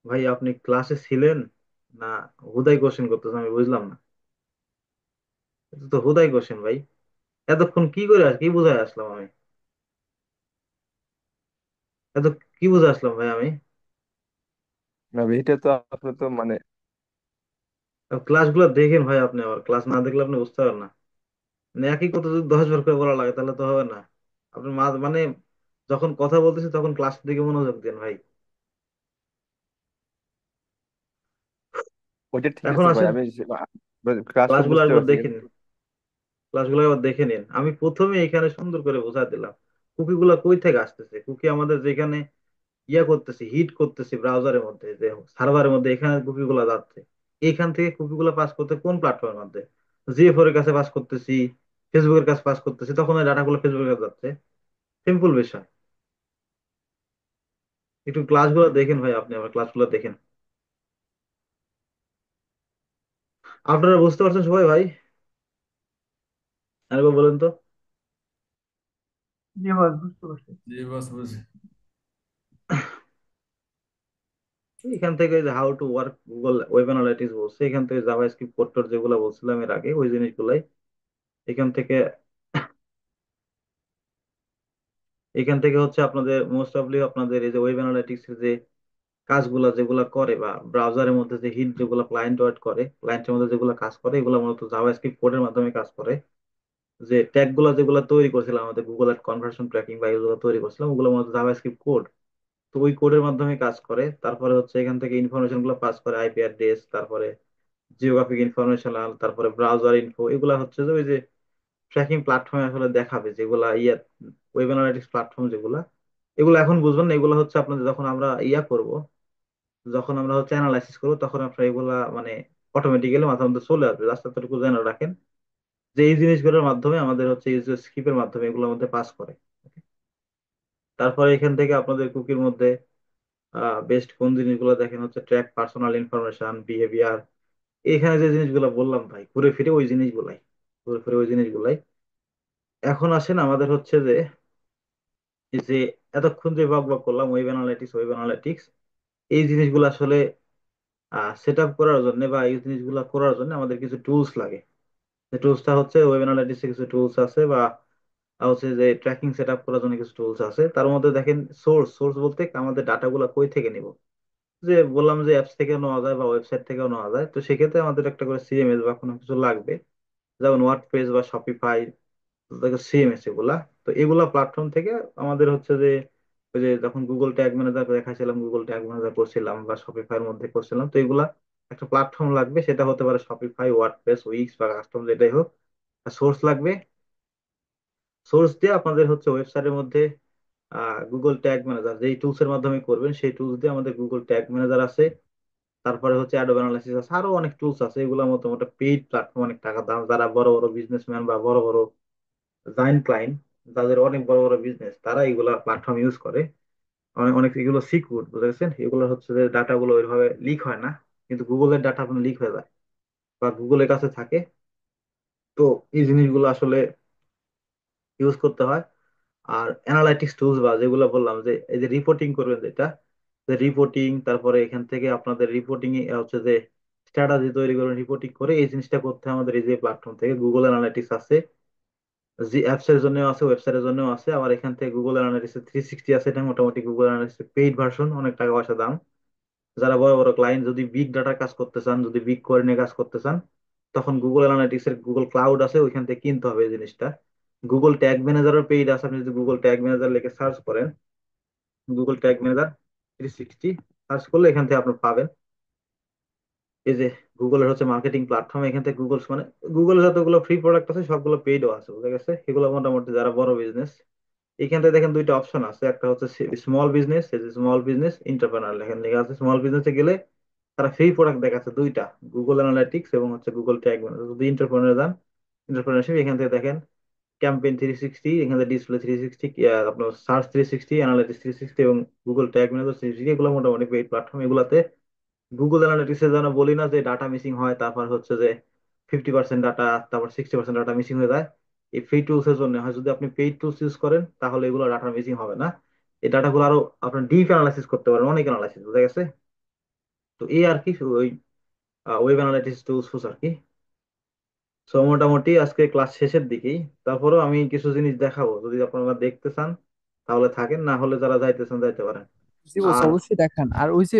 ভাই আপনি ক্লাসে ছিলেন না? হুদাই কোশ্চেন করতেছেন, আমি বুঝলাম না। এটা তো হুদাই কোশ্চেন ভাই। এতক্ষণ কি করে কি বুঝায় আসলাম আমি? এত কি বুঝে আসলাম ভাই আমি? না ভাই, এটা তো আসলে তো মানে ক্লাসগুলো দেখেন ভাই, আপনি আবার ক্লাস না দেখলে আপনি বুঝতে পারেন না। মানে একই কথা যদি 10 বার করে বলা লাগে তাহলে তো হবে না। আপনি মানে যখন কথা বলতেছি তখন ক্লাসের দিকে মনোযোগ দেন ভাই। ওইটা ঠিক এখন আছে ভাই, আসেন, আমি ক্লাসটা ক্লাসগুলো বুঝতে একবার পারছি দেখে কিন্তু নিন। ক্লাসগুলো একবার দেখে নিন, আমি প্রথমে এখানে সুন্দর করে বোঝা দিলাম কুকি গুলা কই থেকে আসতেছে। কুকি আমাদের যেখানে ইয়া করতেছি, হিট করতেছি ব্রাউজারের মধ্যে, যে সার্ভারের মধ্যে, এখানে কুকি গুলা যাচ্ছে। এইখান থেকে কুকি গুলা পাস করতে কোন প্ল্যাটফর্মের মধ্যে? জিএফওর এর কাছে পাস করতেছি, ফেসবুকের কাছে পাস করতেছি, তখন এই ডাটাগুলো ফেসবুকের কাছে যাচ্ছে। সিম্পল বিষয়। একটু ক্লাসগুলো দেখেন ভাই, আপনি আবার ক্লাসগুলো দেখেন। আপনারা বুঝতে পারছেন সবাই ভাই? আরেকবার বলেন তো। জি বস, বুঝতে পারছি। জি বস বুঝি। এখান থেকে যে how to work Google web analytics বলছে, এখান থেকে জাভাস্ক্রিপ্ট কোড টোড যেগুলো বলছিলাম এর আগে, ওই জিনিসগুলাই এখান থেকে এখান থেকে হচ্ছে আপনাদের মোস্ট অফলি আপনাদের এই যে ওয়েব অ্যানালাইটিক্স এর যে কাজগুলা যেগুলা করে, বা ব্রাউজারের মধ্যে যে হিট যেগুলো ক্লায়েন্ট ওয়ার্ড করে, ক্লায়েন্টের মধ্যে যেগুলো কাজ করে, এগুলো মূলত জাভাস্ক্রিপ্ট কোডের মাধ্যমে কাজ করে। যে ট্যাগ গুলা যেগুলো তৈরি করছিলাম আমাদের গুগল এর কনভার্সন ট্র্যাকিং বা এগুলো তৈরি করছিলাম, ওগুলো মূলত জাভাস্ক্রিপ্ট কোড। তো ওই কোডের মাধ্যমে কাজ করে। তারপরে হচ্ছে এখান থেকে ইনফরমেশন গুলো পাস করে, আইপি অ্যাড্রেস, তারপরে জিওগ্রাফিক ইনফরমেশন, তারপরে ব্রাউজার ইনফো, এগুলা হচ্ছে যে ওই যে ট্র্যাকিং প্ল্যাটফর্মে আসলে দেখাবে, যেগুলা ইয়া ওয়েব অ্যানালিটিক্স প্ল্যাটফর্ম যেগুলা। এগুলো এখন বুঝবেন না, এগুলো হচ্ছে আপনাদের যখন আমরা ইয়া করব, যখন আমরা হচ্ছে অ্যানালাইসিস করবো, তখন আপনার এগুলা মানে অটোমেটিক্যালি মাথার মধ্যে চলে আসবে। জাস্ট এতটুকু জেনে রাখেন যে এই জিনিসগুলোর মাধ্যমে আমাদের হচ্ছে ইউজার স্ক্রিপ্টের মাধ্যমে এগুলোর মধ্যে পাস করে। তারপরে এখান থেকে আপনাদের কুকির মধ্যে বেস্ট কোন জিনিসগুলো দেখেন হচ্ছে ট্র্যাক পার্সোনাল ইনফরমেশন, বিহেভিয়ার। এখানে যে জিনিসগুলো বললাম ভাই, ঘুরে ফিরে ওই জিনিসগুলাই, ঘুরে ফিরে ওই জিনিসগুলাই। এখন আসেন আমাদের হচ্ছে যে এই যে এতক্ষণ যে বক বক করলাম ওয়েব অ্যানালিটিক্স, এই জিনিসগুলো আসলে সেট আপ করার জন্য বা এই জিনিসগুলো করার জন্য আমাদের কিছু টুলস লাগে। যে টুলসটা হচ্ছে ওয়েব অ্যানালিটিক্স কিছু টুলস আছে, বা হচ্ছে যে ট্র্যাকিং সেট আপ করার জন্য কিছু টুলস আছে। তার মধ্যে দেখেন সোর্স, সোর্স বলতে আমাদের ডাটাগুলো কই থেকে নিব। যে বললাম যে অ্যাপস থেকে নেওয়া যায় বা ওয়েবসাইট থেকেও নেওয়া যায়, তো সেক্ষেত্রে আমাদের একটা করে সিএমএস বা কোনো কিছু লাগবে, যেমন ওয়ার্ডপ্রেস বা শপিফাই, সিএমএস এগুলা। তো এগুলা প্ল্যাটফর্ম থেকে আমাদের হচ্ছে যে ওই যে যখন গুগল ট্যাগ ম্যানেজার দেখাছিলাম, গুগল ট্যাগ ম্যানেজার করছিলাম বা শপিফাই এর মধ্যে করছিলাম, তো এগুলা একটা প্ল্যাটফর্ম লাগবে, সেটা হতে পারে শপিফাই, ওয়ার্ডপ্রেস, উইক্স বা কাস্টম যেটাই হোক। সোর্স লাগবে। সোর্স দিয়ে আপনাদের হচ্ছে ওয়েবসাইটের মধ্যে গুগল ট্যাগ ম্যানেজার যেই টুলস এর মাধ্যমে করবেন, সেই টুলস দিয়ে আমাদের গুগল ট্যাগ ম্যানেজার আছে। তারপরে হচ্ছে অ্যাডোব অ্যানালাইসিস আছে, আরো অনেক টুলস আছে। এগুলো মোটামুটি পেইড প্ল্যাটফর্ম, অনেক টাকা দাম। যারা বড় বড় বিজনেসম্যান বা বড় বড় জায়েন্ট ক্লায়েন্ট, যাদের অনেক বড় বড় বিজনেস, তারা এগুলা প্ল্যাটফর্ম ইউজ করে। অনেক অনেক এগুলো সিকিউর, বুঝতে গেছেন? এগুলো হচ্ছে যে ডাটা গুলো ওইভাবে লিক হয় না, কিন্তু গুগলের ডাটা আপনার লিক হয়ে যায় বা গুগলের কাছে থাকে। তো এই জিনিসগুলো আসলে ইউজ করতে হয়। আর অ্যানালাইটিক্স টুলস বা যেগুলো বললাম, যে এই যে রিপোর্টিং করবেন, যেটা রিপোর্টিং, তারপরে এখান থেকে আপনাদের রিপোর্টিং এ হচ্ছে যে স্ট্র্যাটাজি তৈরি করবেন রিপোর্টিং করে, এই জিনিসটা করতে হয় আমাদের এই যে প্ল্যাটফর্ম থেকে গুগল অ্যানালাইটিক্স আছে। জি অ্যাপস এর জন্য আছে, ওয়েবসাইটের জন্য আছে, আবার এখান থেকে গুগল অ্যানালিটিক্স 360 আছে, এটা মোটামুটি গুগল অ্যানালিটিক্স পেইড ভার্সন, অনেক টাকা পয়সা দাম। যারা বড় বড় ক্লায়েন্ট, যদি বিগ ডাটার কাজ করতে চান, যদি বিগ কোয়ারি নিয়ে কাজ করতে চান, তখন গুগল অ্যানালিটিক্স এর গুগল ক্লাউড আছে, ওইখান থেকে কিনতে হবে এই জিনিসটা। গুগল ট্যাগ ম্যানেজারও পেইড আছে, আপনি যদি গুগল ট্যাগ ম্যানেজার লিখে সার্চ করেন, গুগল ট্যাগ ম্যানেজার 360 সার্চ করলে এখান থেকে আপনি পাবেন। এই যে গুগলের হচ্ছে মার্কেটিং প্ল্যাটফর্ম, এখান থেকে গুগল মানে গুগলের যতগুলো ফ্রি প্রোডাক্ট আছে সবগুলো পেইডও আছে, বুঝা গেছে? এগুলো মোটামুটি যারা বড় বিজনেস, এখান থেকে দেখেন দুইটা অপশন আছে, একটা হচ্ছে স্মল বিজনেস, এই যে স্মল বিজনেস এন্টারপ্রেনার লেখেন লেখা আছে। স্মল বিজনেসে গেলে তারা ফ্রি প্রোডাক্ট দেখাচ্ছে দুইটা, গুগল অ্যানালিটিক্স এবং হচ্ছে গুগল ট্যাগ ম্যানেজার। যদি এন্টারপ্রেনার যান, এন্টারপ্রেনারশিপ, এখান থেকে দেখেন ক্যাম্পেইন 360, এখানে ডিসপ্লে 360, আপনার সার্চ 360, অ্যানালিটিক্স 360 এবং গুগল ট্যাগ ম্যানেজার 360, এগুলো মোটামুটি পেইড প্ল্যাটফর্ম। এগুলাতে গুগল অ্যানালিটিক্স এর জন্য বলি না যে ডাটা মিসিং হয়, তারপর হচ্ছে যে 50% ডাটা, তারপর 60% ডাটা মিসিং হয়ে যায়, এই ফ্রি টুলস এর জন্য হয়। যদি আপনি পেইড টুলস ইউজ করেন তাহলে এগুলো ডাটা মিসিং হবে না, এই ডাটাগুলো আরো আপনার ডিপ অ্যানালাইসিস করতে পারেন, অনেক অ্যানালাইসিস, বুঝা গেছে? তো এই আর কি, ওই ওয়েব অ্যানালাইটিক্স টুলস আর কি। সো মোটামুটি আজকে ক্লাস শেষের দিকেই, তারপরেও আমি কিছু জিনিস দেখাবো, যদি আপনারা দেখতে চান তাহলে থাকেন, না হলে যারা যাইতেছেন যাইতে পারেন। জি বস, আর অবশ্যই দেখান। আর ওই যে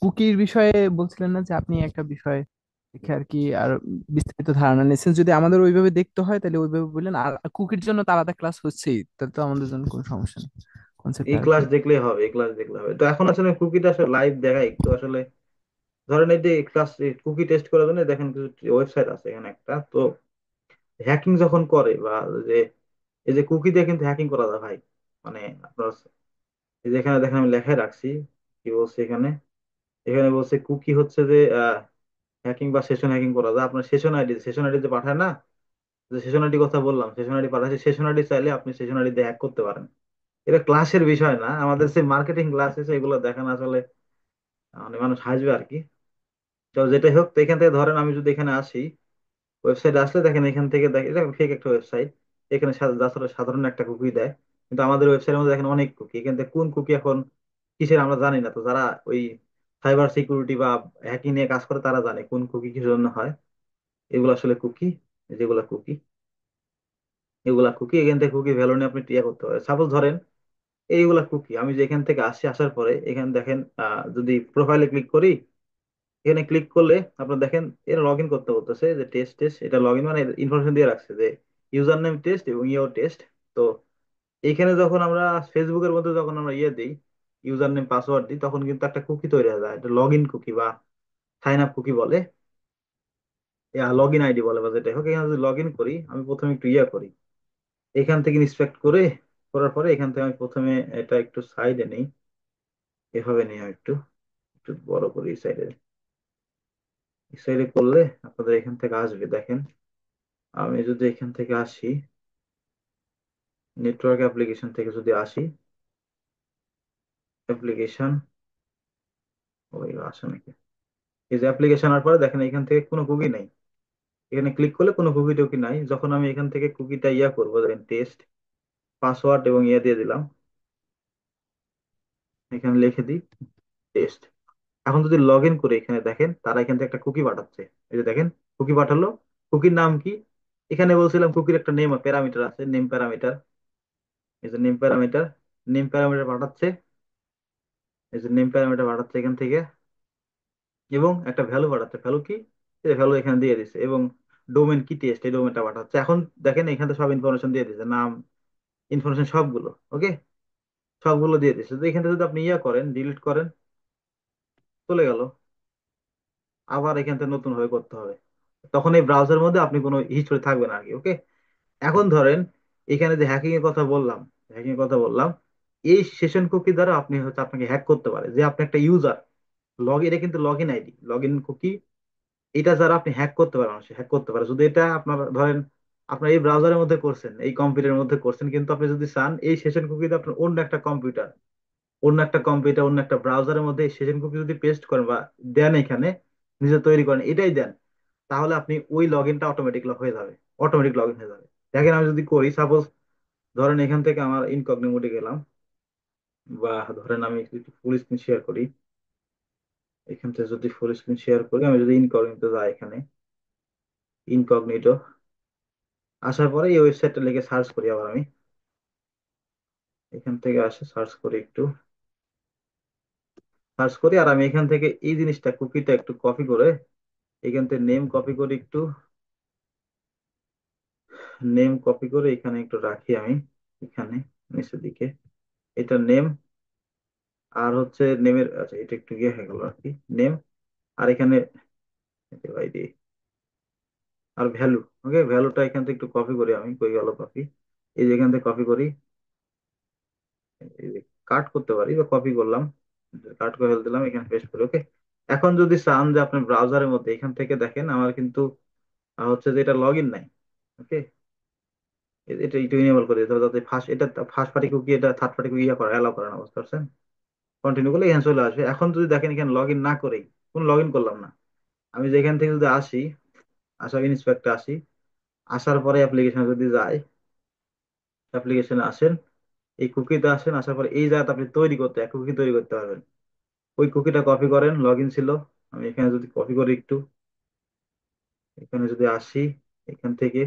কুকির বিষয়ে বলছিলেন না যে আপনি একটা বিষয় দেখে আর কি আর বিস্তারিত ধারণা নিয়েছেন, যদি আমাদের ওইভাবে দেখতে হয় তাহলে ওইভাবে বললেন। আর কুকির জন্য তো আলাদা ক্লাস হচ্ছেই, তাহলে তো আমাদের জন্য কোনো সমস্যা নেই, কনসেপ্ট এই আর কি। ক্লাস দেখলেই হবে, এই ক্লাস দেখলে হবে। তো এখন আসলে কুকিটা আসলে লাইভ দেখা একটু আসলে, ধরেন এই যে ক্লাস কুকি টেস্ট করার জন্য দেখেন কিছু ওয়েবসাইট আছে, এখানে একটা তো হ্যাকিং যখন করে, বা যে এই যে কুকি দিয়ে কিন্তু হ্যাকিং করা যায় ভাই, মানে আপনার এই যে এখানে দেখেন আমি লেখায় রাখছি, কি বলছে এখানে, এখানে বলছে কুকি হচ্ছে যে হ্যাকিং বা সেশন হ্যাকিং করা যায়। আপনার সেশন আইডি যে পাঠায় না, যে সেশন আইডি কথা বললাম, সেশন আইডি পাঠাচ্ছে, সেশন আইডি চাইলে আপনি সেশন আইডি দিয়ে হ্যাক করতে পারেন। এটা ক্লাসের বিষয় না, আমাদের যে মার্কেটিং ক্লাস আছে এগুলো দেখেন আসলে, মানে মানুষ হাসবে আর কি। তো যেটাই হোক, তো এখান থেকে ধরেন আমি যদি এখানে আসি, ওয়েবসাইট আসলে দেখেন এখান থেকে দেখেন এটা ফেক একটা ওয়েবসাইট, এখানে সাধারণ একটা কুকি দেয়, কিন্তু আমাদের ওয়েবসাইটের মধ্যে দেখেন অনেক কুকি, এখান থেকে কোন কুকি এখন কিসের আমরা জানি না। তো যারা ওই সাইবার সিকিউরিটি বা হ্যাকিং নিয়ে কাজ করে তারা জানে কোন কুকি কিসের জন্য হয়। এগুলো আসলে কুকি, যেগুলা কুকি, এগুলা কুকি, এখান থেকে কুকি ভ্যালু নিয়ে আপনি টিয়া করতে পারেন। সাপোজ ধরেন এইগুলা কুকি, আমি যে এখান থেকে আসি, আসার পরে এখানে দেখেন যদি প্রোফাইলে ক্লিক করি, এখানে ক্লিক করলে আপনার দেখেন এটা লগ ইন করতে বলতেছে যে টেস্ট টেস্ট, এটা লগ ইন মানে ইনফরমেশন দিয়ে রাখছে যে ইউজার নেম টেস্ট এবং ইও টেস্ট। তো এইখানে যখন আমরা ফেসবুকের মধ্যে যখন আমরা দিই, ইউজার নেম পাসওয়ার্ড দিই, তখন কিন্তু একটা কুকি তৈরি হয়ে যায়, এটা লগ ইন কুকি বা সাইন আপ কুকি বলে, লগ ইন আইডি বলে, বা যেটা হোক। এখানে যদি লগ ইন করি, আমি প্রথমে একটু করি, এখান থেকে ইন্সপেক্ট করে, করার পরে এখান থেকে আমি প্রথমে এটা একটু সাইডে নেই, এভাবে নিয়ে আমি একটু একটু বড় করি এই সাইডে, এই সাইডে করলে আপনাদের এখান থেকে আসবে দেখেন। আমি যদি এখান থেকে আসি, নেটওয়ার্ক অ্যাপ্লিকেশন থেকে যদি আসি, অ্যাপ্লিকেশন, ওই আসে নাকি, এই যে অ্যাপ্লিকেশন আনার পরে দেখেন এখান থেকে কোনো কুকি নাই, এখানে ক্লিক করলে কোনো কুকি টুকি নাই। যখন আমি এখান থেকে কুকিটা করবো, দেখেন টেস্ট পাসওয়ার্ড এবং দিয়ে দিলাম, এখানে লিখে দিই টেস্ট। এখন যদি লগ ইন করে এখানে দেখেন তারা এখান থেকে একটা কুকি পাঠাচ্ছে, এই যে দেখেন কুকি পাঠালো। কুকির নাম কি, এখানে বলছিলাম কুকির একটা নেম প্যারামিটার আছে, নেম প্যারামিটার, এই যে নেম প্যারামিটার, নেম প্যারামিটার পাঠাচ্ছে, এই যে নেম প্যারামিটার পাঠাচ্ছে এখান থেকে, এবং একটা ভ্যালু পাঠাচ্ছে, ভ্যালু কি, ভ্যালু এখানে দিয়ে দিচ্ছে, এবং ডোমেন কি টেস্ট, এই ডোমেনটা পাঠাচ্ছে। এখন দেখেন এখানে সব ইনফরমেশন দিয়ে দিচ্ছে, নাম, ইনফরমেশন সবগুলো ওকে, সবগুলো দিয়ে দিচ্ছে। তো এখান থেকে যদি আপনি করেন, ডিলিট করেন, চলে গেল, আবার এখান থেকে নতুন ভাবে করতে হবে, তখন এই ব্রাউজারের মধ্যে আপনি কোনো হিস্টোরি থাকবে না আর কি, ওকে। এখন ধরেন এখানে যে হ্যাকিং এর কথা বললাম, হ্যাকিং এর কথা বললাম, এই সেশন কুকি দ্বারা আপনি হচ্ছে আপনাকে হ্যাক করতে পারে, যে আপনি একটা ইউজার, এটা কিন্তু log in ID, log in cookie, এটা যারা আপনি হ্যাক করতে পারে, মানুষ হ্যাক করতে পারে। যদি এটা আপনার ধরেন আপনার এই ব্রাউজারের মধ্যে করছেন, এই কম্পিউটারের মধ্যে করছেন, কিন্তু আপনি যদি চান এই সেশন কুকিতে আপনার অন্য একটা কম্পিউটার, অন্য একটা ব্রাউজারের মধ্যে এই সেশন কুকি যদি পেস্ট করেন বা দেন, এখানে নিজে তৈরি করেন, এটাই দেন, তাহলে আপনি ওই লগ ইনটা অটোমেটিক হয়ে যাবে, অটোমেটিক লগ ইন হয়ে যাবে। দেখেন আমি যদি করি, সাপোজ ধরেন এখান থেকে আমার ইনকগনি মোডে গেলাম, বা ধরেন আমি একটু ফুল স্ক্রিন শেয়ার করি, এখান থেকে যদি ফুল স্ক্রিন শেয়ার করি, আমি যদি ইনকগনিটো যাই, এখানে ইনকগনিটো, আসার পরে এই ওয়েবসাইটটা লিখে সার্চ করি আবার আমি, এখান থেকে আসে সার্চ করি একটু, সার্চ করি আর আমি এখান থেকে এই জিনিসটা কুকিটা একটু কপি করে এখান থেকে নেম কপি করি একটু, নেম কপি করে এখানে একটু রাখি আমি, এখানে নিচের দিকে এটা নেম, আর হচ্ছে নেমের, আচ্ছা এটা একটু ইয়ে হয়ে গেল আর কি, নেম, আর এখানে আইডি আর ভ্যালু। ওকে, ভ্যালুটা এখান থেকে একটু কপি করি আমি, কই গেল কপি, এই যে এখান থেকে কপি করি, কাট করতে পারি বা কপি করলাম, কাট করে ফেলে দিলাম, এখানে পেস্ট করি। ওকে, এখন যদি চান যে আপনার ব্রাউজারের মধ্যে এখান থেকে দেখেন আমার কিন্তু হচ্ছে যে এটা লগ ইন নাই। ওকে, এটা একটু ইনেবল করে দিতে হবে যাতে ফার্স্ট, এটা ফার্স্ট পার্টি কুকি, এটা থার্ড পার্টি কুকি ইয়া করে অ্যালাউ করে না, বুঝতে পারছেন? কন্টিনিউ করলে এখানে চলে আসবে। এখন যদি দেখেন এখানে লগ ইন না করেই, কোন লগ ইন করলাম না, আমি যেখান থেকে যদি আসি, আসা ইন্সপেক্টে আসি, আসার পরে অ্যাপ্লিকেশন যদি যাই, অ্যাপ্লিকেশনে আসেন, এই কুকিতে আসেন, আসার পরে এই জায়গাতে আপনি তৈরি করতে এক কুকি তৈরি করতে পারবেন। ওই কুকিটা কপি করেন, লগ ইন ছিল, আমি এখানে যদি কপি করি একটু, এখানে যদি আসি, এখান থেকে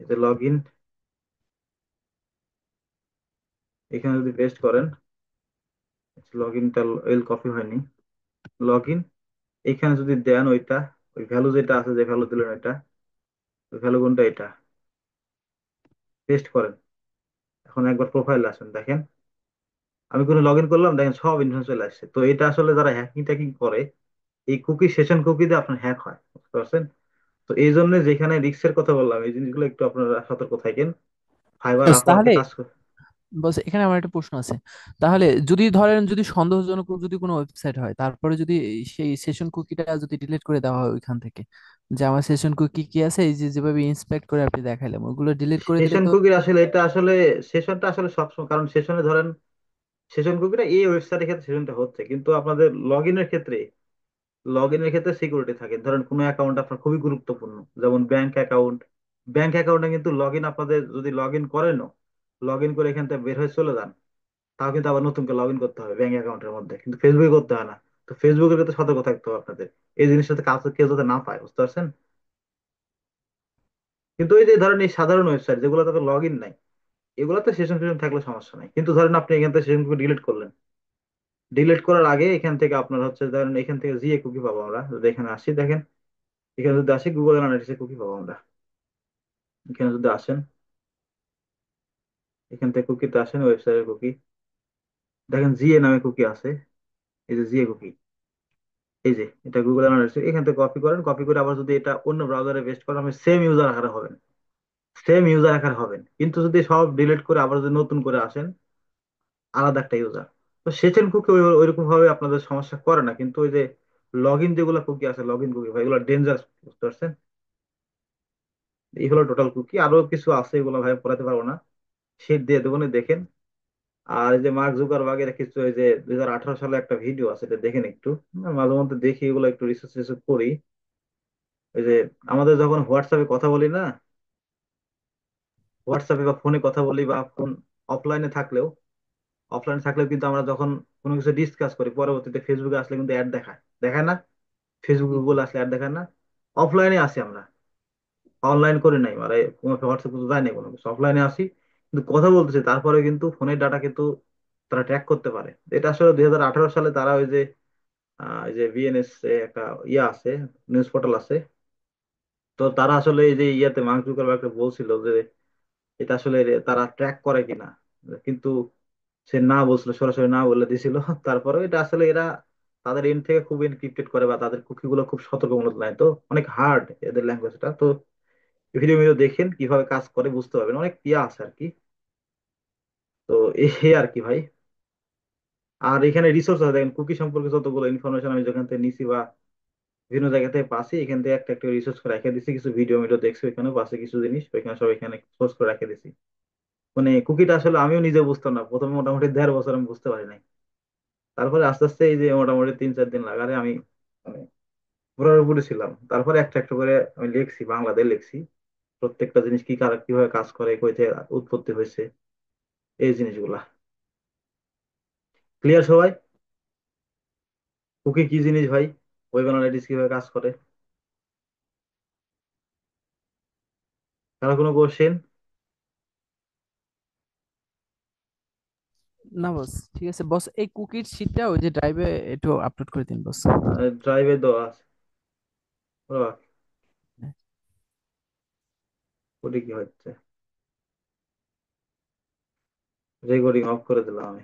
এই যে লগ ইন, এখানে যদি পেস্ট করেন, লগ ইনটা কপি হয়নি, লগ ইন এখানে যদি দেন ওইটা, ওই ভ্যালু যেটা আছে, যে ভ্যালু দিলেন ওইটা, ওই ভ্যালু কোনটা, এটা পেস্ট করেন। এখন একবার প্রোফাইল আসেন, দেখেন আমি কোনো লগ ইন করলাম, দেখেন সব ইনফরমেশন চলে আসছে। তো এটা আসলে যারা হ্যাকিং ট্যাকিং করে, এই কুকি সেশন কুকি দিয়ে আপনার হ্যাক হয়, বুঝতে পারছেন? তো এই জন্য যেখানে রিস্কের কথা বললাম, এই জিনিসগুলো একটু আপনারা সতর্ক থাকেন। ফাইবার Yes, আপওয়ার্কে তাহলে কাজ বস এখানে আমার একটা প্রশ্ন আছে। তাহলে যদি ধরেন যদি সন্দেহজনক যদি কোনো ওয়েবসাইট হয়, তারপরে যদি সেই সেশন কুকিটা যদি ডিলিট করে দেওয়া হয় ওইখান থেকে, যে আমার সেশন কুকি কি আছে, এই যে যেভাবে ইন্সপেক্ট করে আপনি দেখাইলাম ওগুলো ডিলিট করে দিলে সেশন তো। কুকির আসলে এটা আসলে সেশনটা আসলে সবসময়, কারণ সেশনে ধরেন সেশন কুকিটা এই ওয়েবসাইটের ক্ষেত্রে সেশনটা হচ্ছে, কিন্তু আপনাদের লগ ইনের ক্ষেত্রে, লগ ইনের ক্ষেত্রে সিকিউরিটি থাকে। ধরেন কোনো অ্যাকাউন্ট আপনার খুবই গুরুত্বপূর্ণ, যেমন ব্যাংক অ্যাকাউন্ট, ব্যাংক অ্যাকাউন্টে কিন্তু লগ ইন আপনাদের যদি লগ ইন করেনও, লগ ইন করে এখান থেকে বের হয়ে চলে যান, তাও কিন্তু আবার নতুন করে লগ ইন করতে হবে ব্যাংক অ্যাকাউন্টের মধ্যে, কিন্তু ফেসবুকে করতে হয় না। তো ফেসবুকের ক্ষেত্রে সতর্ক থাকতে হবে আপনাদের, এই জিনিসটাতে কাজ কেউ যাতে না পায়, বুঝতে পারছেন? কিন্তু এই যে ধরেন এই সাধারণ ওয়েবসাইট যেগুলো তাদের লগ ইন নাই, এগুলোতে সেশন ফেশন থাকলে সমস্যা নাই। কিন্তু ধরেন আপনি এখান থেকে সেশন ডিলিট করলেন, ডিলিট করার আগে এখান থেকে আপনার হচ্ছে ধরেন এখান থেকে জিএ কুকি পাবো আমরা, যদি এখানে আসি দেখেন, এখানে যদি আসি গুগল অ্যানালিটিক্সে কুকি পাবো আমরা, এখানে যদি আসেন, এখান থেকে কুকিতে আসেন, ওয়েবসাইটের কুকি দেখেন, জিএ নামে কুকি আছে, এই যে জিএ কুকি, এই যে এটা গুগল অ্যানালিটিক্স, এখান থেকে কপি করেন, কপি করে আবার যদি এটা অন্য ব্রাউজারে পেস্ট করেন, আপনি সেম ইউজার আকারে হবেন, সেম ইউজার আকারে হবেন। কিন্তু যদি সব ডিলিট করে আবার যদি নতুন করে আসেন, আলাদা একটা ইউজার। তো সেচেন কুকি ওইরকম ভাবে আপনাদের সমস্যা করে না, কিন্তু ওই যে লগ ইন যেগুলো কুকি আছে, লগ ইন কুকি ভাই এগুলো ডেঞ্জারাস, বুঝতে পারছেন? এই হলো টোটাল কুকি, আরো কিছু আছে এগুলো ভাই পড়াতে পারবো না, শীট দিয়ে দেবো না, দেখেন। আর এই যে মার্ক জুকারবার্গের কিছু, এই যে 2018 সালে একটা ভিডিও আছে, এটা দেখেন একটু, মাঝে মধ্যে দেখি এগুলো, একটু রিসার্চ টিসার্চ করি। এই যে আমাদের যখন হোয়াটসঅ্যাপে কথা বলি না, হোয়াটসঅ্যাপে বা ফোনে কথা বলি, বা ফোন অফলাইনে থাকলেও, অফলাইনে থাকলেও কিন্তু আমরা যখন কোনো কিছু ডিসকাস করি, পরবর্তীতে ফেসবুকে আসলে কিন্তু অ্যাড দেখায়, দেখায় না? ফেসবুক গুগল আসলে অ্যাড দেখায় না? অফলাইনে আসি আমরা, অনলাইন করি নাই, মানে কোনো হোয়াটসঅ্যাপ তো যায় না, কোনো কিছু অফলাইনে আসি, কিন্তু কথা বলতেছি, তারপরে কিন্তু ফোনের ডাটা কিন্তু তারা ট্র্যাক করতে পারে। এটা আসলে 2018 সালে তারা ওই যে এই যে বিএনএস একটা ইয়া আছে, নিউজ পোর্টাল আছে, তো তারা আসলে এই যে ইয়াতে মার্ক জুকারবার্গকে বলছিল যে এটা আসলে তারা ট্র্যাক করে কিনা, কিন্তু সে না বলছিল, সরাসরি না বলে দিছিল। তারপরে এটা আসলে এরা তাদের এন্ড থেকে খুব এনক্রিপ্টেড করে, বা তাদের কুকি গুলো খুব সতর্কমূলক নেয়, তো অনেক হার্ড এদের ল্যাঙ্গুয়েজটা। তো ভিডিও ভিডিও দেখেন কিভাবে কাজ করে, বুঝতে পারবেন, অনেক ইয়া আছে আর কি। তো এই আর কি ভাই। আর এখানে রিসোর্স আছে দেখেন, কুকি সম্পর্কে যতগুলো ইনফরমেশন আমি যেখান থেকে নিছি বা বিভিন্ন জায়গা থেকে পাচ্ছি, এখান থেকে একটা একটা রিসোর্স করে রেখে দিছি, কিছু ভিডিও মিডিও দেখছি ওইখানে পাচ্ছি, কিছু জিনিস ওইখানে সব এখানে সোর্স করে রেখে দিছি। মানে কুকিটা আসলে আমিও নিজে বুঝতাম না, প্রথমে মোটামুটি 1.5 বছর আমি বুঝতে পারি নাই, তারপরে আস্তে আস্তে এই যে মোটামুটি 3-4 দিন লাগারে আমি মানে পুরোর উপরে ছিলাম। তারপরে একটা একটা করে আমি লিখছি, বাংলাতে লিখছি, প্রত্যেকটা জিনিস কি কারা কিভাবে কাজ করে, কই থেকে উৎপত্তি হয়েছে, এই জিনিসগুলা। ক্লিয়ার সবাই? কুকি কি জিনিস ভাই, ওয়েব অ্যানালাইটিক্স কিভাবে কাজ করে? কারো কোনো কোশ্চেন? না বস, ঠিক আছে বস, এই কুকির শিটটা ওই যে ড্রাইভে একটু আপলোড করে দিন বস। ড্রাইভে দেওয়া আছে। ও, ওটি কি হচ্ছে? রেকর্ডিং অফ করে দিলাম আমি।